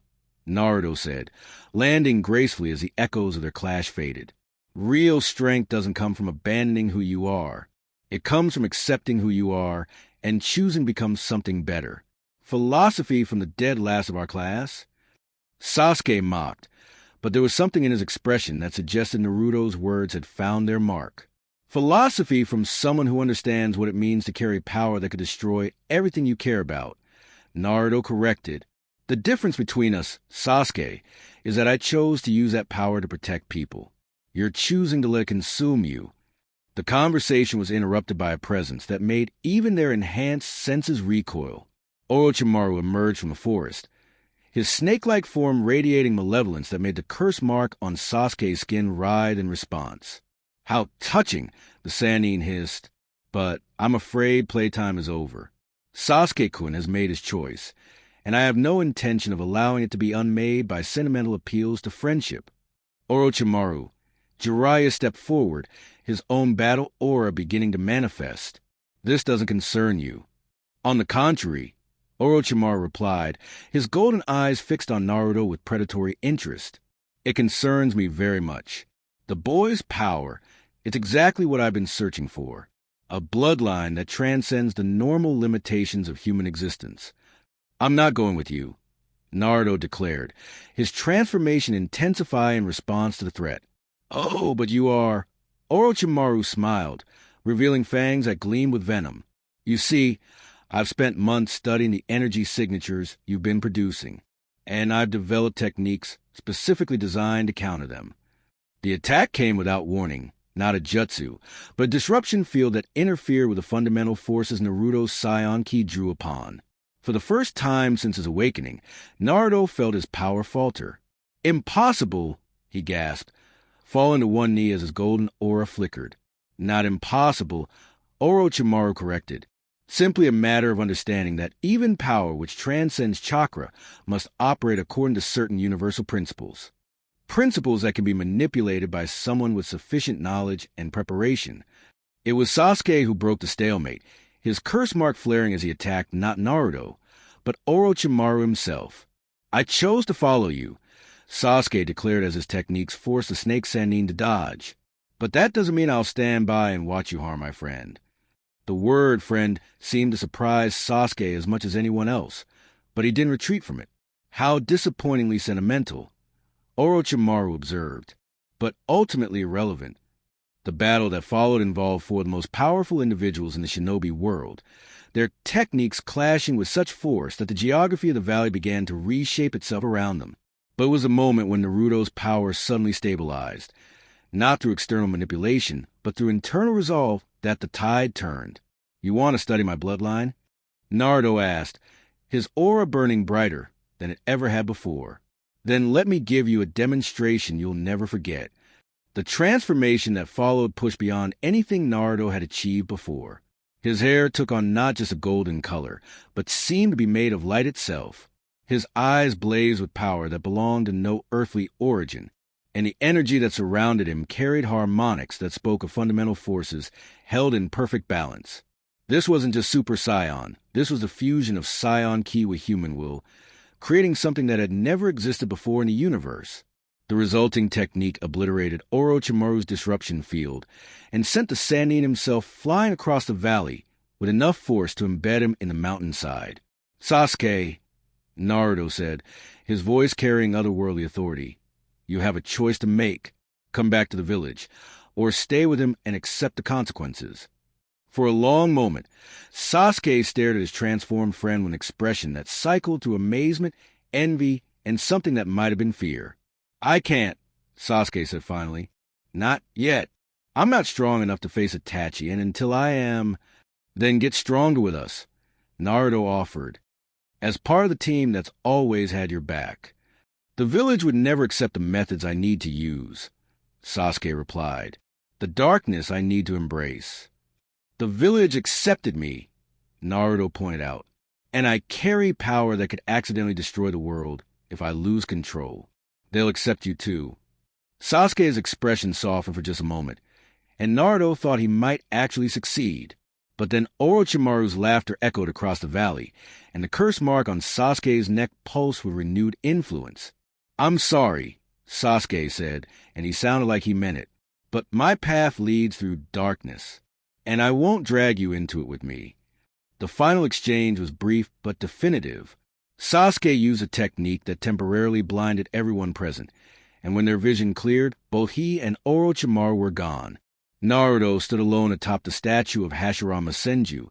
Naruto said, landing gracefully as the echoes of their clash faded. "Real strength doesn't come from abandoning who you are. It comes from accepting who you are and choosing to become something better." "Philosophy from the dead last of our class?" Sasuke mocked, but there was something in his expression that suggested Naruto's words had found their mark. "Philosophy from someone who understands what it means to carry power that could destroy everything you care about," Naruto corrected. "The difference between us, Sasuke, is that I chose to use that power to protect people. You're choosing to let it consume you." The conversation was interrupted by a presence that made even their enhanced senses recoil. Orochimaru emerged from the forest, his snake-like form radiating malevolence that made the curse mark on Sasuke's skin writhe in response. "How touching," the Sannin hissed. "But I'm afraid playtime is over. Sasuke-kun has made his choice, and I have no intention of allowing it to be unmade by sentimental appeals to friendship." "Orochimaru," Jiraiya stepped forward, his own battle aura beginning to manifest. "This doesn't concern you." "On the contrary," Orochimaru replied, his golden eyes fixed on Naruto with predatory interest. "It concerns me very much. The boy's power, it's exactly what I've been searching for. A bloodline that transcends the normal limitations of human existence." "I'm not going with you," Naruto declared, his transformation intensifying in response to the threat. "Oh, but you are..." Orochimaru smiled, revealing fangs that gleamed with venom. "You see, I've spent months studying the energy signatures you've been producing, and I've developed techniques specifically designed to counter them." The attack came without warning, not a jutsu, but a disruption field that interfered with the fundamental forces Naruto's Saiyan Ki drew upon. For the first time since his awakening, Naruto felt his power falter. "Impossible!" he gasped, falling to one knee as his golden aura flickered. "Not impossible," Orochimaru corrected. "Simply a matter of understanding that even power which transcends chakra must operate according to certain universal principles. Principles that can be manipulated by someone with sufficient knowledge and preparation." It was Sasuke who broke the stalemate, his curse mark flaring as he attacked not Naruto, but Orochimaru himself. "I chose to follow you," Sasuke declared as his techniques forced the Snake Sannin to dodge. "But that doesn't mean I'll stand by and watch you harm my friend." The word "friend" seemed to surprise Sasuke as much as anyone else, but he didn't retreat from it. "How disappointingly sentimental," Orochimaru observed, "but ultimately irrelevant." The battle that followed involved four of the most powerful individuals in the shinobi world, their techniques clashing with such force that the geography of the valley began to reshape itself around them. But it was a moment when Naruto's power suddenly stabilized, not through external manipulation, but through internal resolve, that the tide turned. "You want to study my bloodline?" Naruto asked, his aura burning brighter than it ever had before. "Then let me give you a demonstration you'll never forget." The transformation that followed pushed beyond anything Naruto had achieved before. His hair took on not just a golden color, but seemed to be made of light itself. His eyes blazed with power that belonged to no earthly origin, and the energy that surrounded him carried harmonics that spoke of fundamental forces held in perfect balance. This wasn't just Super Saiyan. This was the fusion of Saiyan Ki with human will, creating something that had never existed before in the universe. The resulting technique obliterated Orochimaru's disruption field and sent the Sannin himself flying across the valley with enough force to embed him in the mountainside. "Sasuke," Naruto said, his voice carrying otherworldly authority, "you have a choice to make. Come back to the village, or stay with him and accept the consequences." For a long moment, Sasuke stared at his transformed friend with an expression that cycled through amazement, envy, and something that might have been fear. "I can't," Sasuke said finally. "Not yet. I'm not strong enough to face Itachi, and until I am..." "Then get stronger with us," Naruto offered, "as part of the team that's always had your back." "The village would never accept the methods I need to use," Sasuke replied. "The darkness I need to embrace." "The village accepted me," Naruto pointed out, "and I carry power that could accidentally destroy the world if I lose control. They'll accept you too." Sasuke's expression softened for just a moment, and Naruto thought he might actually succeed. But then Orochimaru's laughter echoed across the valley, and the curse mark on Sasuke's neck pulsed with renewed influence. "I'm sorry," Sasuke said, and he sounded like he meant it, "but my path leads through darkness, and I won't drag you into it with me." The final exchange was brief but definitive. Sasuke used a technique that temporarily blinded everyone present, and when their vision cleared, both he and Orochimaru were gone. Naruto stood alone atop the statue of Hashirama Senju,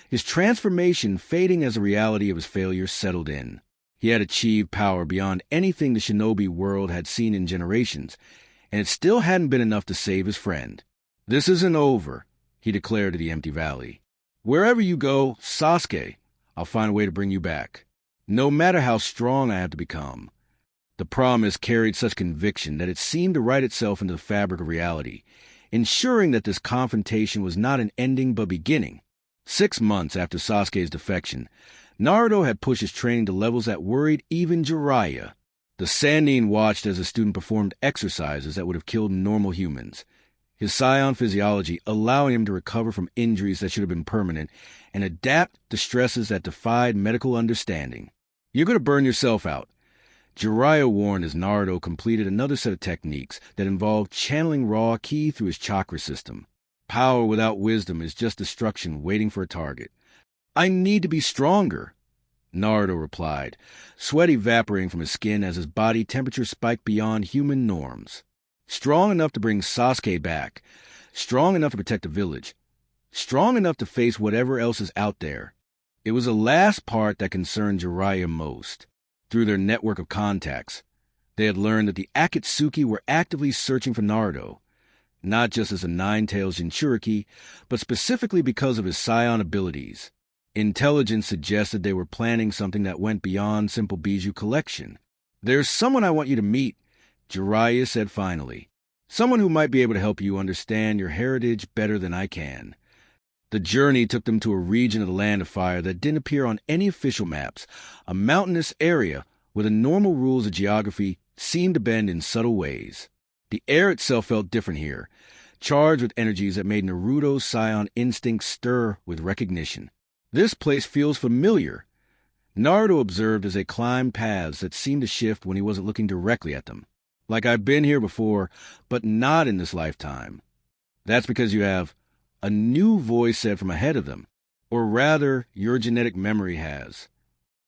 his transformation fading as the reality of his failure settled in. He had achieved power beyond anything the shinobi world had seen in generations, and it still hadn't been enough to save his friend. "This isn't over," he declared to the empty valley. "Wherever you go, Sasuke, I'll find a way to bring you back, no matter how strong I have to become." The promise carried such conviction that it seemed to write itself into the fabric of reality, ensuring that this confrontation was not an ending but beginning. 6 months after Sasuke's defection, Naruto had pushed his training to levels that worried even Jiraiya. The Sannin watched as the student performed exercises that would have killed normal humans, his Saiyan physiology allowing him to recover from injuries that should have been permanent and adapt to stresses that defied medical understanding. "You're going to burn yourself out," Jiraiya warned as Naruto completed another set of techniques that involved channeling raw ki through his chakra system. Power without wisdom is just destruction waiting for a target. "I need to be stronger," Naruto replied, sweat evaporating from his skin as his body temperature spiked beyond human norms. "Strong enough to bring Sasuke back, strong enough to protect the village, strong enough to face whatever else is out there." It was the last part that concerned Jiraiya most. Through their network of contacts, they had learned that the Akatsuki were actively searching for Naruto, not just as a nine-tailed Jinchuriki, but specifically because of his Saiyan abilities. Intelligence suggested they were planning something that went beyond simple bijou collection. "There's someone I want you to meet," Jiraiya said finally. "Someone who might be able to help you understand your heritage better than I can." The journey took them to a region of the Land of Fire that didn't appear on any official maps, a mountainous area where the normal rules of geography seemed to bend in subtle ways. The air itself felt different here, charged with energies that made Naruto's Saiyan instincts stir with recognition. "This place feels familiar," Naruto observed as they climbed paths that seemed to shift when he wasn't looking directly at them. "Like I've been here before, but not in this lifetime." "That's because you have," a new voice said from ahead of them, "or rather, your genetic memory has."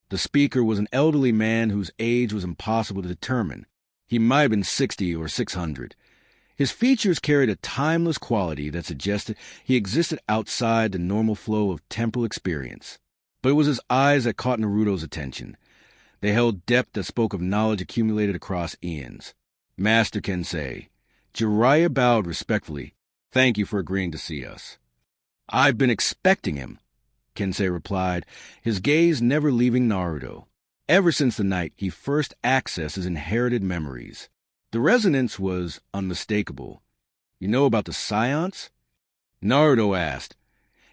The speaker was an elderly man whose age was impossible to determine. He might have been 60 or 600. His features carried a timeless quality that suggested he existed outside the normal flow of temporal experience. But it was his eyes that caught Naruto's attention. They held depth that spoke of knowledge accumulated across eons. "Master Kenshi." Jiraiya bowed respectfully. "Thank you for agreeing to see us." "I've been expecting him," Kenshi replied, his gaze never leaving Naruto. Ever since the night he first accessed his inherited memories. The resonance was unmistakable. "You know about the Saiyans?" Naruto asked,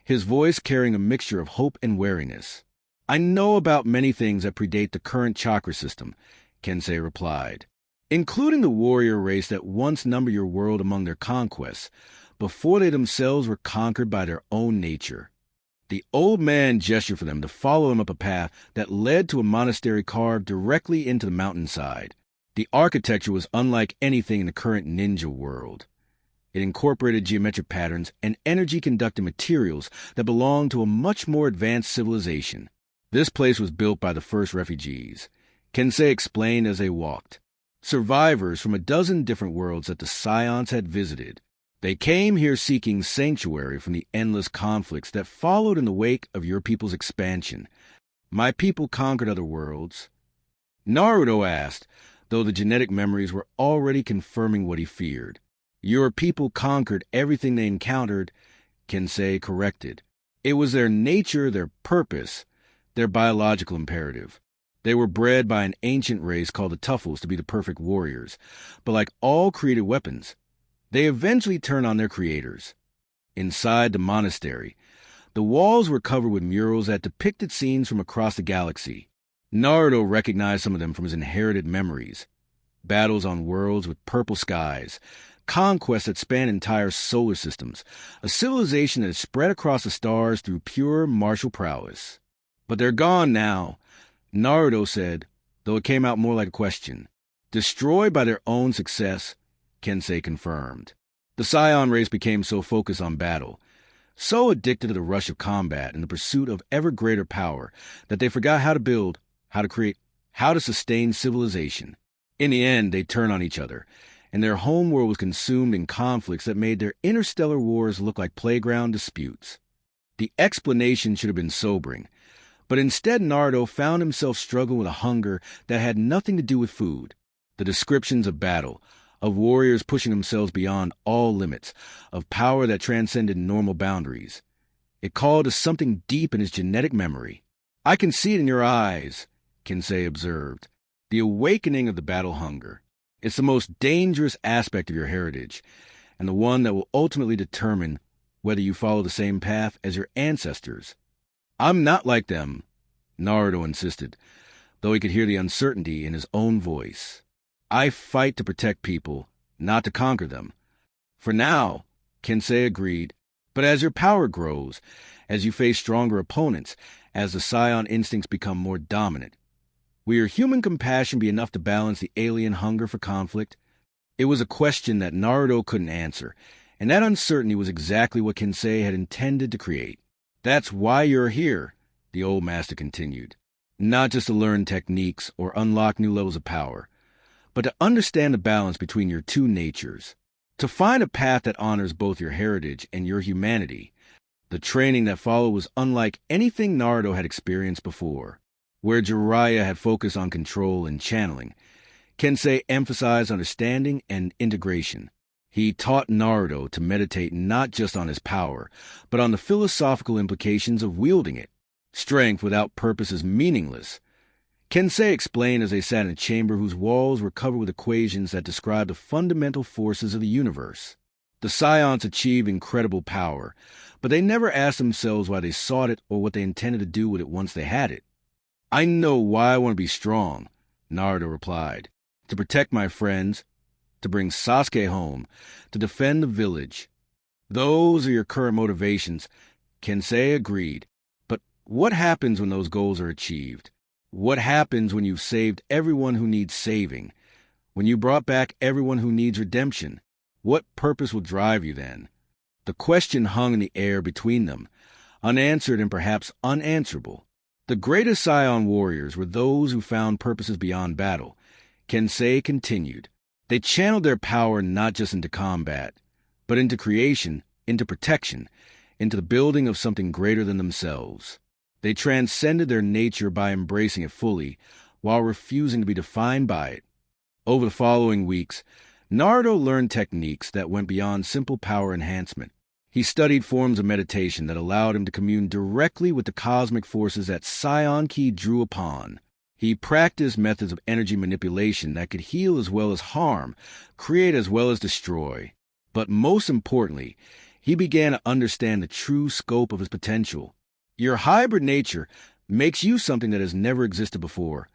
his voice carrying a mixture of hope and wariness. "I know about many things that predate the current chakra system," Kenshi replied, "including the warrior race that once numbered your world among their conquests, before they themselves were conquered by their own nature." The old man gestured for them to follow him up a path that led to a monastery carved directly into the mountainside. The architecture was unlike anything in the current ninja world. It incorporated geometric patterns and energy-conducting materials that belonged to a much more advanced civilization. This place was built by the first refugees, Kenshi explained as they walked. Survivors from a dozen different worlds that the Saiyans had visited. They came here seeking sanctuary from the endless conflicts that followed in the wake of your people's expansion. "My people conquered other worlds?" Naruto asked, though the genetic memories were already confirming what he feared. "Your people conquered everything they encountered," Kenshi corrected. "It was their nature, their purpose, their biological imperative. They were bred by an ancient race called the Tuffles to be the perfect warriors, but like all created weapons, they eventually turned on their creators." Inside the monastery, the walls were covered with murals that depicted scenes from across the galaxy. Naruto recognized some of them from his inherited memories. Battles on worlds with purple skies, conquests that span entire solar systems, a civilization that is spread across the stars through pure martial prowess. But they're gone now, Naruto said, though it came out more like a question. Destroyed by their own success, Kensei confirmed. The Saiyan race became so focused on battle, so addicted to the rush of combat and the pursuit of ever greater power, that they forgot how to build, how to create, how to sustain civilization. In the end, they turned on each other, and their homeworld was consumed in conflicts that made their interstellar wars look like playground disputes. The explanation should have been sobering, but instead Naruto found himself struggling with a hunger that had nothing to do with food. The descriptions of battle, of warriors pushing themselves beyond all limits, of power that transcended normal boundaries. It called to something deep in his genetic memory. "I can see it in your eyes," Kensei observed. "The awakening of the battle hunger. It's the most dangerous aspect of your heritage, and the one that will ultimately determine whether you follow the same path as your ancestors." "I'm not like them," Naruto insisted, though he could hear the uncertainty in his own voice. "I fight to protect people, not to conquer them." "For now," Kensei agreed, "but as your power grows, as you face stronger opponents, as the Saiyan instincts become more dominant, will your human compassion be enough to balance the alien hunger for conflict?" It was a question that Naruto couldn't answer, and that uncertainty was exactly what Kensei had intended to create. "That's why you're here," the old master continued. "Not just to learn techniques or unlock new levels of power, but to understand the balance between your two natures, to find a path that honors both your heritage and your humanity." The training that followed was unlike anything Naruto had experienced before. Where Jiraiya had focused on control and channeling, Kensei emphasized understanding and integration. He taught Naruto to meditate not just on his power, but on the philosophical implications of wielding it. Strength without purpose is meaningless. Kensei explained as they sat in a chamber whose walls were covered with equations that described the fundamental forces of the universe. The Saiyans achieved incredible power, but they never asked themselves why they sought it or what they intended to do with it once they had it. "I know why I want to be strong," Naruto replied. "To protect my friends, to bring Sasuke home, to defend the village. Those are your current motivations," Kensei agreed. "But what happens when those goals are achieved? What happens when you've saved everyone who needs saving? When you brought back everyone who needs redemption? What purpose will drive you then?" The question hung in the air between them, unanswered and perhaps unanswerable. The greatest Saiyan warriors were those who found purposes beyond battle, Kensei continued. They channeled their power not just into combat, but into creation, into protection, into the building of something greater than themselves. They transcended their nature by embracing it fully, while refusing to be defined by it. Over the following weeks, Naruto learned techniques that went beyond simple power enhancement. He studied forms of meditation that allowed him to commune directly with the cosmic forces that Saiyan Ki drew upon. He practiced methods of energy manipulation that could heal as well as harm, create as well as destroy. But most importantly, he began to understand the true scope of his potential. Your hybrid nature makes you something that has never existed before,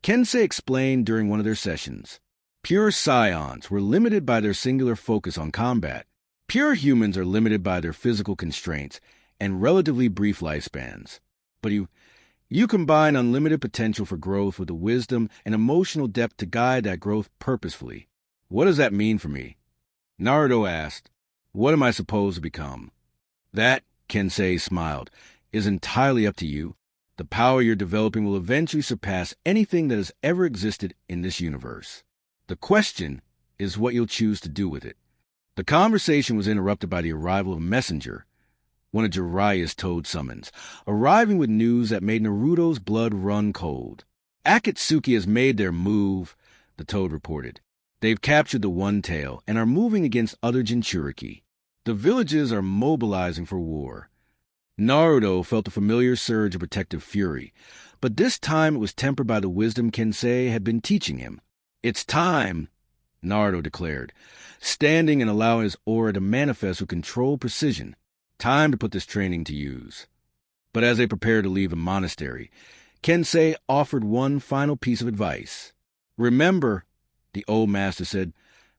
Kensei explained during one of their sessions. Pure Saiyans were limited by their singular focus on combat. Pure humans are limited by their physical constraints and relatively brief lifespans. But you combine unlimited potential for growth with the wisdom and emotional depth to guide that growth purposefully. What does that mean for me? Naruto asked. What am I supposed to become? That, Kensei smiled, is entirely up to you. The power you're developing will eventually surpass anything that has ever existed in this universe. The question is what you'll choose to do with it. The conversation was interrupted by the arrival of a messenger, one of Jiraiya's toad summons, arriving with news that made Naruto's blood run cold. Akatsuki has made their move, the toad reported. They've captured the One Tail and are moving against other Jinchuriki. The villages are mobilizing for war. Naruto felt a familiar surge of protective fury, but this time it was tempered by the wisdom Kensei had been teaching him. It's time, Naruto declared, standing and allowing his aura to manifest with controlled precision. Time to put this training to use. But as they prepared to leave the monastery, Kensei offered one final piece of advice. Remember, the old master said,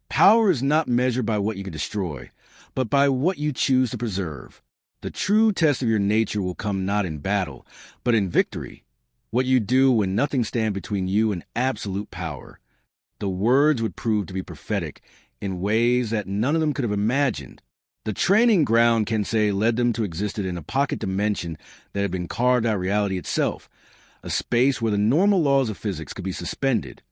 Power is not measured by what you can destroy, but by what you choose to preserve. The true test of your nature will come not in battle, but in victory. What you do when nothing stands between you and absolute power. The words would prove to be prophetic in ways that none of them could have imagined. The training ground, Kensei led them to existed in a pocket dimension that had been carved out of reality itself, a space where the normal laws of physics could be suspended,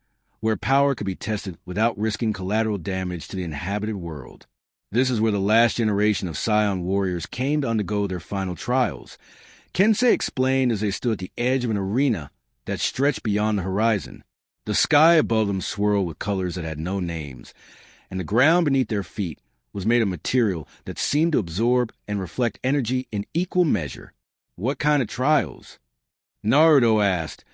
where power could be tested without risking collateral damage to the inhabited world. This is where the last generation of Scion warriors came to undergo their final trials. Kensei explained as they stood at the edge of an arena that stretched beyond the horizon. The sky above them swirled with colors that had no names, and the ground beneath their feet was made of material that seemed to absorb and reflect energy in equal measure. What kind of trials? Naruto asked,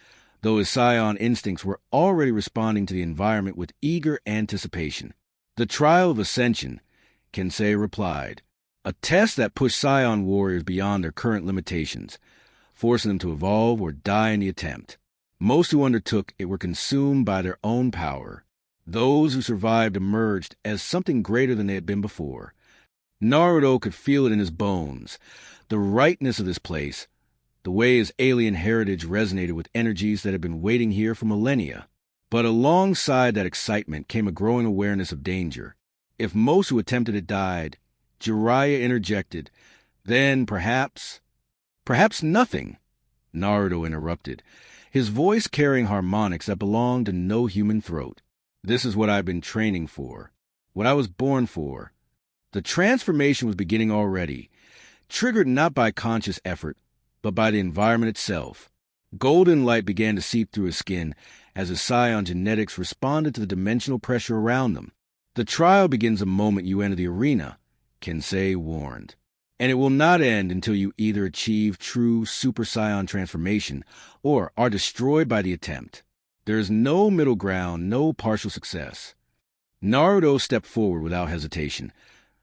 though his Scion instincts were already responding to the environment with eager anticipation. The trial of ascension, Kensei replied. A test that pushed Scion warriors beyond their current limitations, forcing them to evolve or die in the attempt. Most who undertook it were consumed by their own power. Those who survived emerged as something greater than they had been before. Naruto could feel it in his bones, the rightness of this place, the way his alien heritage resonated with energies that had been waiting here for millennia. But alongside that excitement came a growing awareness of danger. If most who attempted it died, Jiraiya interjected, then perhaps nothing. Naruto interrupted, his voice carrying harmonics that belonged to no human throat. This is what I've been training for, what I was born for. The transformation was beginning already, triggered not by conscious effort, but by the environment itself. Golden light began to seep through his skin as his Scion genetics responded to the dimensional pressure around them. The trial begins the moment you enter the arena, Kensei warned, and it will not end until you either achieve true Super Saiyan transformation or are destroyed by the attempt. There is no middle ground, no partial success. Naruto stepped forward without hesitation,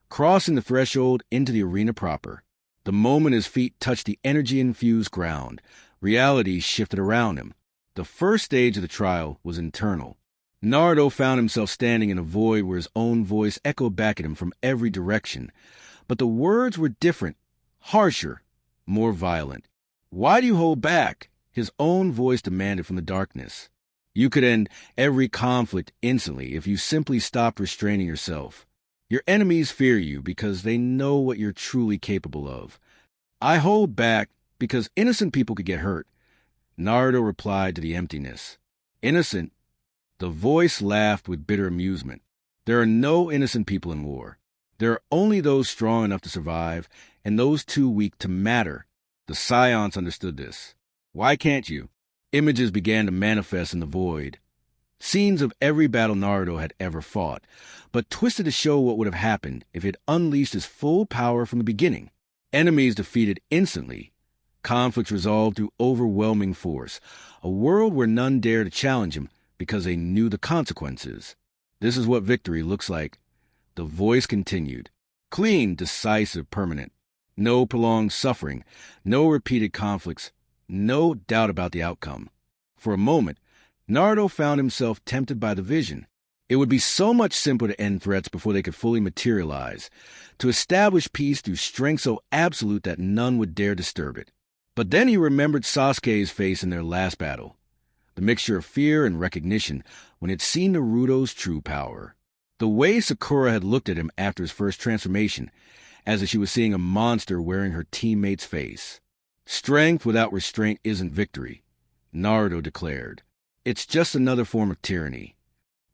crossing the threshold into the arena proper. The moment his feet touched the energy-infused ground, reality shifted around him. The first stage of the trial was internal. Naruto found himself standing in a void where his own voice echoed back at him from every direction. But the words were different, harsher, more violent. Why do you hold back? His own voice demanded from the darkness. You could end every conflict instantly if you simply stopped restraining yourself. Your enemies fear you because they know what you're truly capable of. I hold back because innocent people could get hurt. Naruto replied to the emptiness. Innocent? The voice laughed with bitter amusement. There are no innocent people in war. There are only those strong enough to survive and those too weak to matter. The Scions understood this. Why can't you? Images began to manifest in the void. Scenes of every battle Naruto had ever fought, but twisted to show what would have happened if he had unleashed his full power from the beginning. Enemies defeated instantly. Conflicts resolved through overwhelming force. A world where none dared to challenge him because they knew the consequences. This is what victory looks like. The voice continued. Clean, decisive, permanent. No prolonged suffering. No repeated conflicts. No doubt about the outcome. For a moment, Naruto found himself tempted by the vision. It would be so much simpler to end threats before they could fully materialize, to establish peace through strength so absolute that none would dare disturb it. But then he remembered Sasuke's face in their last battle, the mixture of fear and recognition when it seen Naruto's true power. The way Sakura had looked at him after his first transformation, as if she was seeing a monster wearing her teammate's face. Strength without restraint isn't victory, Naruto declared. It's just another form of tyranny.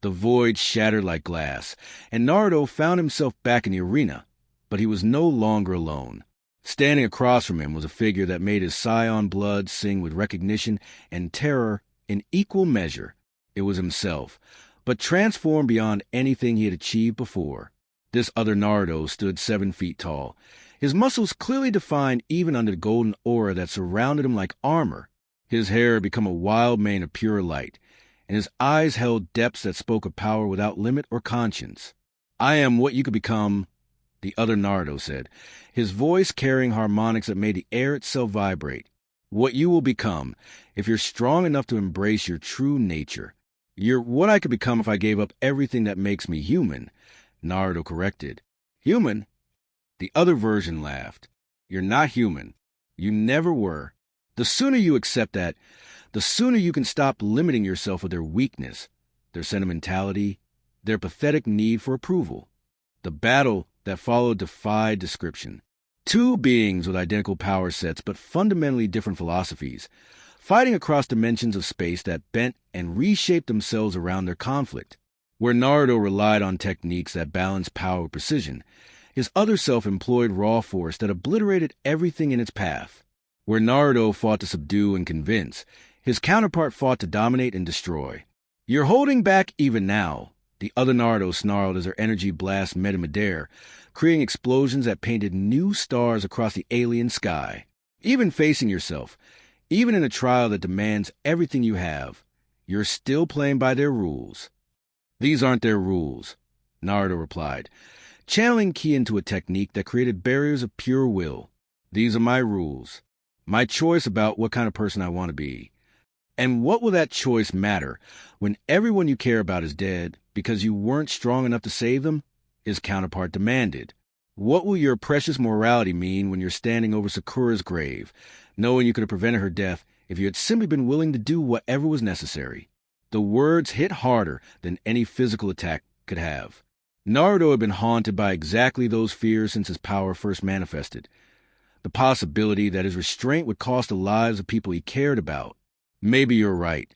The void shattered like glass, and Naruto found himself back in the arena, but he was no longer alone. Standing across from him was a figure that made his Scion blood sing with recognition and terror in equal measure. It was himself, but transformed beyond anything he had achieved before. This other Naruto stood 7 feet tall, his muscles clearly defined even under the golden aura that surrounded him like armor. His hair had become a wild mane of pure light, and his eyes held depths that spoke of power without limit or conscience. I am what you could become, the other Naruto said, his voice carrying harmonics that made the air itself vibrate. What you will become, if you're strong enough to embrace your true nature. You're what I could become if I gave up everything that makes me human, Naruto corrected. Human? The other version laughed. You're not human. You never were. The sooner you accept that, the sooner you can stop limiting yourself with their weakness, their sentimentality, their pathetic need for approval. The battle that followed defied description. Two beings with identical power sets but fundamentally different philosophies, fighting across dimensions of space that bent and reshaped themselves around their conflict. Where Naruto relied on techniques that balanced power with precision, his other self employed raw force that obliterated everything in its path. Where Naruto fought to subdue and convince, his counterpart fought to dominate and destroy. You're holding back even now, the other Naruto snarled as her energy blast met in midair, creating explosions that painted new stars across the alien sky. Even facing yourself, even in a trial that demands everything you have, you're still playing by their rules. These aren't their rules, Naruto replied, channeling ki into a technique that created barriers of pure will. These are my rules, my choice about what kind of person I want to be. And what will that choice matter when everyone you care about is dead because you weren't strong enough to save them? His counterpart demanded. What will your precious morality mean when you're standing over Sakura's grave, knowing you could have prevented her death if you had simply been willing to do whatever was necessary? The words hit harder than any physical attack could have. Naruto had been haunted by exactly those fears since his power first manifested. The possibility that his restraint would cost the lives of people he cared about. Maybe you're right,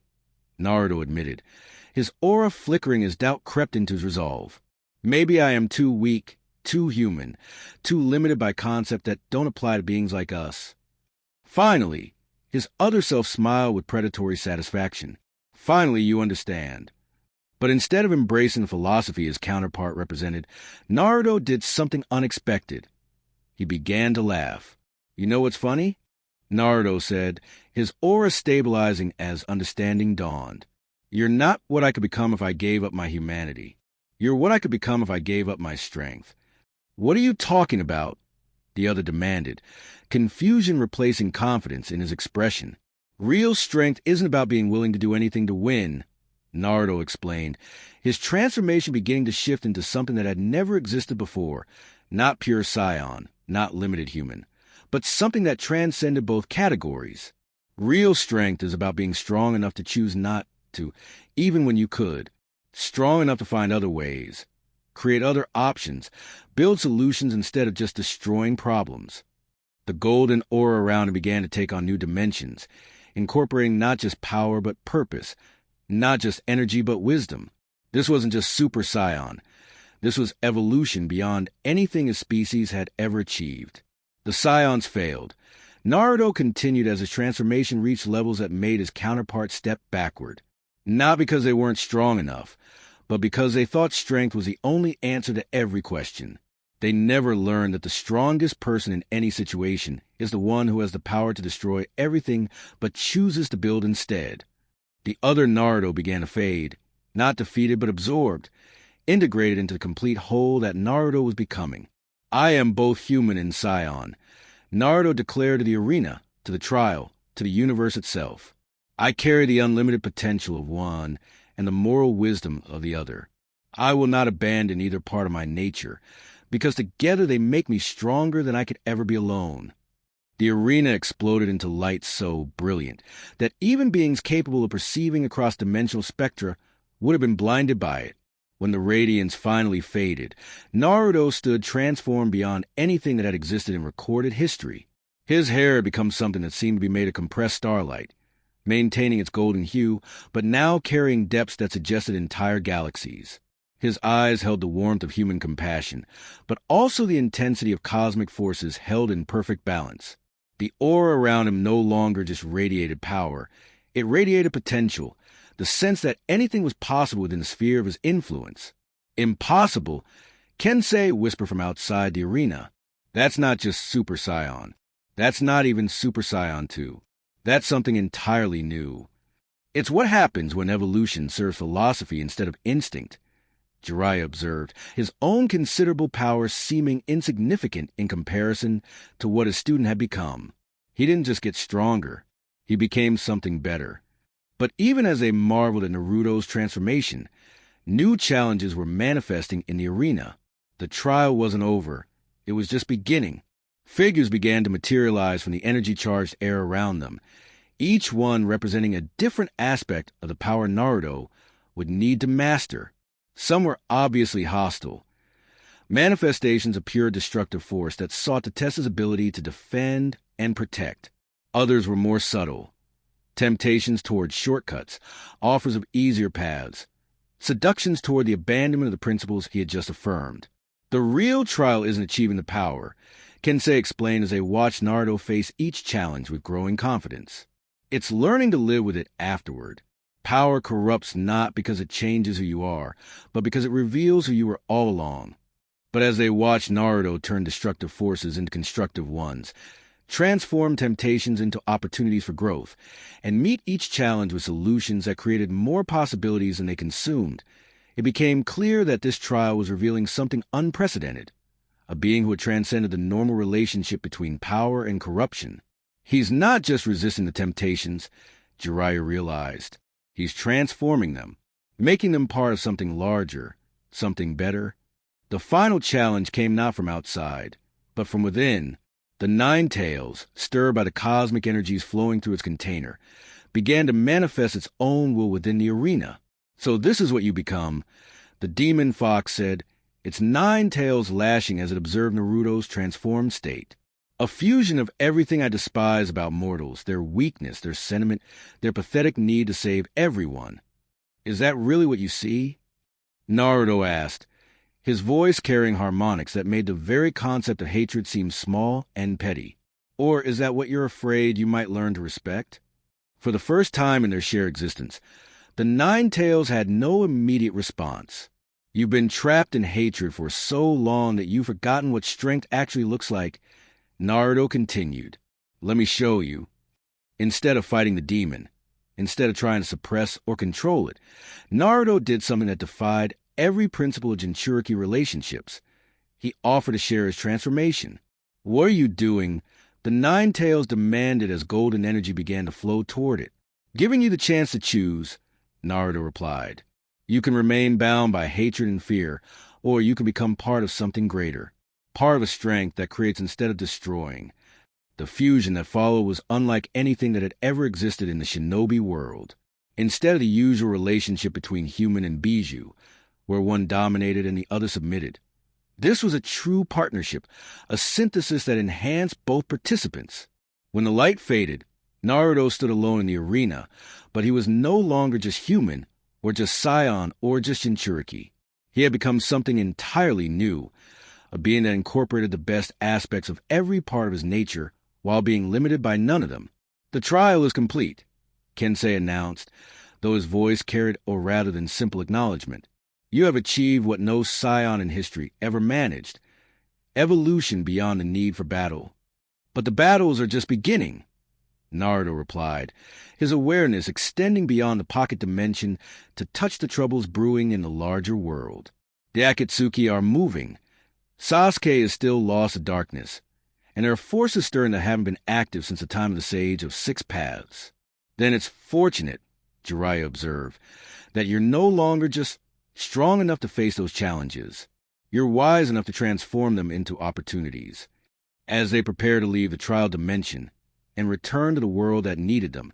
Naruto admitted, his aura flickering as doubt crept into his resolve. Maybe I am too weak, too human, too limited by concepts that don't apply to beings like us. Finally, his other self smiled with predatory satisfaction. Finally, you understand. But instead of embracing the philosophy his counterpart represented, Naruto did something unexpected. He began to laugh. You know what's funny? Naruto said, his aura stabilizing as understanding dawned. You're not what I could become if I gave up my humanity. You're what I could become if I gave up my strength. What are you talking about? The other demanded, confusion replacing confidence in his expression. Real strength isn't about being willing to do anything to win, Naruto explained, his transformation beginning to shift into something that had never existed before, not pure Saiyan, not limited human, but something that transcended both categories. Real strength is about being strong enough to choose not to, even when you could. Strong enough to find other ways, create other options, build solutions instead of just destroying problems. The golden aura around him began to take on new dimensions, incorporating not just power but purpose, not just energy but wisdom. This wasn't just Super Saiyan. This was evolution beyond anything his species had ever achieved. The Saiyans failed. Naruto continued as his transformation reached levels that made his counterpart step backward. Not because they weren't strong enough, but because they thought strength was the only answer to every question. They never learned that the strongest person in any situation is the one who has the power to destroy everything but chooses to build instead. The other Naruto began to fade, not defeated but absorbed, integrated into the complete whole that Naruto was becoming. I am both human and Saiyan, Naruto declared to the arena, to the trial, to the universe itself. I carry the unlimited potential of one and the moral wisdom of the other. I will not abandon either part of my nature, because together they make me stronger than I could ever be alone. The arena exploded into light so brilliant that even beings capable of perceiving across dimensional spectra would have been blinded by it. When the radiance finally faded, Naruto stood transformed beyond anything that had existed in recorded history. His hair had become something that seemed to be made of compressed starlight, maintaining its golden hue, but now carrying depths that suggested entire galaxies. His eyes held the warmth of human compassion, but also the intensity of cosmic forces held in perfect balance. The aura around him no longer just radiated power. It radiated potential, the sense that anything was possible within the sphere of his influence. Impossible? Kensei whispered from outside the arena. That's not just Super Saiyan. That's not even Super Saiyan 2. That's something entirely new. It's what happens when evolution serves philosophy instead of instinct, Jiraiya observed, his own considerable power seeming insignificant in comparison to what his student had become. He didn't just get stronger. He became something better. But even as they marveled at Naruto's transformation, new challenges were manifesting in the arena. The trial wasn't over. It was just beginning. Figures began to materialize from the energy-charged air around them, each one representing a different aspect of the power Naruto would need to master. Some were obviously hostile, manifestations of pure destructive force that sought to test his ability to defend and protect. Others were more subtle, temptations towards shortcuts, offers of easier paths, seductions toward the abandonment of the principles he had just affirmed. The real trial isn't achieving the power, Kensei explained as they watched Naruto face each challenge with growing confidence. It's learning to live with it afterward. Power corrupts not because it changes who you are, but because it reveals who you were all along. But as they watched Naruto turn destructive forces into constructive ones, transform temptations into opportunities for growth, and meet each challenge with solutions that created more possibilities than they consumed, it became clear that this trial was revealing something unprecedented, a being who had transcended the normal relationship between power and corruption. He's not just resisting the temptations, Jiraiya realized. He's transforming them, making them part of something larger, something better. The final challenge came not from outside, but from within. The Nine Tails, stirred by the cosmic energies flowing through its container, began to manifest its own will within the arena. So this is what you become, the demon fox said, its nine tails lashing as it observed Naruto's transformed state. A fusion of everything I despise about mortals, their weakness, their sentiment, their pathetic need to save everyone. Is that really what you see? Naruto asked, his voice carrying harmonics that made the very concept of hatred seem small and petty. Or is that what you're afraid you might learn to respect? For the first time in their shared existence, the Nine Tails had no immediate response. You've been trapped in hatred for so long that you've forgotten what strength actually looks like, Naruto continued. Let me show you. Instead of fighting the demon, instead of trying to suppress or control it, Naruto did something that defied every principle of Jinchuriki relationships. He offered to share his transformation. What are you doing? The Nine Tails demanded as golden energy began to flow toward it. Giving you the chance to choose, Naruto replied. You can remain bound by hatred and fear, or you can become part of something greater, part of a strength that creates instead of destroying. The fusion that followed was unlike anything that had ever existed in the shinobi world. Instead of the usual relationship between human and Bijou, where one dominated and the other submitted, this was a true partnership, a synthesis that enhanced both participants. When the light faded, Naruto stood alone in the arena, but he was no longer just human, or just Saiyan, or just Jinchuriki. He had become something entirely new, a being that incorporated the best aspects of every part of his nature while being limited by none of them. The trial is complete, Kensei announced, though his voice carried a rather than simple acknowledgement. You have achieved what no Saiyan in history ever managed, evolution beyond the need for battle. But the battles are just beginning, Naruto replied, his awareness extending beyond the pocket dimension to touch the troubles brewing in the larger world. The Akatsuki are moving. Sasuke is still lost to darkness, and there are forces stirring that haven't been active since the time of the Sage of Six Paths. Then it's fortunate, Jiraiya observed, that you're no longer just strong enough to face those challenges. You're wise enough to transform them into opportunities. As they prepare to leave the trial dimension and return to the world that needed them,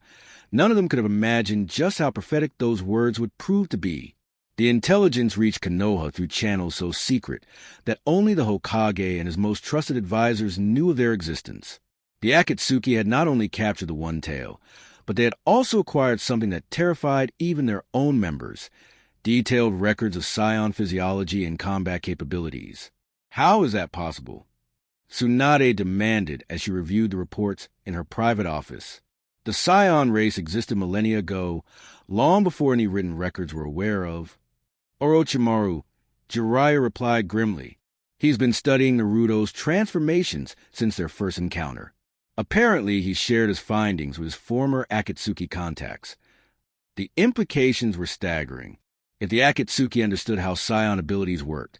none of them could have imagined just how prophetic those words would prove to be. The intelligence reached Konoha through channels so secret that only the Hokage and his most trusted advisors knew of their existence. The Akatsuki had not only captured the One Tail, but they had also acquired something that terrified even their own members, detailed records of Saiyan physiology and combat capabilities. How is that possible? Tsunade demanded as she reviewed the reports in her private office. The Saiyan race existed millennia ago, long before any written records were aware of. Orochimaru, Jiraiya replied grimly. He's been studying Naruto's transformations since their first encounter. Apparently, he shared his findings with his former Akatsuki contacts. The implications were staggering. If the Akatsuki understood how Saiyan abilities worked,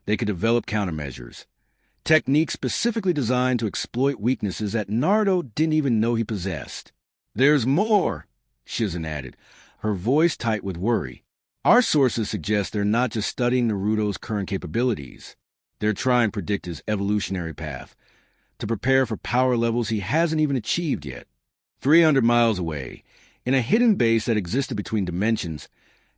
they could develop countermeasures, techniques specifically designed to exploit weaknesses that Naruto didn't even know he possessed. There's more, Shizen added, her voice tight with worry. Our sources suggest they're not just studying Naruto's current capabilities. They're trying to predict his evolutionary path, to prepare for power levels he hasn't even achieved yet. 300 miles away, in a hidden base that existed between dimensions,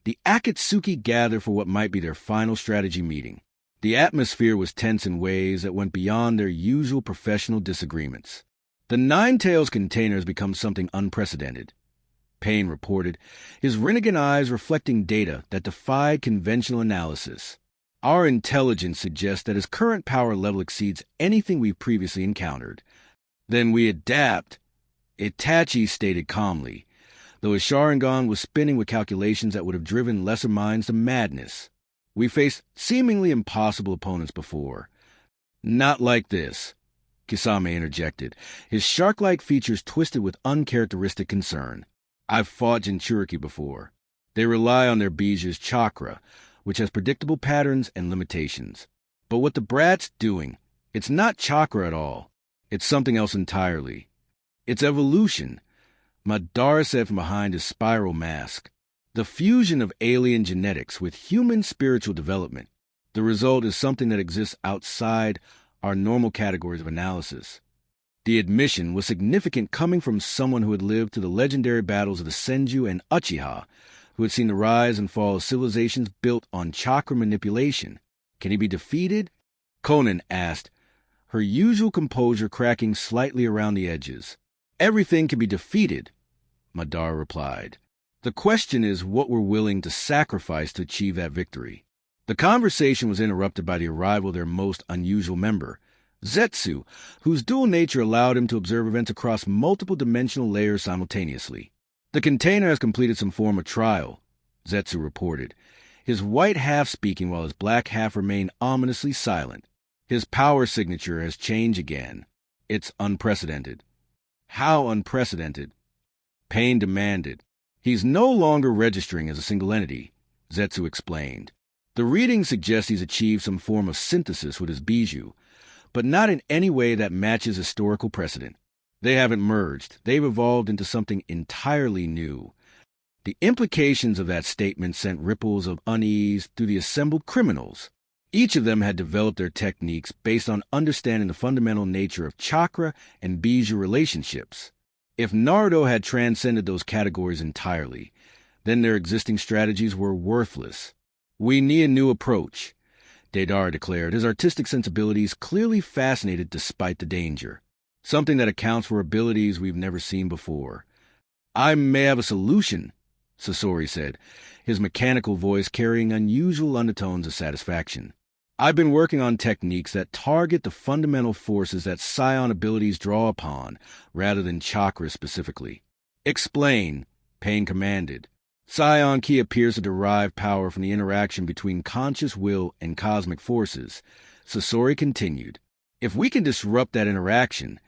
the Akatsuki gathered for what might be their final strategy meeting. The atmosphere was tense in ways that went beyond their usual professional disagreements. The Nine-Tails container has become something unprecedented, Payne reported, his renegade eyes reflecting data that defied conventional analysis. Our intelligence suggests that his current power level exceeds anything we've previously encountered. Then we adapt, Itachi stated calmly, though his Sharingan was spinning with calculations that would have driven lesser minds to madness. We faced seemingly impossible opponents before. Not like this, Kisame interjected, his shark-like features twisted with uncharacteristic concern. I've fought Jinchuriki before. They rely on their Biju's chakra, which has predictable patterns and limitations. But what the brat's doing, it's not chakra at all. It's something else entirely. It's evolution, Madara said from behind his spiral mask. The fusion of alien genetics with human spiritual development. The result is something that exists outside our normal categories of analysis. The admission was significant coming from someone who had lived through the legendary battles of the Senju and Uchiha, who had seen the rise and fall of civilizations built on chakra manipulation. Can he be defeated? Conan asked, her usual composure cracking slightly around the edges. Everything can be defeated, Madara replied. The question is what we're willing to sacrifice to achieve that victory. The conversation was interrupted by the arrival of their most unusual member, Zetsu, whose dual nature allowed him to observe events across multiple dimensional layers simultaneously. The container has completed some form of trial, Zetsu reported, his white half speaking while his black half remained ominously silent. His power signature has changed again. It's unprecedented. How unprecedented? Payne demanded. He's no longer registering as a single entity, Zetsu explained. The reading suggests he's achieved some form of synthesis with his Biju, but not in any way that matches historical precedent. They haven't merged. They've evolved into something entirely new. The implications of that statement sent ripples of unease through the assembled criminals. Each of them had developed their techniques based on understanding the fundamental nature of chakra and Biju relationships. If Naruto had transcended those categories entirely, then their existing strategies were worthless. We need a new approach, Deidara declared, his artistic sensibilities clearly fascinated despite the danger. Something that accounts for abilities we've never seen before. I may have a solution, Sasori said, his mechanical voice carrying unusual undertones of satisfaction. I've been working on techniques that target the fundamental forces that Scion abilities draw upon, rather than chakras specifically. Explain, Payne commanded. Scion Ki appears to derive power from the interaction between conscious will and cosmic forces, Sasori continued. If we can disrupt that interaction,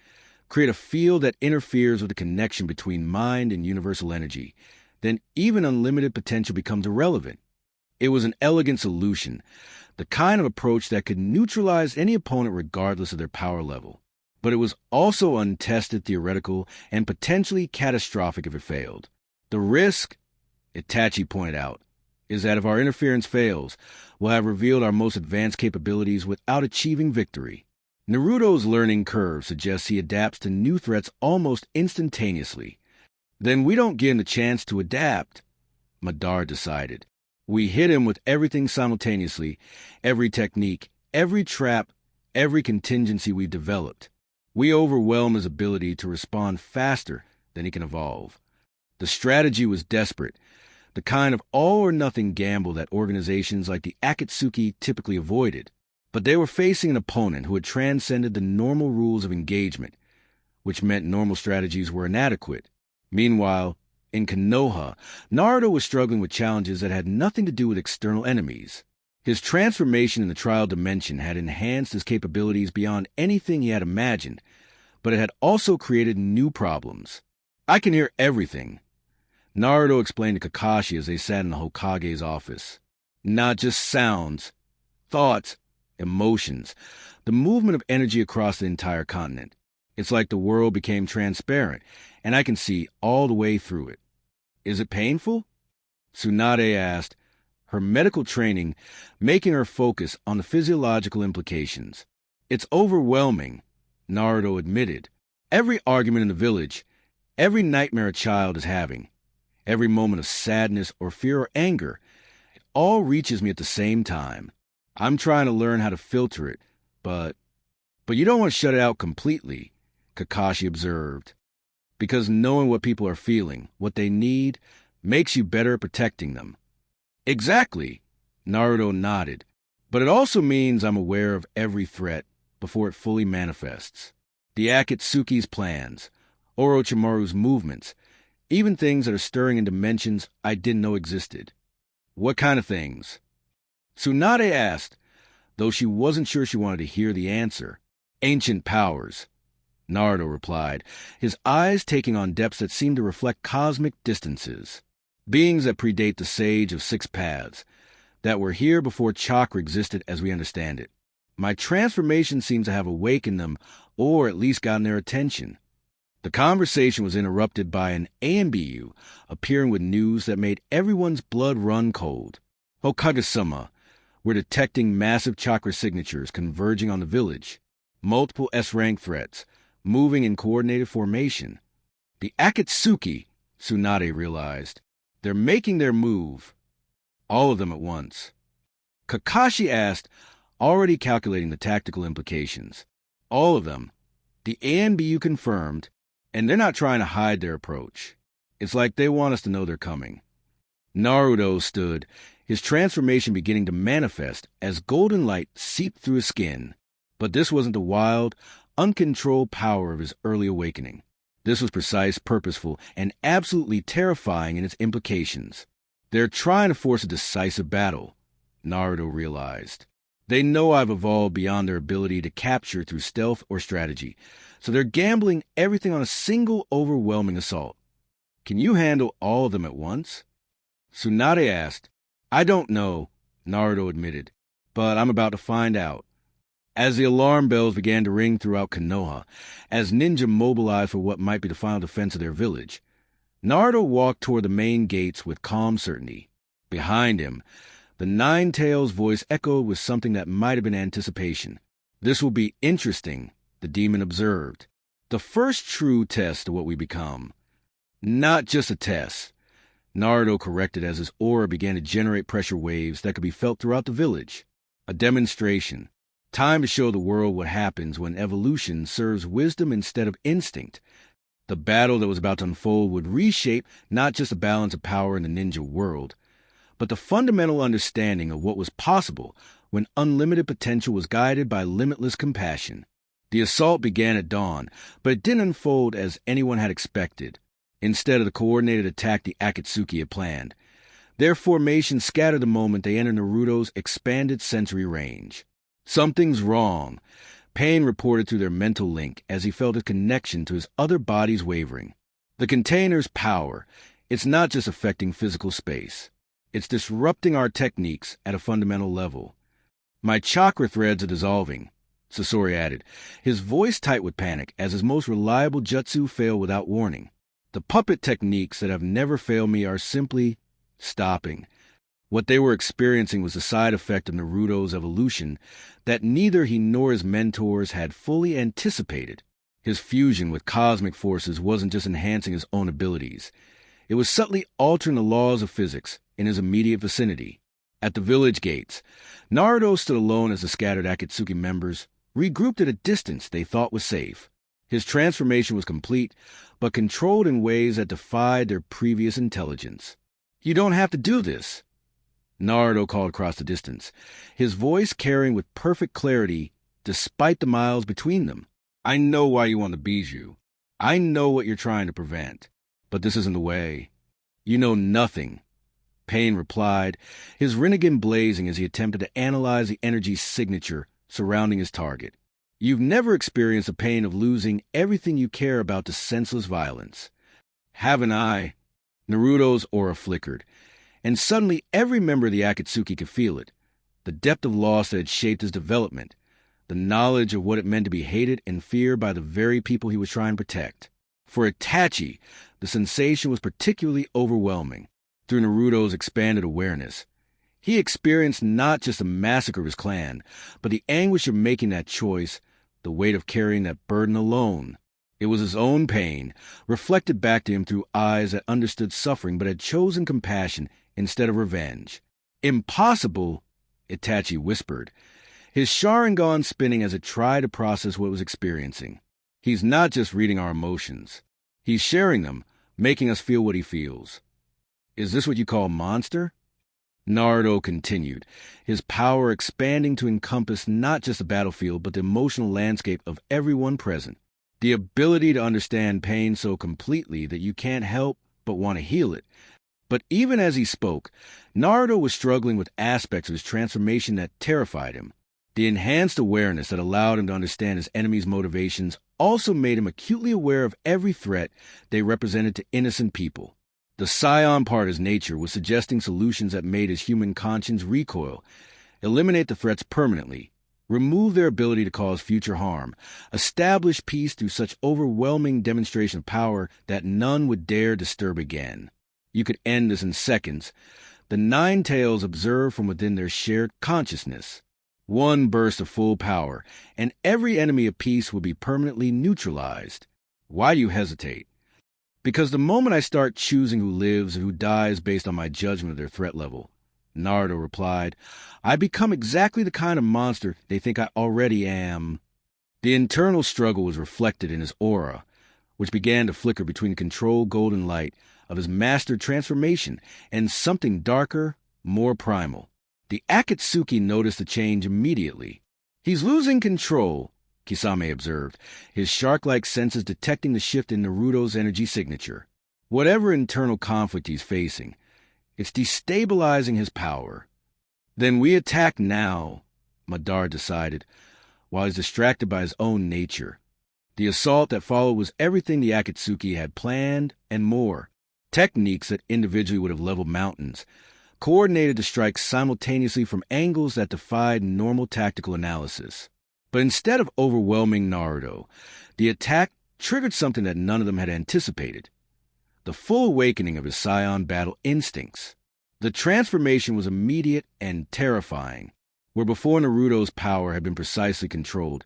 create a field that interferes with the connection between mind and universal energy, then even unlimited potential becomes irrelevant. It was an elegant solution, the kind of approach that could neutralize any opponent regardless of their power level. But it was also untested, theoretical, and potentially catastrophic if it failed. The risk, Itachi pointed out, is that if our interference fails, we'll have revealed our most advanced capabilities without achieving victory. Naruto's learning curve suggests he adapts to new threats almost instantaneously. Then we don't give him the chance to adapt, Madara decided. We hit him with everything simultaneously, every technique, every trap, every contingency we've developed. We overwhelm his ability to respond faster than he can evolve. The strategy was desperate, the kind of all-or-nothing gamble that organizations like the Akatsuki typically avoided. But they were facing an opponent who had transcended the normal rules of engagement, which meant normal strategies were inadequate. Meanwhile, in Konoha, Naruto was struggling with challenges that had nothing to do with external enemies. His transformation in the trial dimension had enhanced his capabilities beyond anything he had imagined, but it had also created new problems. I can hear everything, Naruto explained to Kakashi as they sat in the Hokage's office. Not just sounds, thoughts, emotions, the movement of energy across the entire continent. It's like the world became transparent, and I can see all the way through it. Is it painful? Tsunade asked, her medical training making her focus on the physiological implications. It's overwhelming, Naruto admitted. Every argument in the village, every nightmare a child is having, every moment of sadness or fear or anger, it all reaches me at the same time. I'm trying to learn how to filter it, but you don't want to shut it out completely, Kakashi observed. Because knowing what people are feeling, what they need, makes you better at protecting them. Exactly, Naruto nodded. But it also means I'm aware of every threat before it fully manifests. The Akatsuki's plans, Orochimaru's movements, even things that are stirring in dimensions I didn't know existed. What kind of things? Tsunade asked, though she wasn't sure she wanted to hear the answer. Ancient powers, Naruto replied, his eyes taking on depths that seemed to reflect cosmic distances. Beings that predate the Sage of Six Paths, that were here before chakra existed as we understand it. My transformation seems to have awakened them, or at least gotten their attention. The conversation was interrupted by an ANBU appearing with news that made everyone's blood run cold. Hokage-sama, we're detecting massive chakra signatures converging on the village. Multiple S-rank threats, moving in coordinated formation. The Akatsuki, Tsunade realized. They're making their move. All of them at once. Kakashi asked, already calculating the tactical implications. All of them. The ANBU confirmed, and they're not trying to hide their approach. It's like they want us to know they're coming. Naruto stood, his transformation beginning to manifest as golden light seeped through his skin. But this wasn't the wild, uncontrolled power of his early awakening. This was precise, purposeful, and absolutely terrifying in its implications. They're trying to force a decisive battle, Naruto realized. They know I've evolved beyond their ability to capture through stealth or strategy, so they're gambling everything on a single overwhelming assault. Can you handle all of them at once? Tsunade asked. I don't know, Naruto admitted, but I'm about to find out. As the alarm bells began to ring throughout Konoha, as ninja mobilized for what might be the final defense of their village, Naruto walked toward the main gates with calm certainty. Behind him, the Nine-Tails' voice echoed with something that might have been anticipation. This will be interesting, the demon observed. The first true test of what we become. Not just a test, Naruto corrected as his aura began to generate pressure waves that could be felt throughout the village. A demonstration. Time to show the world what happens when evolution serves wisdom instead of instinct. The battle that was about to unfold would reshape not just the balance of power in the ninja world, but the fundamental understanding of what was possible when unlimited potential was guided by limitless compassion. The assault began at dawn, but it didn't unfold as anyone had expected. Instead of the coordinated attack the Akatsuki had planned, their formation scattered the moment they entered Naruto's expanded sensory range. Something's wrong, Pain reported through their mental link as he felt a connection to his other bodies wavering. The container's power, it's not just affecting physical space. It's disrupting our techniques at a fundamental level. My chakra threads are dissolving, Sasori added, his voice tight with panic as his most reliable jutsu failed without warning. The puppet techniques that have never failed me are simply stopping. What they were experiencing was the side effect of Naruto's evolution that neither he nor his mentors had fully anticipated. His fusion with cosmic forces wasn't just enhancing his own abilities. It was subtly altering the laws of physics in his immediate vicinity. At the village gates, Naruto stood alone as the scattered Akatsuki members regrouped at a distance they thought was safe. His transformation was complete, but controlled in ways that defied their previous intelligence. "You don't have to do this," Naruto called across the distance, his voice carrying with perfect clarity despite the miles between them. "I know why you want the Bijou. I know what you're trying to prevent. But this isn't the way." "You know nothing," Pain replied, his Rinnegan blazing as he attempted to analyze the energy signature surrounding his target. "You've never experienced the pain of losing everything you care about to senseless violence." "Haven't I?" Naruto's aura flickered, and suddenly every member of the Akatsuki could feel it. The depth of loss that had shaped his development, the knowledge of what it meant to be hated and feared by the very people he was trying to protect. For Itachi, the sensation was particularly overwhelming. Through Naruto's expanded awareness, he experienced not just the massacre of his clan, but the anguish of making that choice, the weight of carrying that burden alone. It was his own pain, reflected back to him through eyes that understood suffering but had chosen compassion instead of revenge. "Impossible," Itachi whispered, his Sharingan spinning as it tried to process what it was experiencing. "He's not just reading our emotions. He's sharing them, making us feel what he feels. Is this what you call monster?" Naruto continued, his power expanding to encompass not just the battlefield but the emotional landscape of everyone present. The ability to understand pain so completely that you can't help but want to heal it. But even as he spoke, Naruto was struggling with aspects of his transformation that terrified him. The enhanced awareness that allowed him to understand his enemy's motivations also made him acutely aware of every threat they represented to innocent people. The Saiyan part of his nature was suggesting solutions that made his human conscience recoil, eliminate the threats permanently, remove their ability to cause future harm, establish peace through such overwhelming demonstration of power that none would dare disturb again. You could end this in seconds. The Nine Tails observed from within their shared consciousness. One burst of full power, and every enemy of peace would be permanently neutralized. Why do you hesitate? Because the moment I start choosing who lives and who dies based on my judgment of their threat level, Naruto replied, I become exactly the kind of monster they think I already am. The internal struggle was reflected in his aura, which began to flicker between the controlled golden light of his mastered transformation and something darker, more primal. The Akatsuki noticed the change immediately. He's losing control, Kisame observed, his shark-like senses detecting the shift in Naruto's energy signature. Whatever internal conflict he's facing, it's destabilizing his power. Then we attack now, Madara decided, while he's distracted by his own nature. The assault that followed was everything the Akatsuki had planned and more. Techniques that individually would have leveled mountains, coordinated to strike simultaneously from angles that defied normal tactical analysis. But instead of overwhelming Naruto, the attack triggered something that none of them had anticipated. The full awakening of his Saiyan battle instincts. The transformation was immediate and terrifying. Where before Naruto's power had been precisely controlled,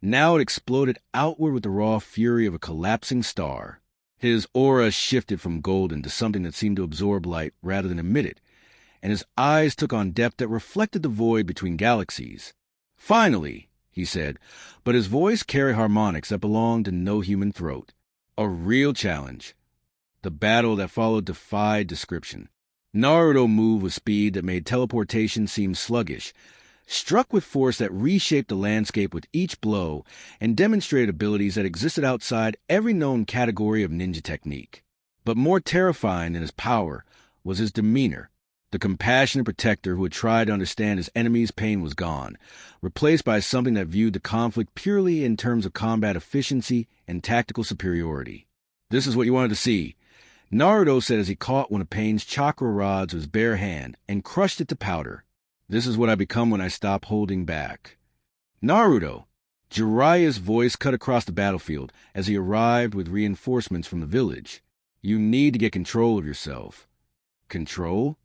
now it exploded outward with the raw fury of a collapsing star. His aura shifted from golden to something that seemed to absorb light rather than emit it, and his eyes took on depth that reflected the void between galaxies. Finally, he said, but his voice carried harmonics that belonged to no human throat. A real challenge. The battle that followed defied description. Naruto moved with speed that made teleportation seem sluggish, struck with force that reshaped the landscape with each blow, and demonstrated abilities that existed outside every known category of ninja technique. But more terrifying than his power was his demeanor. The compassionate protector who had tried to understand his enemy's pain was gone, replaced by something that viewed the conflict purely in terms of combat efficiency and tactical superiority. This is what you wanted to see, Naruto said as he caught one of Pain's chakra rods with his bare hand and crushed it to powder. This is what I become when I stop holding back. Naruto! Jiraiya's voice cut across the battlefield as he arrived with reinforcements from the village. You need to get control of yourself. Control?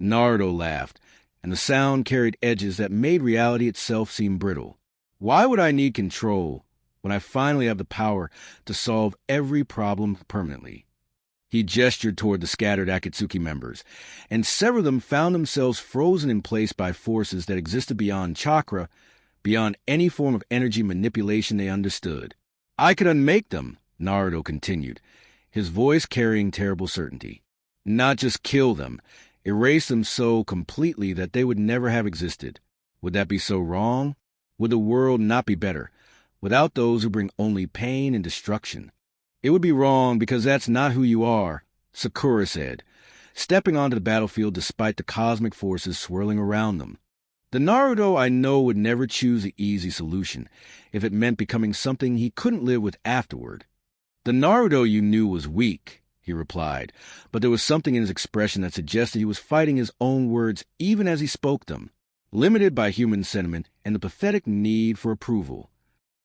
Naruto laughed, and the sound carried edges that made reality itself seem brittle. Why would I need control when I finally have the power to solve every problem permanently? He gestured toward the scattered Akatsuki members, and several of them found themselves frozen in place by forces that existed beyond chakra, beyond any form of energy manipulation they understood. I could unmake them, Naruto continued, his voice carrying terrible certainty. Not just kill them, erase them so completely that they would never have existed. Would that be so wrong? Would the world not be better without those who bring only pain and destruction? It would be wrong because that's not who you are, Sakura said, stepping onto the battlefield despite the cosmic forces swirling around them. The Naruto I know would never choose the easy solution if it meant becoming something he couldn't live with afterward. The Naruto you knew was weak, he replied, but there was something in his expression that suggested he was fighting his own words even as he spoke them, limited by human sentiment and the pathetic need for approval.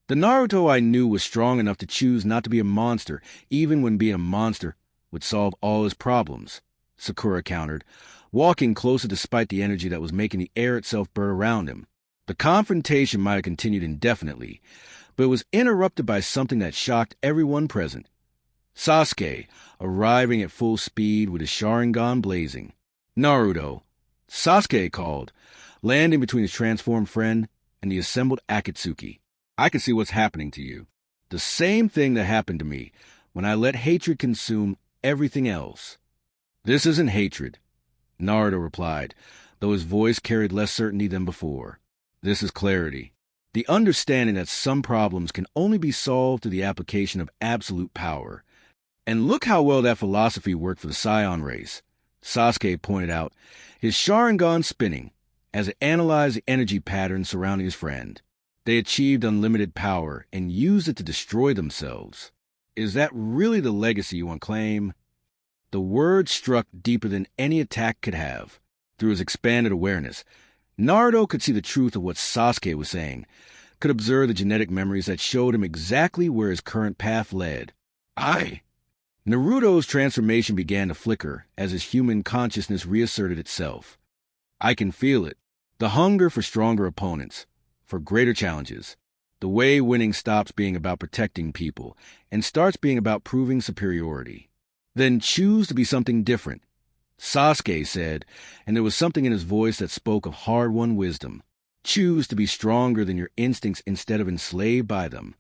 The Naruto I knew was strong enough to choose not to be a monster, even when being a monster would solve all his problems, Sakura countered, walking closer despite the energy that was making the air itself burr around him. The confrontation might have continued indefinitely, but it was interrupted by something that shocked everyone present. Sasuke, arriving at full speed with his Sharingan blazing. "Naruto," Sasuke called, landing between his transformed friend and the assembled Akatsuki. "I can see what's happening to you. The same thing that happened to me when I let hatred consume everything else." "This isn't hatred," Naruto replied, though his voice carried less certainty than before. "This is clarity. The understanding that some problems can only be solved through the application of absolute power. And look how well that philosophy worked for the Saiyan race," Sasuke pointed out, his Sharingan spinning as it analyzed the energy patterns surrounding his friend. "They achieved unlimited power and used it to destroy themselves. Is that really the legacy you want to claim?" The word struck deeper than any attack could have. Through his expanded awareness, Naruto could see the truth of what Sasuke was saying, could observe the genetic memories that showed him exactly where his current path led. Naruto's transformation began to flicker as his human consciousness reasserted itself. "I can feel it. The hunger for stronger opponents, for greater challenges. The way winning stops being about protecting people and starts being about proving superiority. Then choose to be something different," Sasuke said, and there was something in his voice that spoke of hard-won wisdom. "Choose to be stronger than your instincts instead of enslaved by them."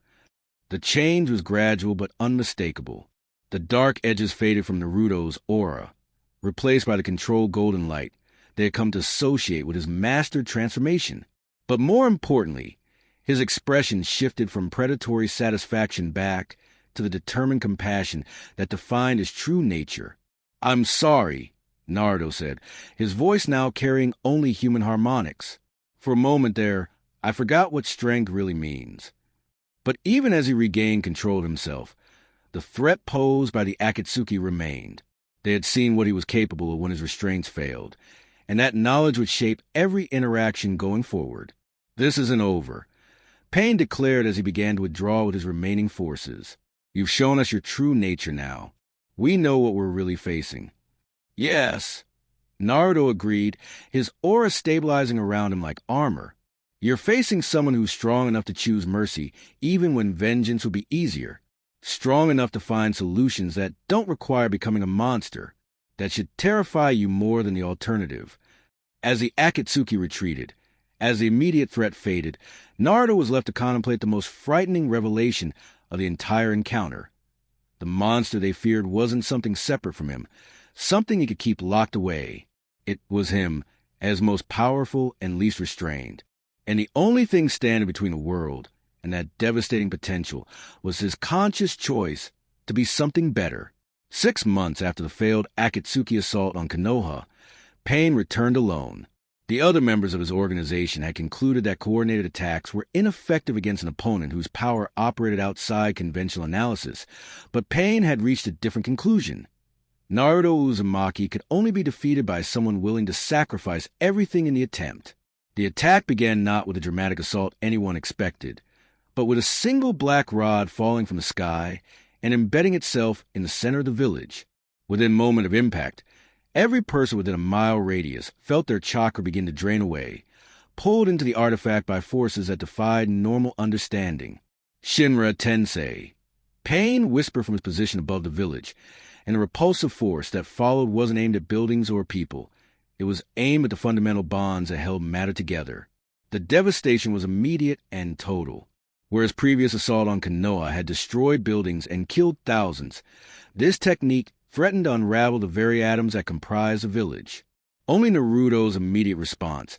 The change was gradual but unmistakable. The dark edges faded from Naruto's aura, replaced by the controlled golden light they had come to associate with his mastered transformation. But more importantly, his expression shifted from predatory satisfaction back to the determined compassion that defined his true nature. "I'm sorry," Naruto said, his voice now carrying only human harmonics. "For a moment there, I forgot what strength really means." But even as he regained control of himself, the threat posed by the Akatsuki remained. They had seen what he was capable of when his restraints failed, and that knowledge would shape every interaction going forward. "This isn't over," Pain declared as he began to withdraw with his remaining forces. "You've shown us your true nature now. We know what we're really facing." "Yes," Naruto agreed, his aura stabilizing around him like armor. "You're facing someone who's strong enough to choose mercy, even when vengeance would be easier. Strong enough to find solutions that don't require becoming a monster, that should terrify you more than the alternative." As the Akatsuki retreated, as the immediate threat faded, Naruto was left to contemplate the most frightening revelation of the entire encounter. The monster they feared wasn't something separate from him, something he could keep locked away. It was him, as most powerful and least restrained. And the only thing standing between the world and that devastating potential was his conscious choice to be something better. 6 months after the failed Akatsuki assault on Konoha, Pain returned alone. The other members of his organization had concluded that coordinated attacks were ineffective against an opponent whose power operated outside conventional analysis, but Pain had reached a different conclusion. Naruto Uzumaki could only be defeated by someone willing to sacrifice everything in the attempt. The attack began not with the dramatic assault anyone expected, but with a single black rod falling from the sky and embedding itself in the center of the village. Within a moment of impact, every person within a mile radius felt their chakra begin to drain away, pulled into the artifact by forces that defied normal understanding. "Shinra Tensei." Pain whispered from his position above the village, and the repulsive force that followed wasn't aimed at buildings or people. It was aimed at the fundamental bonds that held matter together. The devastation was immediate and total. Whereas previous assault on Konoha had destroyed buildings and killed thousands, this technique threatened to unravel the very atoms that comprised the village. Only Naruto's immediate response,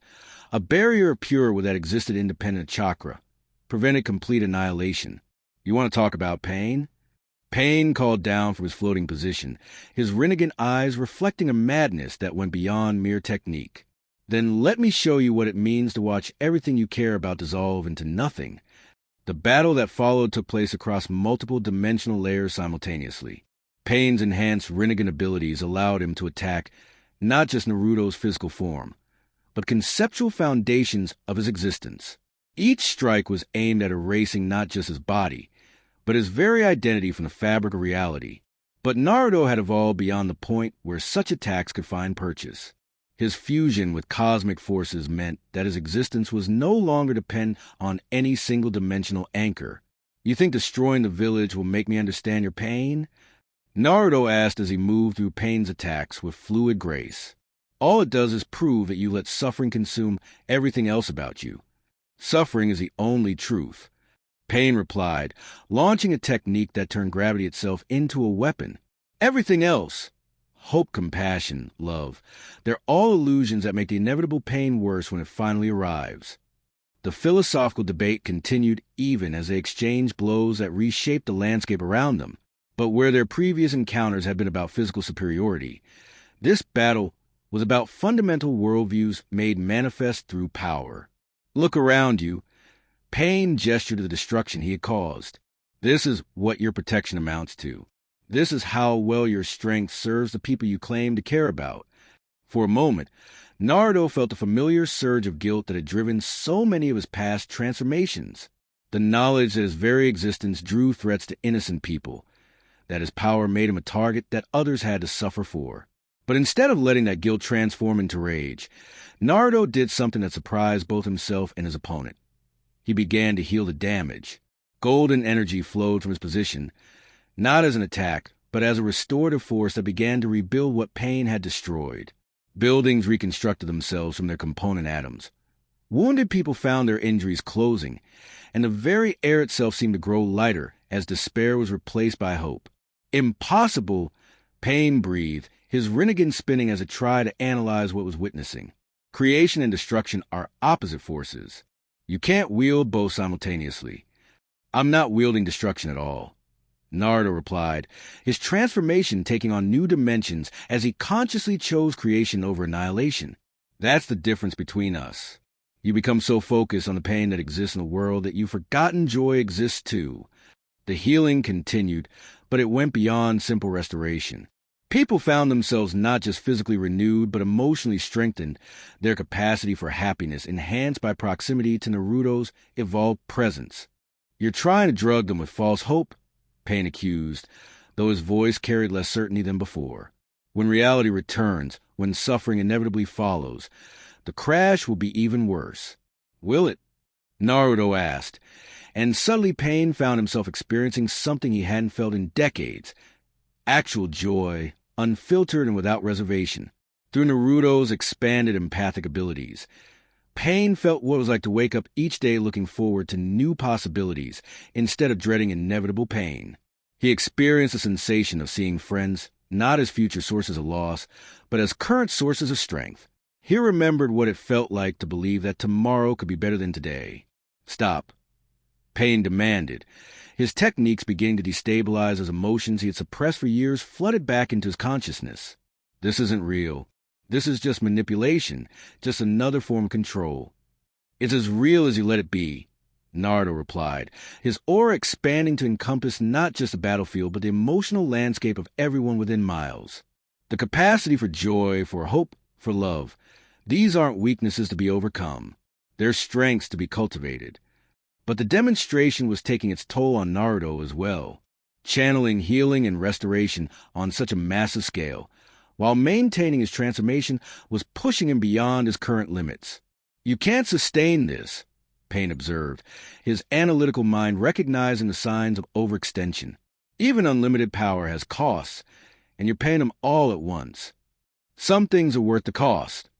a barrier of pure that existed independent of chakra, prevented complete annihilation. "You want to talk about pain?" Pain called down from his floating position, his renegade eyes reflecting a madness that went beyond mere technique. "Then let me show you what it means to watch everything you care about dissolve into nothing." The battle that followed took place across multiple dimensional layers simultaneously. Pain's enhanced renegade abilities allowed him to attack not just Naruto's physical form, but conceptual foundations of his existence. Each strike was aimed at erasing not just his body, but his very identity from the fabric of reality. But Naruto had evolved beyond the point where such attacks could find purchase. His fusion with cosmic forces meant that his existence was no longer dependent on any single-dimensional anchor. "You think destroying the village will make me understand your pain?" Naruto asked as he moved through Pain's attacks with fluid grace. "All it does is prove that you let suffering consume everything else about you. Suffering is the only truth." Pain replied, launching a technique that turned gravity itself into a weapon. "Everything else, hope, compassion, love, they're all illusions that make the inevitable pain worse when it finally arrives." The philosophical debate continued even as they exchanged blows that reshaped the landscape around them. But where their previous encounters had been about physical superiority, this battle was about fundamental worldviews made manifest through power. "Look around you." Pain gestured to the destruction he had caused. "This is what your protection amounts to. This is how well your strength serves the people you claim to care about." For a moment, Naruto felt the familiar surge of guilt that had driven so many of his past transformations. The knowledge that his very existence drew threats to innocent people, that his power made him a target that others had to suffer for. But instead of letting that guilt transform into rage, Naruto did something that surprised both himself and his opponent. He began to heal the damage. Golden energy flowed from his position, not as an attack, but as a restorative force that began to rebuild what Pain had destroyed. Buildings reconstructed themselves from their component atoms. Wounded people found their injuries closing, and the very air itself seemed to grow lighter as despair was replaced by hope. "Impossible!" Pain breathed, his Rinnegan spinning as it tried to analyze what was witnessing. Creation and destruction are opposite forces. You can't wield both simultaneously. "I'm not wielding destruction at all," Naruto replied, his transformation taking on new dimensions as he consciously chose creation over annihilation. "That's the difference between us. You become so focused on the pain that exists in the world that you've forgotten joy exists too." The healing continued, but it went beyond simple restoration. People found themselves not just physically renewed, but emotionally strengthened, their capacity for happiness enhanced by proximity to Naruto's evolved presence. "You're trying to drug them with false hope," Pain accused, though his voice carried less certainty than before. "When reality returns, when suffering inevitably follows, the crash will be even worse." "Will it?" Naruto asked, and suddenly Pain found himself experiencing something he hadn't felt in decades. Actual joy, unfiltered and without reservation. Through Naruto's expanded empathic abilities, Pain felt what it was like to wake up each day looking forward to new possibilities instead of dreading inevitable pain. He experienced the sensation of seeing friends not as future sources of loss, but as current sources of strength. He remembered what it felt like to believe that tomorrow could be better than today. "Stop," Pain demanded, his techniques beginning to destabilize as emotions he had suppressed for years flooded back into his consciousness. "This isn't real. This is just manipulation, just another form of control." "It's as real as you let it be," Naruto replied, his aura expanding to encompass not just the battlefield, but the emotional landscape of everyone within miles. "The capacity for joy, for hope, for love, these aren't weaknesses to be overcome. They're strengths to be cultivated." But the demonstration was taking its toll on Naruto as well, channeling healing and restoration on such a massive scale, while maintaining his transformation was pushing him beyond his current limits. "You can't sustain this," Pain observed, his analytical mind recognizing the signs of overextension. "Even unlimited power has costs, and you're paying them all at once." "Some things are worth the cost,"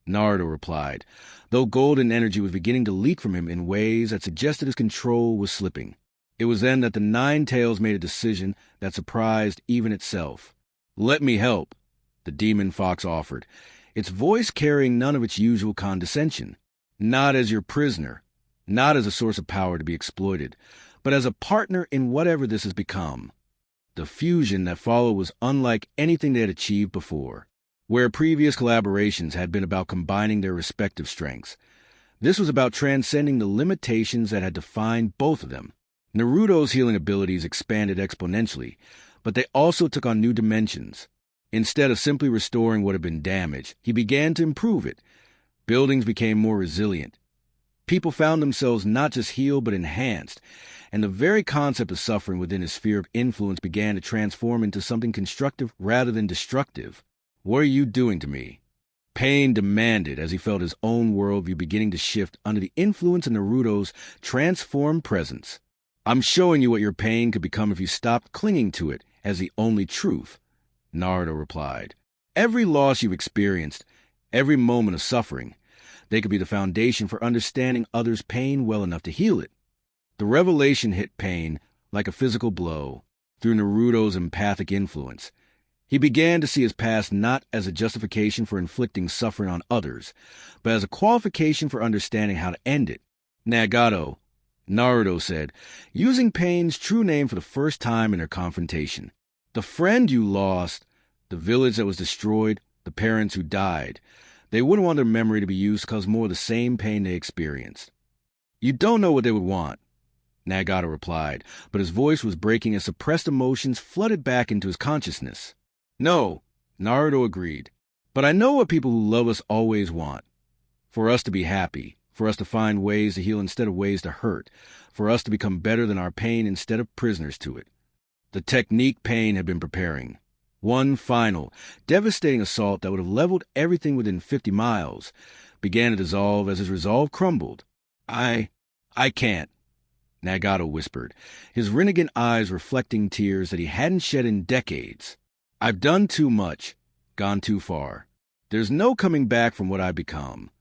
Naruto replied, though golden energy was beginning to leak from him in ways that suggested his control was slipping. It was then that the Nine Tails made a decision that surprised even itself. "Let me help," the demon fox offered, its voice carrying none of its usual condescension. "Not as your prisoner, not as a source of power to be exploited, but as a partner in whatever this has become." The fusion that followed was unlike anything they had achieved before. Where previous collaborations had been about combining their respective strengths, this was about transcending the limitations that had defined both of them. Naruto's healing abilities expanded exponentially, but they also took on new dimensions. Instead of simply restoring what had been damaged, he began to improve it. Buildings became more resilient. People found themselves not just healed but enhanced, and the very concept of suffering within his sphere of influence began to transform into something constructive rather than destructive. "What are you doing to me?" Pain demanded as he felt his own worldview beginning to shift under the influence of Naruto's transformed presence. "I'm showing you what your pain could become if you stopped clinging to it as the only truth," Naruto replied. "Every loss you've experienced, every moment of suffering, they could be the foundation for understanding others' pain well enough to heal it." The revelation hit Pain like a physical blow through Naruto's empathic influence. He began to see his past not as a justification for inflicting suffering on others, but as a qualification for understanding how to end it. "Nagato," Naruto said, using Pain's true name for the first time in their confrontation. "The friend you lost, the village that was destroyed, the parents who died, they wouldn't want their memory to be used to cause more of the same pain they experienced." "You don't know what they would want," Nagato replied, but his voice was breaking as suppressed emotions flooded back into his consciousness. "No," Naruto agreed, "but I know what people who love us always want. For us to be happy, for us to find ways to heal instead of ways to hurt, for us to become better than our pain instead of prisoners to it." The technique Pain had been preparing, one final, devastating assault that would have leveled everything within 50 miles, began to dissolve as his resolve crumbled. I can't," Nagato whispered, his renegade eyes reflecting tears that he hadn't shed in decades. "I've done too much, gone too far. There's no coming back from what I've become."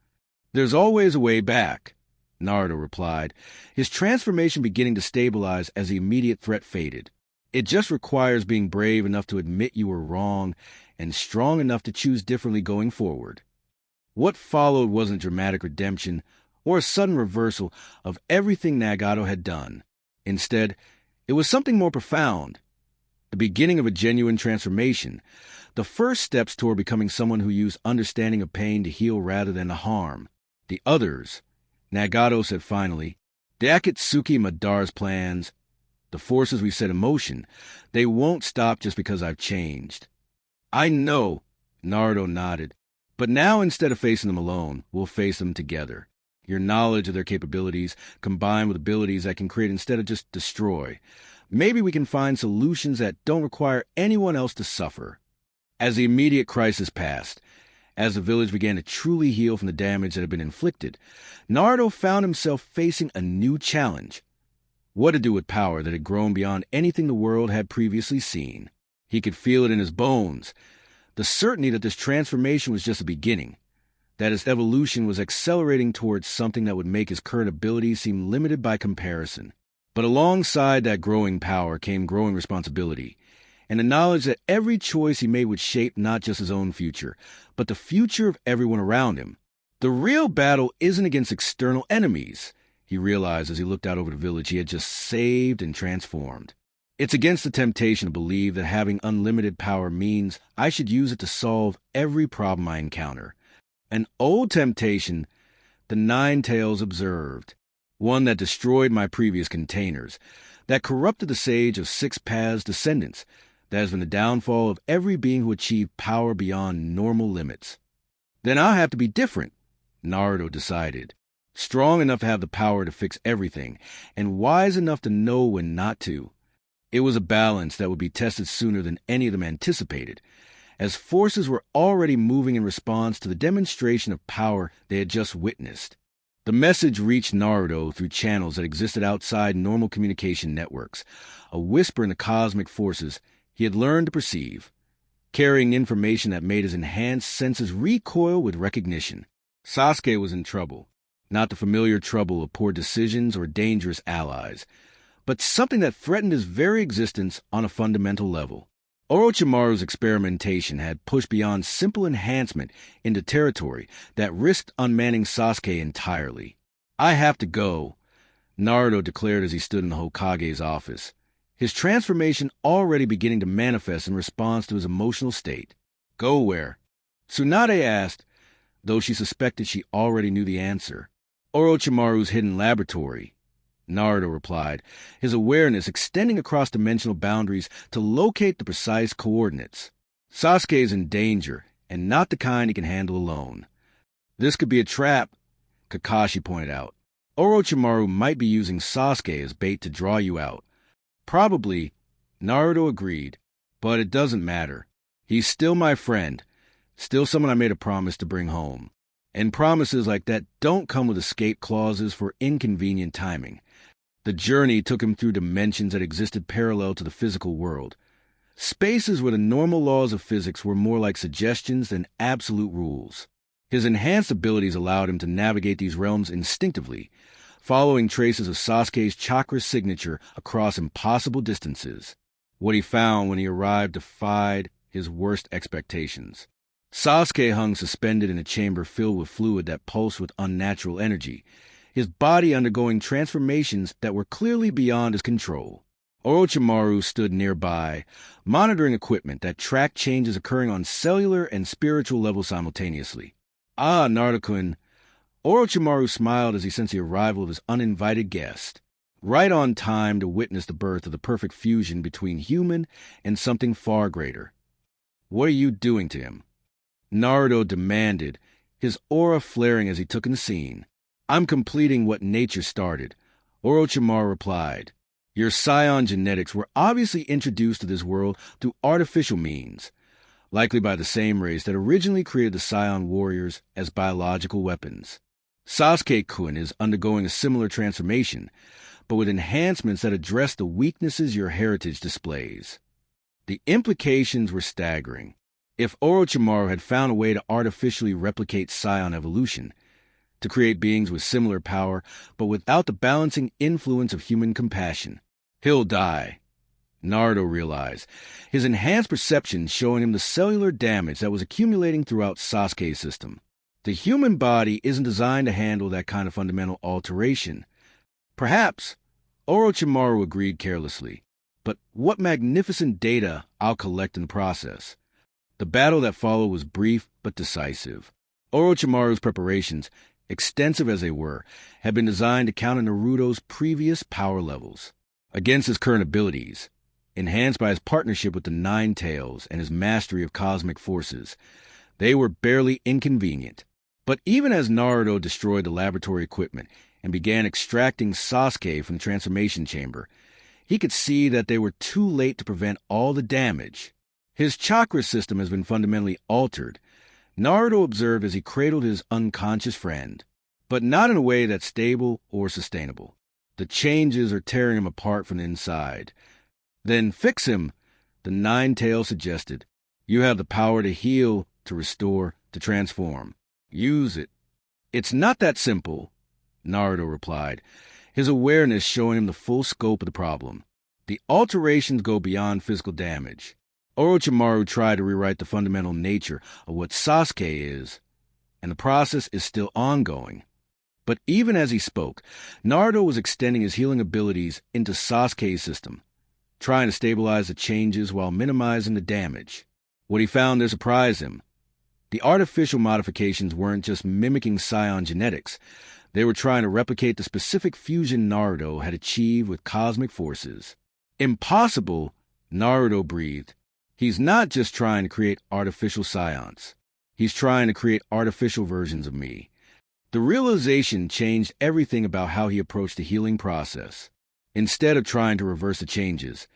"There's always a way back," Naruto replied, his transformation beginning to stabilize as the immediate threat faded. "It just requires being brave enough to admit you were wrong and strong enough to choose differently going forward." What followed wasn't dramatic redemption or a sudden reversal of everything Nagato had done. Instead, it was something more profound. The beginning of a genuine transformation, the first steps toward becoming someone who used understanding of pain to heal rather than to harm. "The others," Nagato said finally, "the Akatsuki Madara's plans, the forces we've set in motion, they won't stop just because I've changed." "I know," Naruto nodded, "but now instead of facing them alone, we'll face them together. Your knowledge of their capabilities, combined with abilities that can create instead of just destroy. Maybe we can find solutions that don't require anyone else to suffer." As the immediate crisis passed, as the village began to truly heal from the damage that had been inflicted, Naruto found himself facing a new challenge. What to do with power that had grown beyond anything the world had previously seen? He could feel it in his bones, the certainty that this transformation was just a beginning, that his evolution was accelerating towards something that would make his current abilities seem limited by comparison. But alongside that growing power came growing responsibility, and the knowledge that every choice he made would shape not just his own future, but the future of everyone around him. The real battle isn't against external enemies, he realized as he looked out over the village he had just saved and transformed. It's against the temptation to believe that having unlimited power means I should use it to solve every problem I encounter. An old temptation, the Nine Tails observed. One that destroyed my previous containers, that corrupted the Sage of Six Paths' descendants, that has been the downfall of every being who achieved power beyond normal limits. Then I'll have to be different, Naruto decided. Strong enough to have the power to fix everything, and wise enough to know when not to. It was a balance that would be tested sooner than any of them anticipated, as forces were already moving in response to the demonstration of power they had just witnessed. The message reached Naruto through channels that existed outside normal communication networks, a whisper in the cosmic forces he had learned to perceive, carrying information that made his enhanced senses recoil with recognition. Sasuke was in trouble, not the familiar trouble of poor decisions or dangerous allies, but something that threatened his very existence on a fundamental level. Orochimaru's experimentation had pushed beyond simple enhancement into territory that risked unmanning Sasuke entirely. "I have to go," Naruto declared as he stood in the Hokage's office, his transformation already beginning to manifest in response to his emotional state. "Go where?" Tsunade asked, though she suspected she already knew the answer. "Orochimaru's hidden laboratory," Naruto replied, his awareness extending across dimensional boundaries to locate the precise coordinates. "Sasuke is in danger, and not the kind he can handle alone." "This could be a trap," Kakashi pointed out. Orochimaru might be using Sasuke as bait to draw you out. Probably, Naruto agreed, but it doesn't matter. He's still my friend, still someone I made a promise to bring home. And promises like that don't come with escape clauses for inconvenient timing. The journey took him through dimensions that existed parallel to the physical world. Spaces where the normal laws of physics were more like suggestions than absolute rules. His enhanced abilities allowed him to navigate these realms instinctively, following traces of Sasuke's chakra signature across impossible distances. What he found when he arrived defied his worst expectations. Sasuke hung suspended in a chamber filled with fluid that pulsed with unnatural energy, his body undergoing transformations that were clearly beyond his control. Orochimaru stood nearby, monitoring equipment that tracked changes occurring on cellular and spiritual levels simultaneously. "Ah, Naruto-kun." Orochimaru smiled as he sensed the arrival of his uninvited guest, right on time to witness the birth of the perfect fusion between human and something far greater. "What are you doing to him?" Naruto demanded, his aura flaring as he took in the scene. "I'm completing what nature started," Orochimaru replied. "Your Saiyan genetics were obviously introduced to this world through artificial means, likely by the same race that originally created the Saiyan warriors as biological weapons. Sasuke-kun is undergoing a similar transformation, but with enhancements that address the weaknesses your heritage displays." The implications were staggering. If Orochimaru had found a way to artificially replicate Saiyan evolution, to create beings with similar power, but without the balancing influence of human compassion, he'll die, Naruto realized, his enhanced perception showing him the cellular damage that was accumulating throughout Sasuke's system. The human body isn't designed to handle that kind of fundamental alteration. Perhaps, Orochimaru agreed carelessly, but what magnificent data I'll collect in the process. The battle that followed was brief but decisive. Orochimaru's preparations, extensive as they were, had been designed to counter Naruto's previous power levels. Against his current abilities, enhanced by his partnership with the Nine Tails and his mastery of cosmic forces, they were barely inconvenient. But even as Naruto destroyed the laboratory equipment and began extracting Sasuke from the transformation chamber, he could see that they were too late to prevent all the damage. His chakra system has been fundamentally altered, Naruto observed as he cradled his unconscious friend, but not in a way that's stable or sustainable. The changes are tearing him apart from the inside. "Then fix him," the Nine Tails suggested. "You have the power to heal, to restore, to transform. Use it." "It's not that simple," Naruto replied, his awareness showing him the full scope of the problem. "The alterations go beyond physical damage. Orochimaru tried to rewrite the fundamental nature of what Sasuke is, and the process is still ongoing." But even as he spoke, Naruto was extending his healing abilities into Sasuke's system, trying to stabilize the changes while minimizing the damage. What he found there surprised him. The artificial modifications weren't just mimicking Saiyan genetics. They were trying to replicate the specific fusion Naruto had achieved with cosmic forces. "Impossible," Naruto breathed. "He's not just trying to create artificial Saiyans. He's trying to create artificial versions of me." The realization changed everything about how he approached the healing process. Instead of trying to reverse the changes,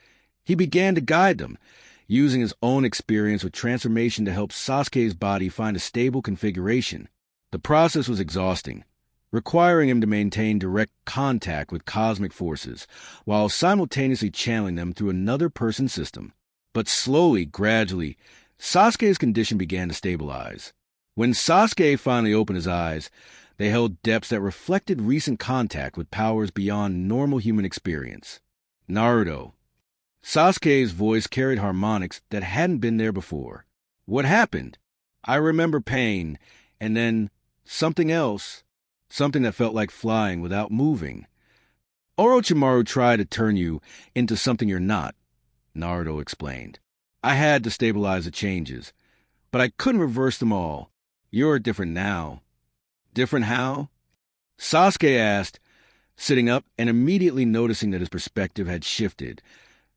he began to guide them, using his own experience with transformation to help Sasuke's body find a stable configuration. The process was exhausting, requiring him to maintain direct contact with cosmic forces, while simultaneously channeling them through another person's system. But slowly, gradually, Sasuke's condition began to stabilize. When Sasuke finally opened his eyes, they held depths that reflected recent contact with powers beyond normal human experience. "Naruto." Sasuke's voice carried harmonics that hadn't been there before. "What happened?" "I remember pain, and then something else. Something that felt like flying without moving." "Orochimaru tried to turn you into something you're not," Naruto explained. "I had to stabilize the changes, but I couldn't reverse them all. You're different now." "Different how?" Sasuke asked, sitting up and immediately noticing that his perspective had shifted,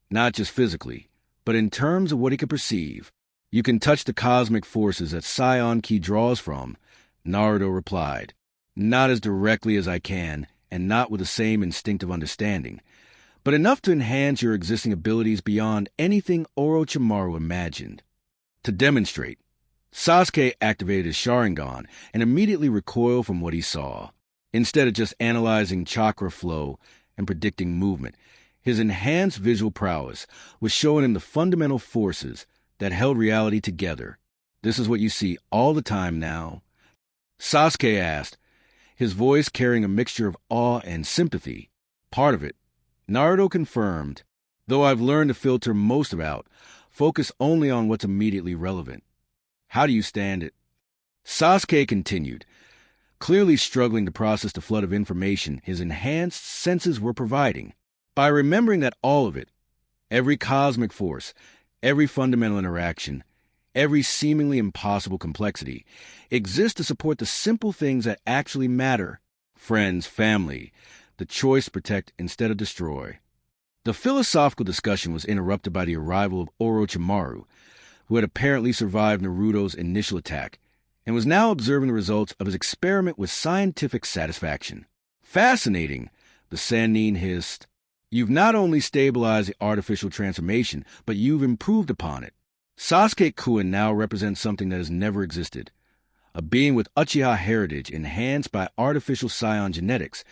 not just physically, but in terms of what he could perceive. "You can touch the cosmic forces that Saiyan Ki draws from," Naruto replied. "Not as directly as I can and not with the same instinctive understanding, but enough to enhance your existing abilities beyond anything Orochimaru imagined. To demonstrate, Sasuke activated his Sharingan and immediately recoiled from what he saw. Instead of just analyzing chakra flow and predicting movement, his enhanced visual prowess was showing him the fundamental forces that held reality together. "This is what you see all the time now?" Sasuke asked, his voice carrying a mixture of awe and sympathy. "Part of it," Naruto confirmed, "though I've learned to filter most of it out, focus only on what's immediately relevant." "How do you stand it?" Sasuke continued, clearly struggling to process the flood of information his enhanced senses were providing. "By remembering that all of it, every cosmic force, every fundamental interaction, every seemingly impossible complexity, exists to support the simple things that actually matter: friends, family, the choice to protect instead of destroy." The philosophical discussion was interrupted by the arrival of Orochimaru, who had apparently survived Naruto's initial attack and was now observing the results of his experiment with scientific satisfaction. "Fascinating," the Sannin hissed. "You've not only stabilized the artificial transformation, but you've improved upon it." Sasuke-kun now represents something that has never existed: a being with Uchiha heritage enhanced by artificial Saiyan genetics,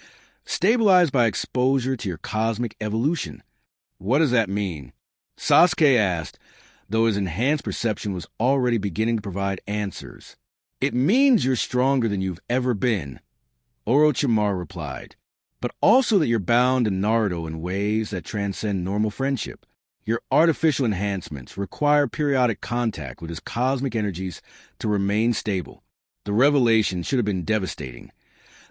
stabilized by exposure to your cosmic evolution. "What does that mean?" Sasuke asked, though his enhanced perception was already beginning to provide answers. "It means you're stronger than you've ever been," Orochimaru replied, "but also that you're bound to Naruto in ways that transcend normal friendship. Your artificial enhancements require periodic contact with his cosmic energies to remain stable." The revelation should have been devastating.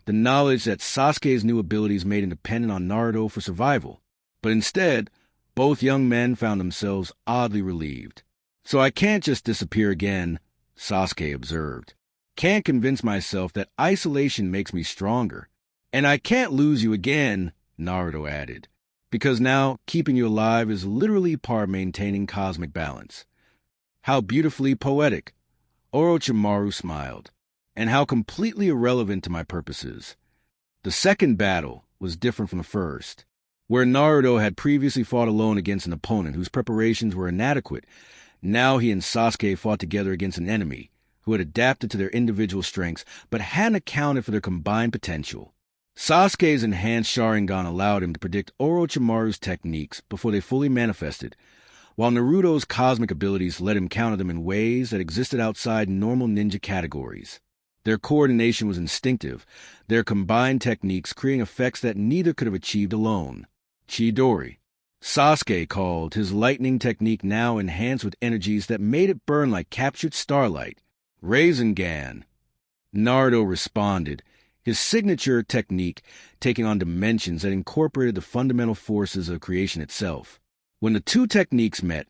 The knowledge that Sasuke's new abilities made him dependent on Naruto for survival. But instead, both young men found themselves oddly relieved. "So I can't just disappear again," Sasuke observed. "Can't convince myself that isolation makes me stronger. And I can't lose you again," Naruto added, "because now keeping you alive is literally part of maintaining cosmic balance." "How beautifully poetic," Orochimaru smiled, "and how completely irrelevant to my purposes." The second battle was different from the first. Where Naruto had previously fought alone against an opponent whose preparations were inadequate, now he and Sasuke fought together against an enemy who had adapted to their individual strengths but hadn't accounted for their combined potential. Sasuke's enhanced Sharingan allowed him to predict Orochimaru's techniques before they fully manifested, while Naruto's cosmic abilities let him counter them in ways that existed outside normal ninja categories. Their coordination was instinctive, their combined techniques creating effects that neither could have achieved alone. Chidori, Sasuke called, his lightning technique now enhanced with energies that made it burn like captured starlight. Rasengan, Naruto responded, his signature technique taking on dimensions that incorporated the fundamental forces of creation itself. When the two techniques met,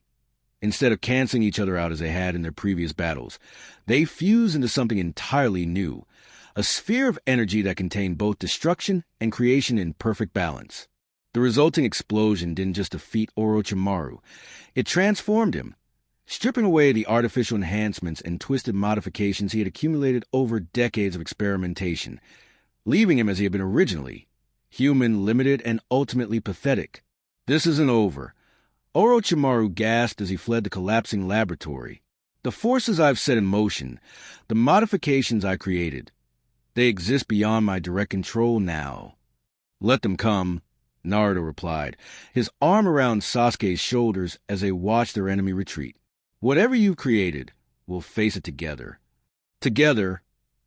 instead of canceling each other out as they had in their previous battles, they fused into something entirely new, a sphere of energy that contained both destruction and creation in perfect balance. The resulting explosion didn't just defeat Orochimaru, it transformed him, stripping away the artificial enhancements and twisted modifications he had accumulated over decades of experimentation, leaving him as he had been originally, human, limited, and ultimately pathetic. "This isn't over," Orochimaru gasped as he fled the collapsing laboratory. "The forces I've set in motion, the modifications I created, they exist beyond my direct control now." "Let them come," Naruto replied, his arm around Sasuke's shoulders as they watched their enemy retreat. "Whatever you've created, we'll face it together." "Together,"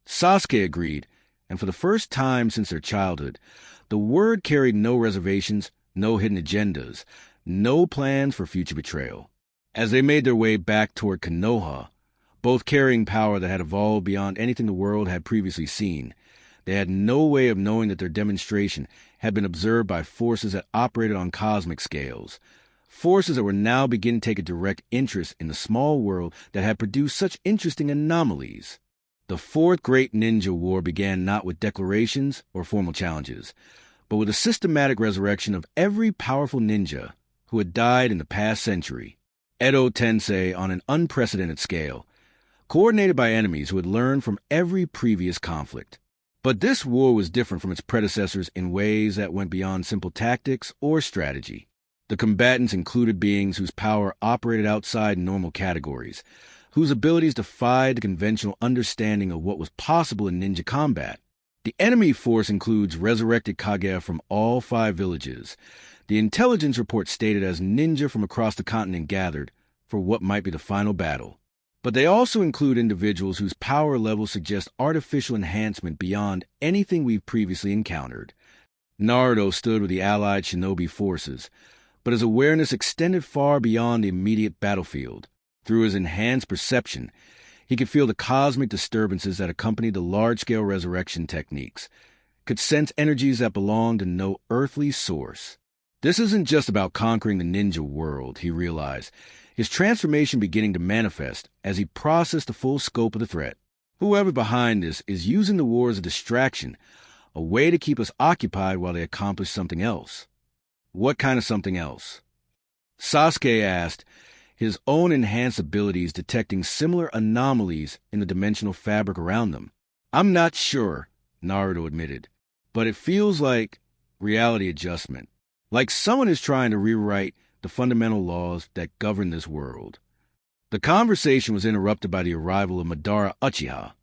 Sasuke agreed, and for the first time since their childhood, the word carried no reservations, no hidden agendas, no plans for future betrayal. As they made their way back toward Konoha, both carrying power that had evolved beyond anything the world had previously seen, they had no way of knowing that their demonstration had been observed by forces that operated on cosmic scales, forces that were now beginning to take a direct interest in the small world that had produced such interesting anomalies. The Fourth Great Ninja War began not with declarations or formal challenges, but with a systematic resurrection of every powerful ninja who had died in the past century. Edo Tensei on an unprecedented scale, coordinated by enemies who had learned from every previous conflict. But this war was different from its predecessors in ways that went beyond simple tactics or strategy. The combatants included beings whose power operated outside normal categories, whose abilities defied the conventional understanding of what was possible in ninja combat. The enemy force includes resurrected Kaguya from all 5 villages. The intelligence report stated as ninja from across the continent gathered for what might be the final battle. But they also include individuals whose power levels suggest artificial enhancement beyond anything we've previously encountered. Naruto stood with the allied shinobi forces, but his awareness extended far beyond the immediate battlefield. Through his enhanced perception, he could feel the cosmic disturbances that accompanied the large-scale resurrection techniques, could sense energies that belonged to no earthly source. This isn't just about conquering the ninja world, he realized, his transformation beginning to manifest as he processed the full scope of the threat. Whoever behind this is using the war as a distraction, a way to keep us occupied while they accomplish something else. What kind of something else? Sasuke asked, his own enhanced abilities detecting similar anomalies in the dimensional fabric around them. I'm not sure, Naruto admitted, but it feels like reality adjustment. Like someone is trying to rewrite the fundamental laws that govern this world. The conversation was interrupted by the arrival of Madara Uchiha,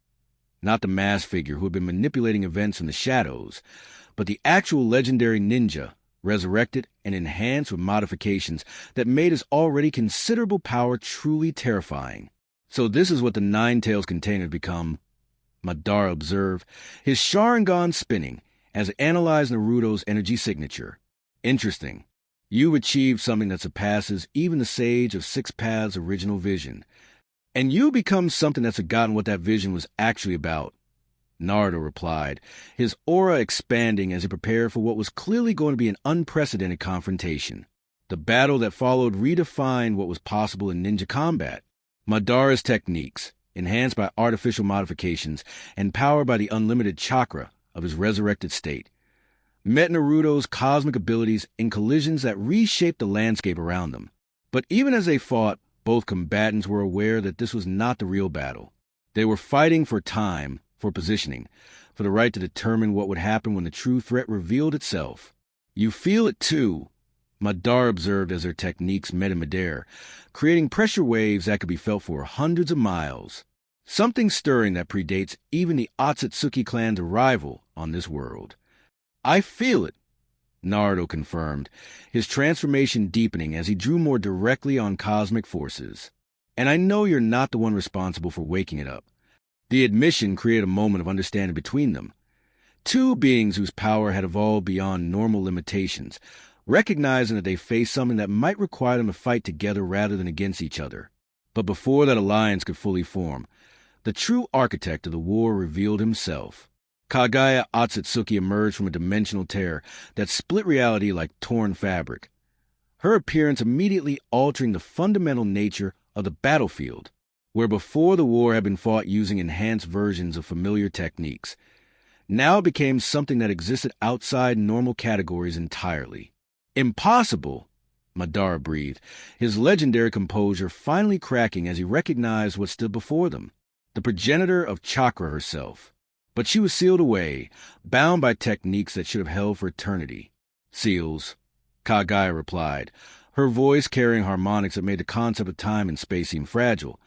not the masked figure who had been manipulating events in the shadows, but the actual legendary ninja, resurrected and enhanced with modifications that made his already considerable power truly terrifying. So this is what the Nine Tails container had become, Madara observed, his Sharingan spinning as it analyzed Naruto's energy signature. Interesting. You've achieved something that surpasses even the Sage of Six Paths' original vision. And you become something that's forgotten what that vision was actually about, Naruto replied, his aura expanding as he prepared for what was clearly going to be an unprecedented confrontation. The battle that followed redefined what was possible in ninja combat. Madara's techniques, enhanced by artificial modifications and powered by the unlimited chakra of his resurrected state, met Naruto's cosmic abilities in collisions that reshaped the landscape around them. But even as they fought, both combatants were aware that this was not the real battle. They were fighting for time, for positioning, for the right to determine what would happen when the true threat revealed itself. You feel it too, Madara observed as their techniques met in midair, creating pressure waves that could be felt for hundreds of miles. Something stirring that predates even the Akatsuki clan's arrival on this world. I feel it, Naruto confirmed, his transformation deepening as he drew more directly on cosmic forces. And I know you're not the one responsible for waking it up. The admission created a moment of understanding between them. Two beings whose power had evolved beyond normal limitations, recognizing that they faced something that might require them to fight together rather than against each other. But before that alliance could fully form, the true architect of the war revealed himself. Kaguya Akatsuki emerged from a dimensional tear that split reality like torn fabric, her appearance immediately altering the fundamental nature of the battlefield, where before the war had been fought using enhanced versions of familiar techniques. Now it became something that existed outside normal categories entirely. Impossible, Madara breathed, his legendary composure finally cracking as he recognized what stood before them, the progenitor of Chakra herself. But she was sealed away, bound by techniques that should have held for eternity. Seals, Kaguya replied, her voice carrying harmonics that made the concept of time and space seem fragile,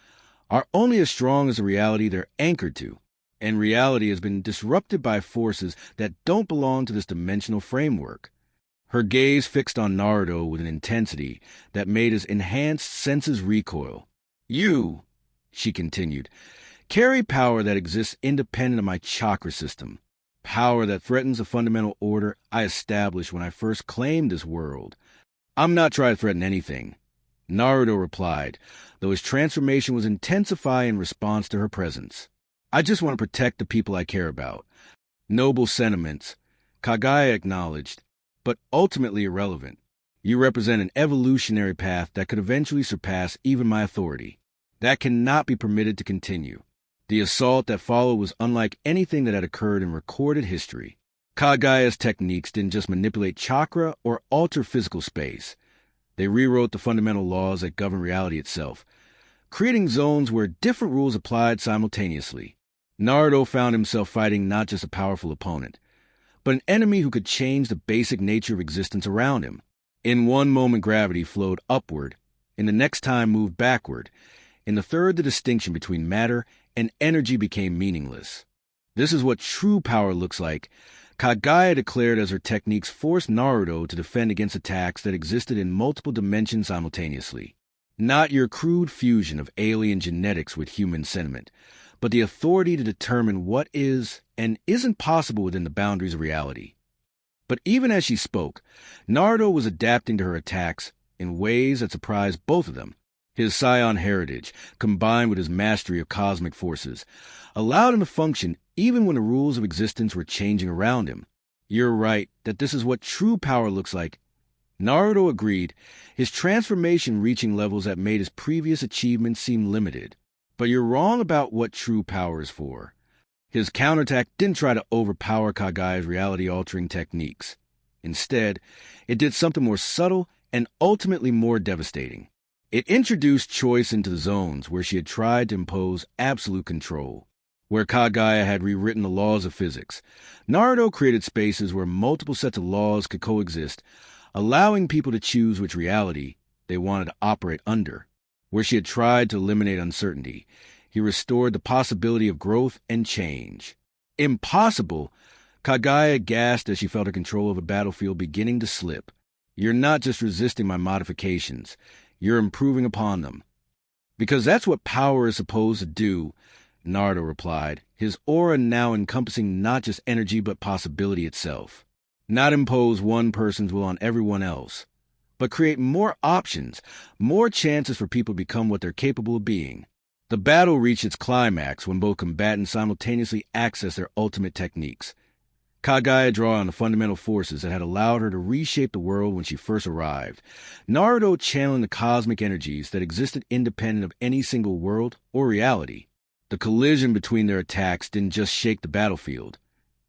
are only as strong as the reality they're anchored to, and reality has been disrupted by forces that don't belong to this dimensional framework. Her gaze fixed on Naruto with an intensity that made his enhanced senses recoil. You, she continued, carry power that exists independent of my chakra system, power that threatens the fundamental order I established when I first claimed this world. I'm not trying to threaten anything, Naruto replied, though his transformation was intensifying in response to her presence. I just want to protect the people I care about. Noble sentiments, Kaguya acknowledged, but ultimately irrelevant. You represent an evolutionary path that could eventually surpass even my authority. That cannot be permitted to continue. The assault that followed was unlike anything that had occurred in recorded history. Kaguya's techniques didn't just manipulate chakra or alter physical space. They rewrote the fundamental laws that govern reality itself, creating zones where different rules applied simultaneously. Naruto found himself fighting not just a powerful opponent, but an enemy who could change the basic nature of existence around him. In one moment, gravity flowed upward, in the next time moved backward. In the third, the distinction between matter and energy became meaningless. This is what true power looks like, Kaguya declared as her techniques forced Naruto to defend against attacks that existed in multiple dimensions simultaneously. Not your crude fusion of alien genetics with human sentiment, but the authority to determine what is and isn't possible within the boundaries of reality. But even as she spoke, Naruto was adapting to her attacks in ways that surprised both of them. His Saiyan heritage, combined with his mastery of cosmic forces, allowed him to function even when the rules of existence were changing around him. You're right that this is what true power looks like. Naruto agreed, his transformation reaching levels that made his previous achievements seem limited. But you're wrong about what true power is for. His counterattack didn't try to overpower Kaguya's reality-altering techniques. Instead, it did something more subtle and ultimately more devastating. It introduced choice into the zones where she had tried to impose absolute control. Where Kaguya had rewritten the laws of physics, Naruto created spaces where multiple sets of laws could coexist, allowing people to choose which reality they wanted to operate under. Where she had tried to eliminate uncertainty, he restored the possibility of growth and change. Impossible! Kaguya gasped as she felt her control of the battlefield beginning to slip. You're not just resisting my modifications, you're improving upon them. Because that's what power is supposed to do, Naruto replied, his aura now encompassing not just energy but possibility itself. Not impose one person's will on everyone else, but create more options, more chances for people to become what they're capable of being. The battle reached its climax when both combatants simultaneously accessed their ultimate techniques. Kaguya drew on the fundamental forces that had allowed her to reshape the world when she first arrived. Naruto channeling the cosmic energies that existed independent of any single world or reality. The collision between their attacks didn't just shake the battlefield.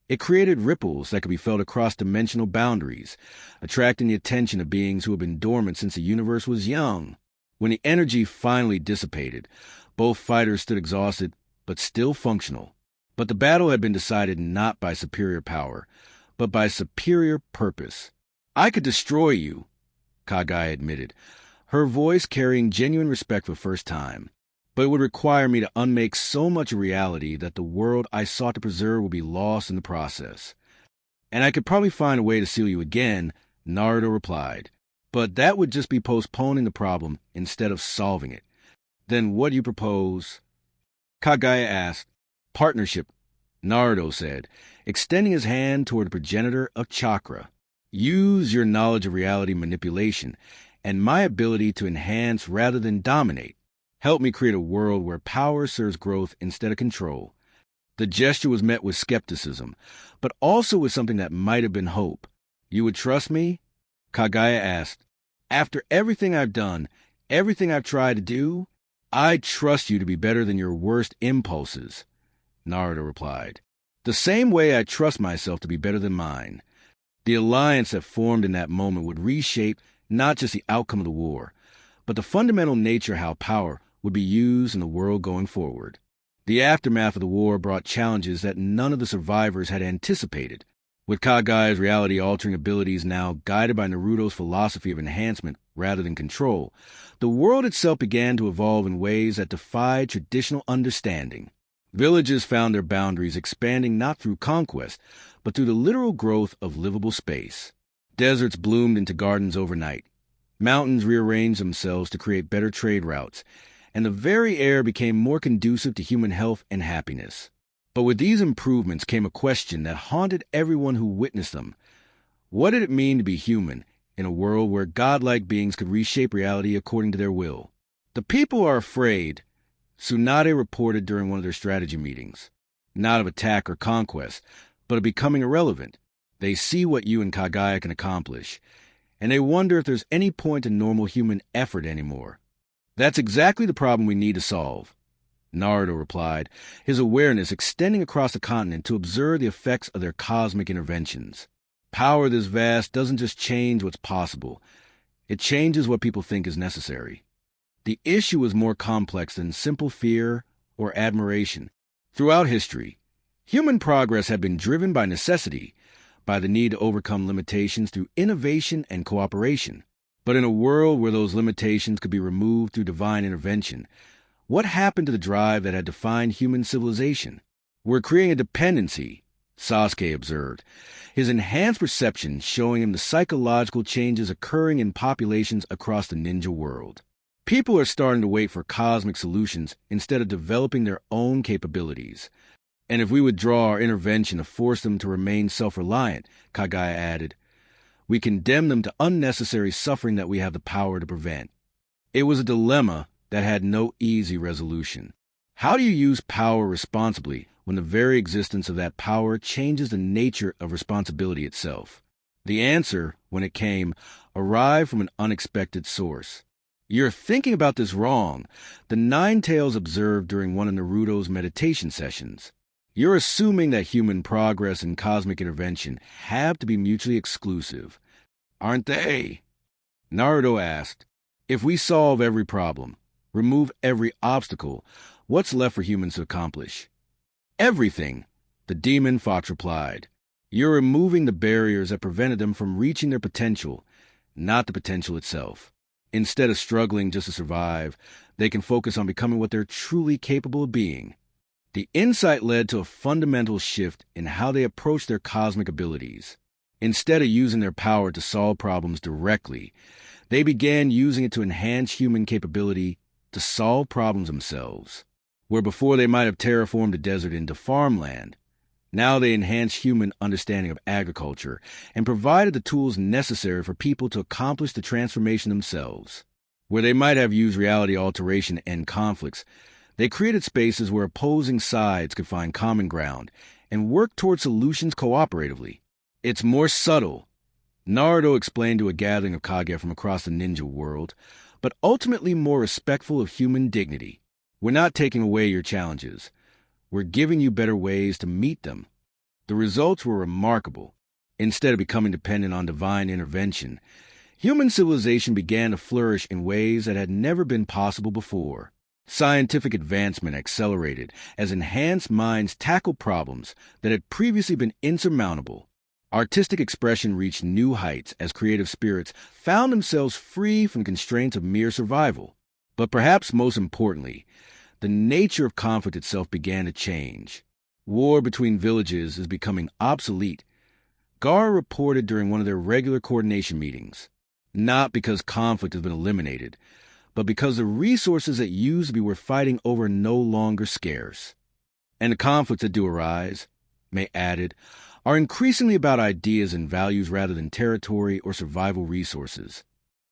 It created ripples that could be felt across dimensional boundaries, attracting the attention of beings who had been dormant since the universe was young. When the energy finally dissipated, both fighters stood exhausted, but still functional. But the battle had been decided not by superior power, but by superior purpose. I could destroy you, Kaguya admitted, her voice carrying genuine respect for the first time. But it would require me to unmake so much of reality that the world I sought to preserve would be lost in the process. And I could probably find a way to seal you again, Naruto replied. But that would just be postponing the problem instead of solving it. Then what do you propose? Kaguya asked. Partnership, Naruto said, extending his hand toward the progenitor of chakra. Use your knowledge of reality manipulation and my ability to enhance rather than dominate. Help me create a world where power serves growth instead of control. The gesture was met with skepticism, but also with something that might have been hope. You would trust me? Kaguya asked. After everything I've done, everything I've tried to do, I trust you to be better than your worst impulses, Naruto replied. The same way I trust myself to be better than mine. The alliance that formed in that moment would reshape not just the outcome of the war, but the fundamental nature of how power would be used in the world going forward. The aftermath of the war brought challenges that none of the survivors had anticipated. With Kaguya's reality-altering abilities now guided by Naruto's philosophy of enhancement rather than control, the world itself began to evolve in ways that defied traditional understanding. Villages found their boundaries expanding not through conquest, but through the literal growth of livable space. Deserts bloomed into gardens overnight. Mountains rearranged themselves to create better trade routes, and the very air became more conducive to human health and happiness. But with these improvements came a question that haunted everyone who witnessed them. What did it mean to be human in a world where godlike beings could reshape reality according to their will? The people are afraid, Tsunade reported during one of their strategy meetings. Not of attack or conquest, but of becoming irrelevant. They see what you and Kaguya can accomplish, and they wonder if there's any point in normal human effort anymore. That's exactly the problem we need to solve, Naruto replied, his awareness extending across the continent to observe the effects of their cosmic interventions. Power this vast doesn't just change what's possible. It changes what people think is necessary. The issue is more complex than simple fear or admiration. Throughout history, human progress had been driven by necessity, by the need to overcome limitations through innovation and cooperation. But in a world where those limitations could be removed through divine intervention, what happened to the drive that had defined human civilization? We're creating a dependency, Sasuke observed, his enhanced perception showing him the psychological changes occurring in populations across the ninja world. People are starting to wait for cosmic solutions instead of developing their own capabilities. And if we withdraw our intervention to force them to remain self-reliant, Kaguya added, we condemn them to unnecessary suffering that we have the power to prevent. It was a dilemma that had no easy resolution. How do you use power responsibly when the very existence of that power changes the nature of responsibility itself? The answer, when it came, arrived from an unexpected source. You're thinking about this wrong, the Nine Tails observed during one of Naruto's meditation sessions. You're assuming that human progress and cosmic intervention have to be mutually exclusive, aren't they? Naruto asked, if we solve every problem, remove every obstacle, what's left for humans to accomplish? Everything, the demon fox replied. You're removing the barriers that prevented them from reaching their potential, not the potential itself. Instead of struggling just to survive, they can focus on becoming what they're truly capable of being. The insight led to a fundamental shift in how they approach their cosmic abilities. Instead of using their power to solve problems directly, they began using it to enhance human capability to solve problems themselves. Where before they might have terraformed a desert into farmland, now they enhanced human understanding of agriculture and provided the tools necessary for people to accomplish the transformation themselves. Where they might have used reality alteration to end conflicts, they created spaces where opposing sides could find common ground and work toward solutions cooperatively. It's more subtle, Naruto explained to a gathering of Kaguya from across the ninja world, but ultimately more respectful of human dignity. We're not taking away your challenges. We're giving you better ways to meet them. The results were remarkable. Instead of becoming dependent on divine intervention, human civilization began to flourish in ways that had never been possible before. Scientific advancement accelerated as enhanced minds tackled problems that had previously been insurmountable. Artistic expression reached new heights as creative spirits found themselves free from constraints of mere survival. But perhaps most importantly, the nature of conflict itself began to change. War between villages is becoming obsolete, Gar reported during one of their regular coordination meetings. Not because conflict has been eliminated, but because the resources that used to be worth fighting over are no longer scarce. And the conflicts that do arise, May added, are increasingly about ideas and values rather than territory or survival resources.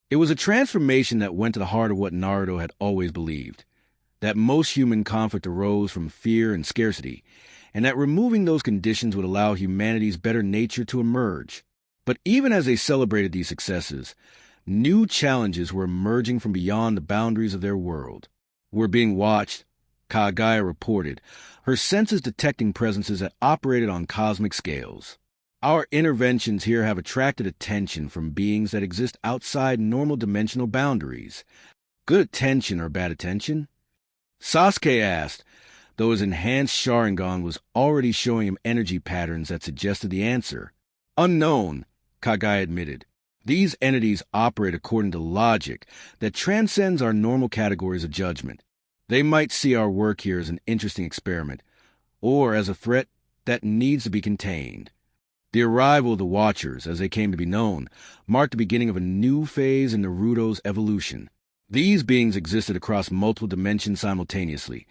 It was a transformation that went to the heart of what Naruto had always believed, that most human conflict arose from fear and scarcity, and that removing those conditions would allow humanity's better nature to emerge. But even as they celebrated these successes, new challenges were emerging from beyond the boundaries of their world. We're being watched, Kaguya reported, her senses detecting presences that operated on cosmic scales. Our interventions here have attracted attention from beings that exist outside normal dimensional boundaries. Good attention or bad attention? Sasuke asked, though his enhanced Sharingan was already showing him energy patterns that suggested the answer. Unknown, Kaguya admitted. These entities operate according to logic that transcends our normal categories of judgment. They might see our work here as an interesting experiment, or as a threat that needs to be contained. The arrival of the Watchers, as they came to be known, marked the beginning of a new phase in Naruto's evolution. These beings existed across multiple dimensions simultaneously,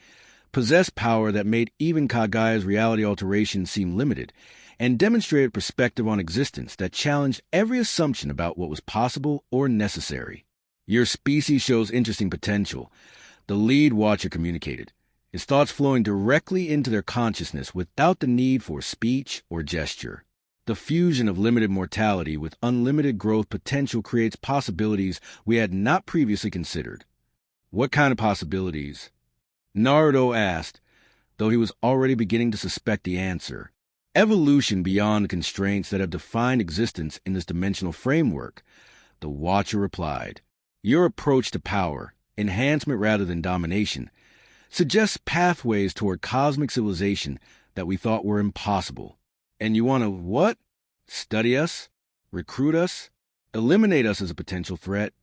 possessed power that made even Kaguya's reality alteration seem limited, and demonstrated perspective on existence that challenged every assumption about what was possible or necessary. Your species shows interesting potential, the lead Watcher communicated, his thoughts flowing directly into their consciousness without the need for speech or gesture. The fusion of limited mortality with unlimited growth potential creates possibilities we had not previously considered. What kind of possibilities? Naruto asked, though he was already beginning to suspect the answer. Evolution beyond the constraints that have defined existence in this dimensional framework, the Watcher replied. Your approach to power, enhancement rather than domination, suggests pathways toward cosmic civilization that we thought were impossible. And you want to what? Study us? Recruit us? Eliminate us as a potential threat?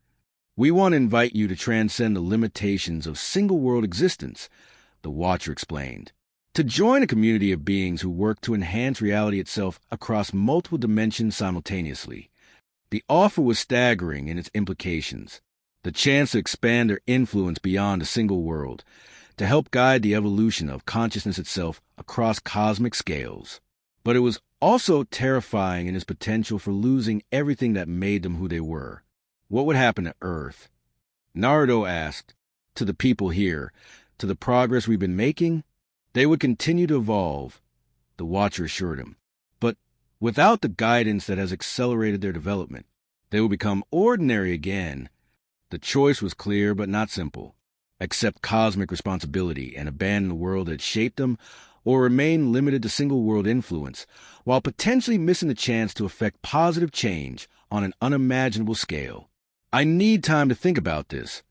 We want to invite you to transcend the limitations of single-world existence, the Watcher explained. To join a community of beings who work to enhance reality itself across multiple dimensions simultaneously. The offer was staggering in its implications. The chance to expand their influence beyond a single world, to help guide the evolution of consciousness itself across cosmic scales. But it was also terrifying in its potential for losing everything that made them who they were. What would happen to Earth? Naruto asked. To the people here, to the progress we've been making? They would continue to evolve, the Watcher assured him. But without the guidance that has accelerated their development, they will become ordinary again. The choice was clear but not simple. Accept cosmic responsibility and abandon the world that shaped them, or remain limited to single-world influence, while potentially missing the chance to effect positive change on an unimaginable scale. I need time to think about this,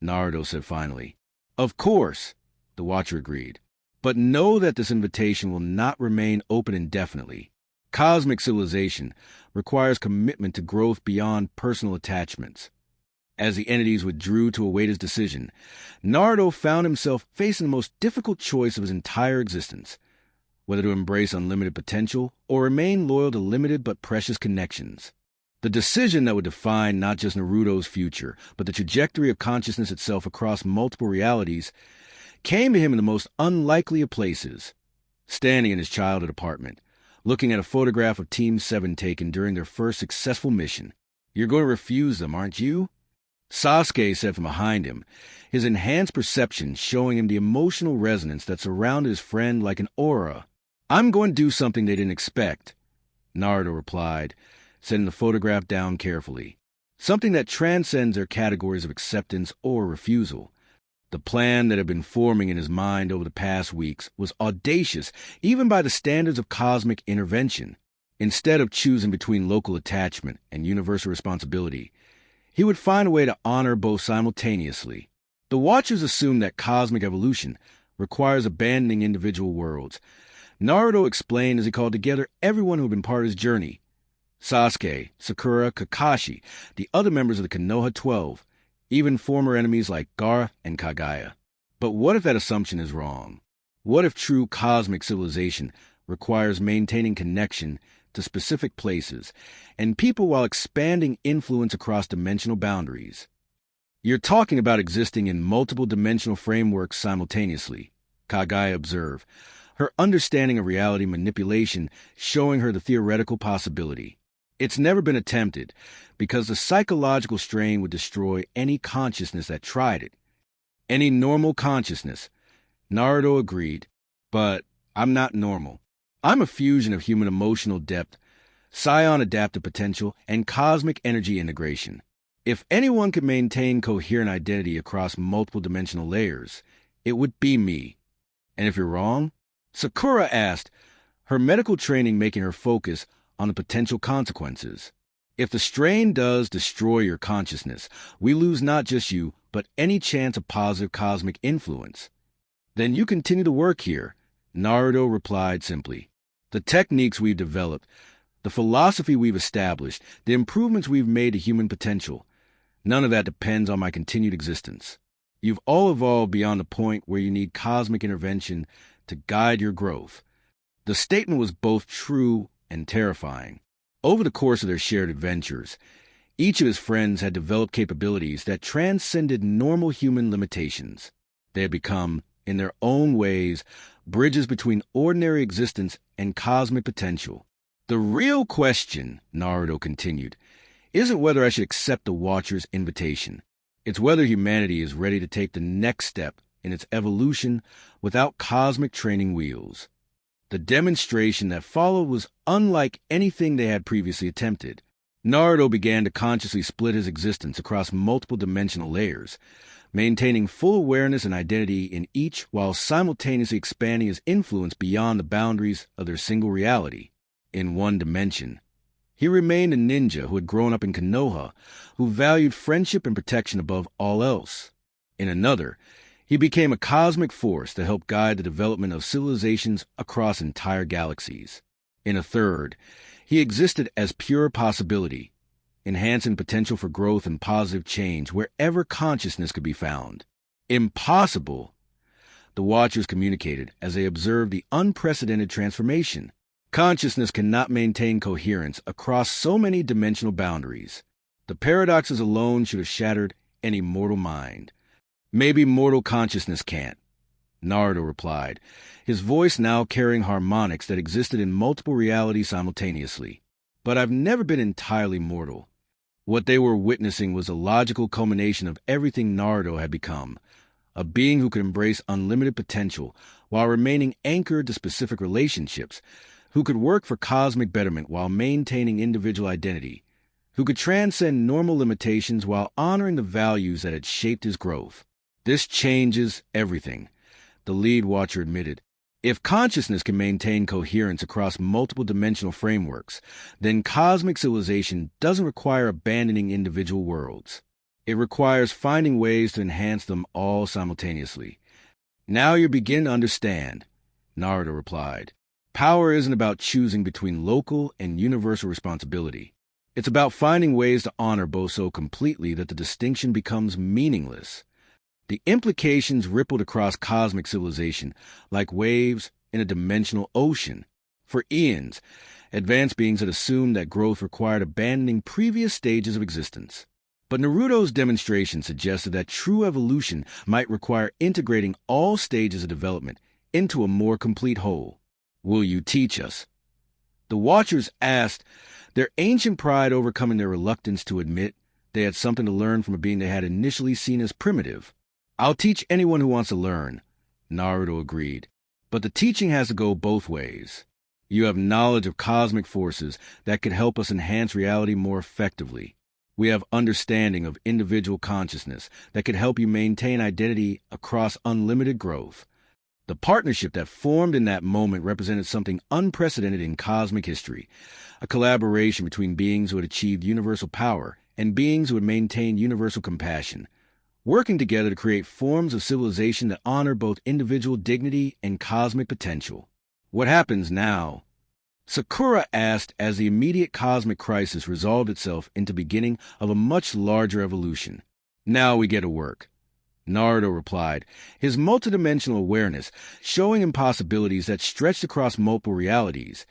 Naruto said finally. Of course, the Watcher agreed. But know that this invitation will not remain open indefinitely. Cosmic civilization requires commitment to growth beyond personal attachments. As the entities withdrew to await his decision, Naruto found himself facing the most difficult choice of his entire existence, whether to embrace unlimited potential or remain loyal to limited but precious connections. The decision that would define not just Naruto's future, but the trajectory of consciousness itself across multiple realities came to him in the most unlikely of places, standing in his childhood apartment, looking at a photograph of Team 7 taken during their first successful mission. You're going to refuse them, aren't you? Sasuke said from behind him, his enhanced perception showing him the emotional resonance that surrounded his friend like an aura. I'm going to do something they didn't expect, Naruto replied, setting the photograph down carefully. Something that transcends their categories of acceptance or refusal. The plan that had been forming in his mind over the past weeks was audacious even by the standards of cosmic intervention. Instead of choosing between local attachment and universal responsibility, he would find a way to honor both simultaneously. The Watchers assumed that cosmic evolution requires abandoning individual worlds. Naruto explained as he called together everyone who had been part of his journey. Sasuke, Sakura, Kakashi, the other members of the Konoha 12, even former enemies like Gaara and Kaguya. But what if that assumption is wrong? What if true cosmic civilization requires maintaining connection to specific places and people while expanding influence across dimensional boundaries? You're talking about existing in multiple dimensional frameworks simultaneously, Kaguya observed, her understanding of reality manipulation showing her the theoretical possibility. It's never been attempted, because the psychological strain would destroy any consciousness that tried it. Any normal consciousness, Naruto agreed, but I'm not normal. I'm a fusion of human emotional depth, Saiyan adaptive potential, and cosmic energy integration. If anyone could maintain coherent identity across multiple dimensional layers, it would be me. And if you're wrong? Sakura asked, her medical training making her focus on the potential consequences. If the strain does destroy your consciousness, we lose not just you, but any chance of positive cosmic influence. Then you continue to work here, Naruto replied simply. The techniques we've developed, the philosophy we've established, the improvements we've made to human potential, none of that depends on my continued existence. You've all evolved beyond the point where you need cosmic intervention to guide your growth. The statement was both true and terrifying. Over the course of their shared adventures, each of his friends had developed capabilities that transcended normal human limitations. They had become, in their own ways, bridges between ordinary existence and cosmic potential. The real question, Naruto continued, isn't whether I should accept the Watcher's invitation. It's whether humanity is ready to take the next step in its evolution without cosmic training wheels. The demonstration that followed was unlike anything they had previously attempted. Naruto began to consciously split his existence across multiple dimensional layers, maintaining full awareness and identity in each while simultaneously expanding his influence beyond the boundaries of their single reality. In one dimension, he remained a ninja who had grown up in Konoha, who valued friendship and protection above all else. In another, he He became a cosmic force that helped guide the development of civilizations across entire galaxies. In a third, he existed as pure possibility, enhancing potential for growth and positive change wherever consciousness could be found. Impossible, the Watchers communicated as they observed the unprecedented transformation. Consciousness cannot maintain coherence across so many dimensional boundaries. The paradoxes alone should have shattered any mortal mind. Maybe mortal consciousness can't, Naruto replied, his voice now carrying harmonics that existed in multiple realities simultaneously. But I've never been entirely mortal. What they were witnessing was a logical culmination of everything Naruto had become, a being who could embrace unlimited potential while remaining anchored to specific relationships, who could work for cosmic betterment while maintaining individual identity, who could transcend normal limitations while honoring the values that had shaped his growth. This changes everything, the lead watcher admitted. If consciousness can maintain coherence across multiple dimensional frameworks, then cosmic civilization doesn't require abandoning individual worlds. It requires finding ways to enhance them all simultaneously. Now you begin to understand, Naruto replied. Power isn't about choosing between local and universal responsibility. It's about finding ways to honor both so completely that the distinction becomes meaningless. The implications rippled across cosmic civilization like waves in a dimensional ocean. For eons, advanced beings had assumed that growth required abandoning previous stages of existence. But Naruto's demonstration suggested that true evolution might require integrating all stages of development into a more complete whole. Will you teach us? The Watchers asked, their ancient pride overcoming their reluctance to admit they had something to learn from a being they had initially seen as primitive. I'll teach anyone who wants to learn, Naruto agreed. But the teaching has to go both ways. You have knowledge of cosmic forces that could help us enhance reality more effectively. We have understanding of individual consciousness that could help you maintain identity across unlimited growth. The partnership that formed in that moment represented something unprecedented in cosmic history, a collaboration between beings who had achieved universal power and beings who had maintained universal compassion, working together to create forms of civilization that honor both individual dignity and cosmic potential. What happens now? Sakura asked as the immediate cosmic crisis resolved itself into the beginning of a much larger evolution. Now we get to work, Naruto replied, his multidimensional awareness showing impossibilities that stretched across multiple realities,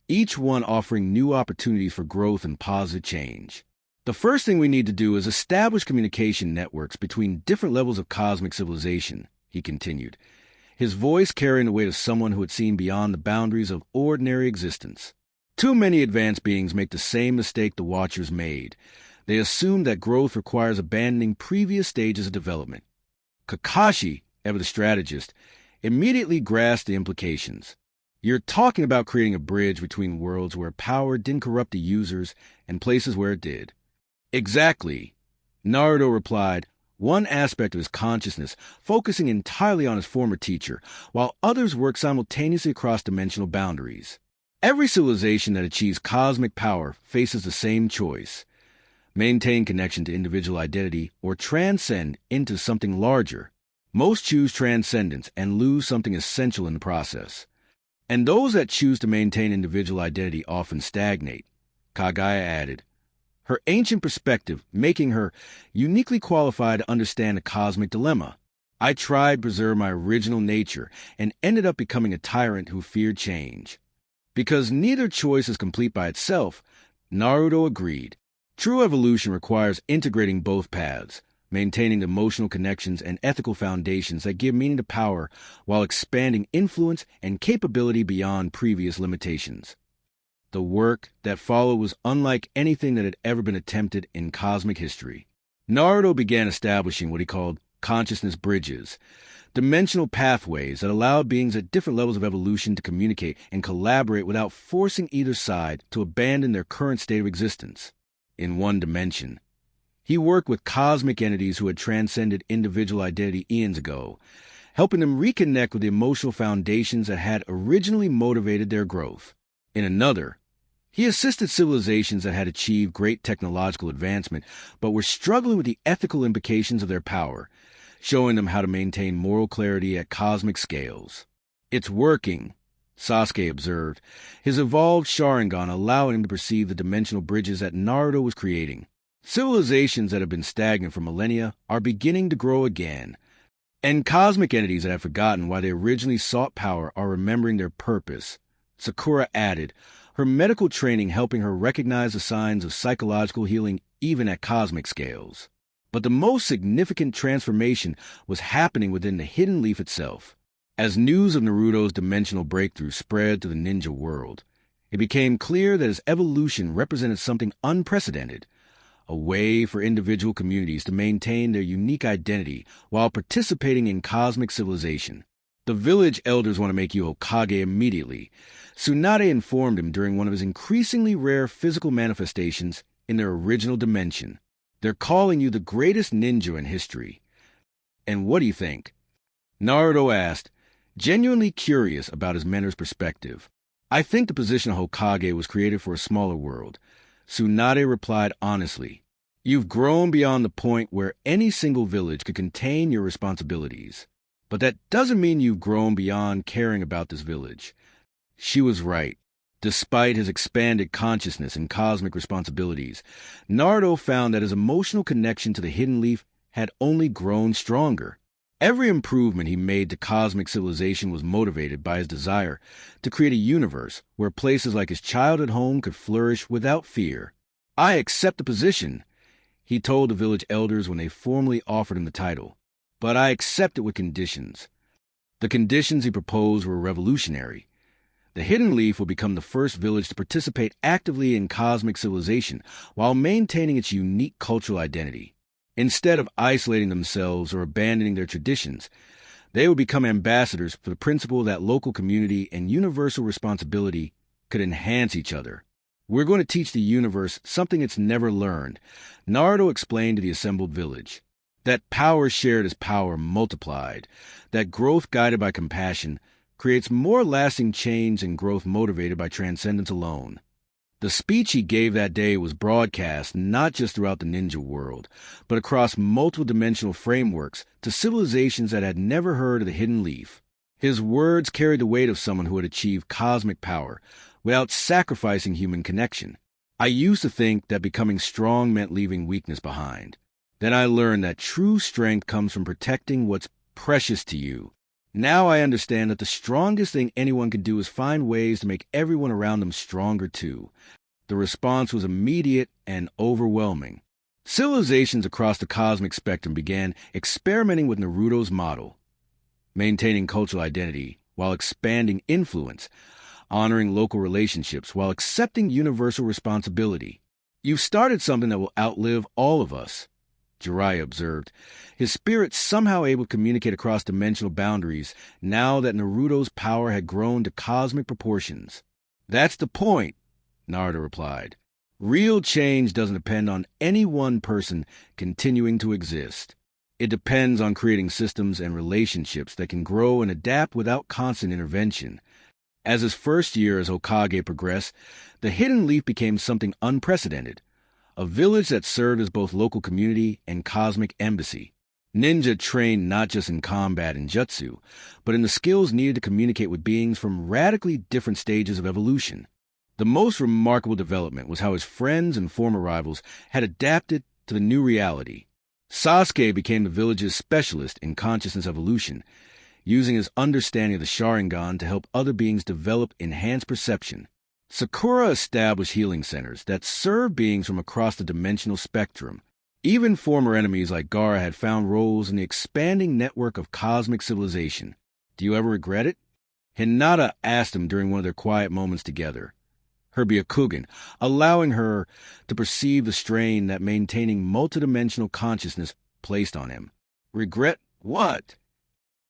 each one offering new opportunities for growth and positive change. The first thing we need to do is establish communication networks between different levels of cosmic civilization, he continued, his voice carrying the weight of someone who had seen beyond the boundaries of ordinary existence. Too many advanced beings make the same mistake the Watchers made. They assume that growth requires abandoning previous stages of development. Kakashi, ever the strategist, immediately grasped the implications. You're talking about creating a bridge between worlds where power didn't corrupt the users and places where it did. Exactly, Naruto replied, one aspect of his consciousness focusing entirely on his former teacher, while others work simultaneously across dimensional boundaries. Every civilization that achieves cosmic power faces the same choice: maintain connection to individual identity or transcend into something larger. Most choose transcendence and lose something essential in the process. And those that choose to maintain individual identity often stagnate, Kaguya added, her ancient perspective making her uniquely qualified to understand the cosmic dilemma. I tried to preserve my original nature and ended up becoming a tyrant who feared change. Because neither choice is complete by itself, Naruto agreed. True evolution requires integrating both paths, maintaining the emotional connections and ethical foundations that give meaning to power while expanding influence and capability beyond previous limitations. The work that followed was unlike anything that had ever been attempted in cosmic history. Naruto began establishing what he called consciousness bridges, dimensional pathways that allowed beings at different levels of evolution to communicate and collaborate without forcing either side to abandon their current state of existence. In one dimension, he worked with cosmic entities who had transcended individual identity eons ago, helping them reconnect with the emotional foundations that had originally motivated their growth. In another, he assisted civilizations that had achieved great technological advancement but were struggling with the ethical implications of their power, showing them how to maintain moral clarity at cosmic scales. "It's working," Sasuke observed, his evolved Sharingan allowing him to perceive the dimensional bridges that Naruto was creating. Civilizations that have been stagnant for millennia are beginning to grow again, and cosmic entities that have forgotten why they originally sought power are remembering their purpose. Sakura added, her medical training helping her recognize the signs of psychological healing even at cosmic scales. But the most significant transformation was happening within the hidden leaf itself. As news of Naruto's dimensional breakthrough spread to the ninja world, it became clear that his evolution represented something unprecedented, a way for individual communities to maintain their unique identity while participating in cosmic civilization. "The village elders want to make you Hokage immediately," Tsunade informed him during one of his increasingly rare physical manifestations in their original dimension. "They're calling you the greatest ninja in history." "And what do you think?" Naruto asked, genuinely curious about his mentor's perspective. "I think the position of Hokage was created for a smaller world," Tsunade replied honestly. "You've grown beyond the point where any single village could contain your responsibilities. But that doesn't mean you've grown beyond caring about this village." She was right. Despite his expanded consciousness and cosmic responsibilities, Naruto found that his emotional connection to the hidden leaf had only grown stronger. Every improvement he made to cosmic civilization was motivated by his desire to create a universe where places like his childhood home could flourish without fear. "I accept the position," he told the village elders when they formally offered him the title. "But I accept it with conditions." The conditions he proposed were revolutionary. The Hidden Leaf would become the first village to participate actively in cosmic civilization while maintaining its unique cultural identity. Instead of isolating themselves or abandoning their traditions, they would become ambassadors for the principle that local community and universal responsibility could enhance each other. "We're going to teach the universe something it's never learned," Naruto explained to the assembled village. "That power shared is power multiplied, that growth guided by compassion creates more lasting change than growth motivated by transcendence alone." The speech he gave that day was broadcast not just throughout the ninja world, but across multiple dimensional frameworks to civilizations that had never heard of the Hidden Leaf. His words carried the weight of someone who had achieved cosmic power without sacrificing human connection. "I used to think that becoming strong meant leaving weakness behind. Then I learned that true strength comes from protecting what's precious to you. Now I understand that the strongest thing anyone can do is find ways to make everyone around them stronger too." The response was immediate and overwhelming. Civilizations across the cosmic spectrum began experimenting with Naruto's model, maintaining cultural identity while expanding influence, honoring local relationships while accepting universal responsibility. "You've started something that will outlive all of us," Jiraiya observed, his spirit somehow able to communicate across dimensional boundaries now that Naruto's power had grown to cosmic proportions. "That's the point," Naruto replied. "Real change doesn't depend on any one person continuing to exist. It depends on creating systems and relationships that can grow and adapt without constant intervention." As his first year as Hokage progressed, the Hidden Leaf became something unprecedented. A village that served as both local community and cosmic embassy. Ninja trained not just in combat and jutsu, but in the skills needed to communicate with beings from radically different stages of evolution. The most remarkable development was how his friends and former rivals had adapted to the new reality. Sasuke became the village's specialist in consciousness evolution, using his understanding of the Sharingan to help other beings develop enhanced perception. Sakura established healing centers that served beings from across the dimensional spectrum. Even former enemies like Gaara had found roles in the expanding network of cosmic civilization. "Do you ever regret it?" Hinata asked him during one of their quiet moments together, her Byakugan, allowing her to perceive the strain that maintaining multidimensional consciousness placed on him. "Regret what?"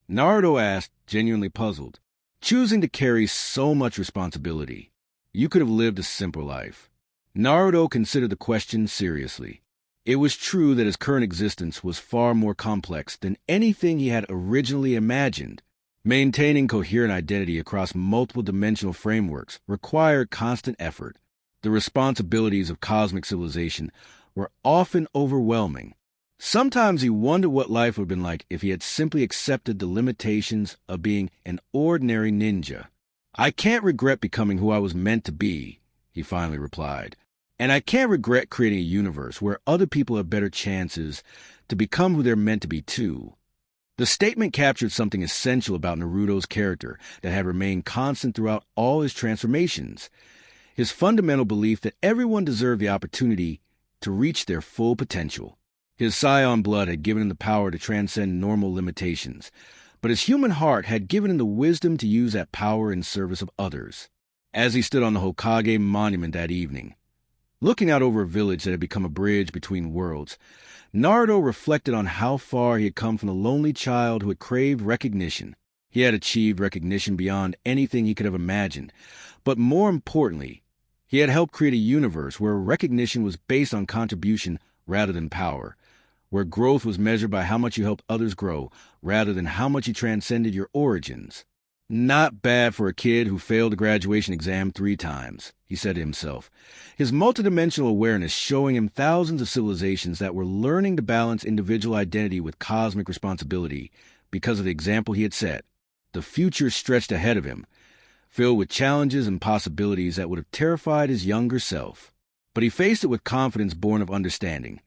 Naruto asked, genuinely puzzled. "Choosing to carry so much responsibility. You could have lived a simpler life." Naruto considered the question seriously. It was true that his current existence was far more complex than anything he had originally imagined. Maintaining coherent identity across multiple dimensional frameworks required constant effort. The responsibilities of cosmic civilization were often overwhelming. Sometimes he wondered what life would have been like if he had simply accepted the limitations of being an ordinary ninja. "I can't regret becoming who I was meant to be," he finally replied. "And I can't regret creating a universe where other people have better chances to become who they're meant to be too." The statement captured something essential about Naruto's character that had remained constant throughout all his transformations: his fundamental belief that everyone deserved the opportunity to reach their full potential. His Saiyan blood had given him the power to transcend normal limitations, but his human heart had given him the wisdom to use that power in service of others. As he stood on the Hokage monument that evening, looking out over a village that had become a bridge between worlds, Naruto reflected on how far he had come from the lonely child who had craved recognition. He had achieved recognition beyond anything he could have imagined, but more importantly, he had helped create a universe where recognition was based on contribution rather than power, where growth was measured by how much you helped others grow rather than how much you transcended your origins. "Not bad for a kid who failed the graduation exam 3 times," he said to himself, his multidimensional awareness showing him thousands of civilizations that were learning to balance individual identity with cosmic responsibility because of the example he had set. The future stretched ahead of him, filled with challenges and possibilities that would have terrified his younger self. But he faced it with confidence born of understanding.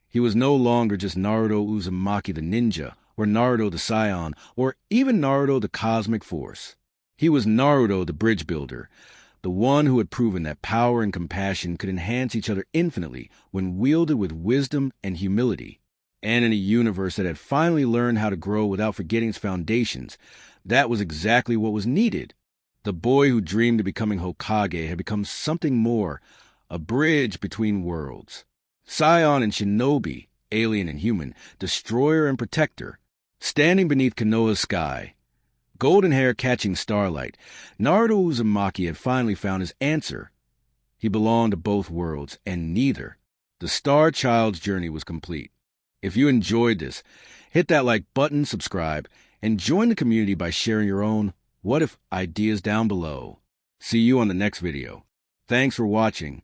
He was no longer just Naruto Uzumaki the ninja, or Naruto the Saiyan, or even Naruto the cosmic force. He was Naruto the bridge builder, the one who had proven that power and compassion could enhance each other infinitely when wielded with wisdom and humility. And in a universe that had finally learned how to grow without forgetting its foundations, that was exactly what was needed. The boy who dreamed of becoming Hokage had become something more, a bridge between worlds. Saiyan and shinobi, alien and human, destroyer and protector. Standing beneath Konoha's sky, golden hair catching starlight, Naruto Uzumaki had finally found his answer. He belonged to both worlds, and neither. The Star Child's journey was complete. If you enjoyed this, hit that like button, subscribe, and join the community by sharing your own what if ideas down below. See you on the next video. Thanks for watching.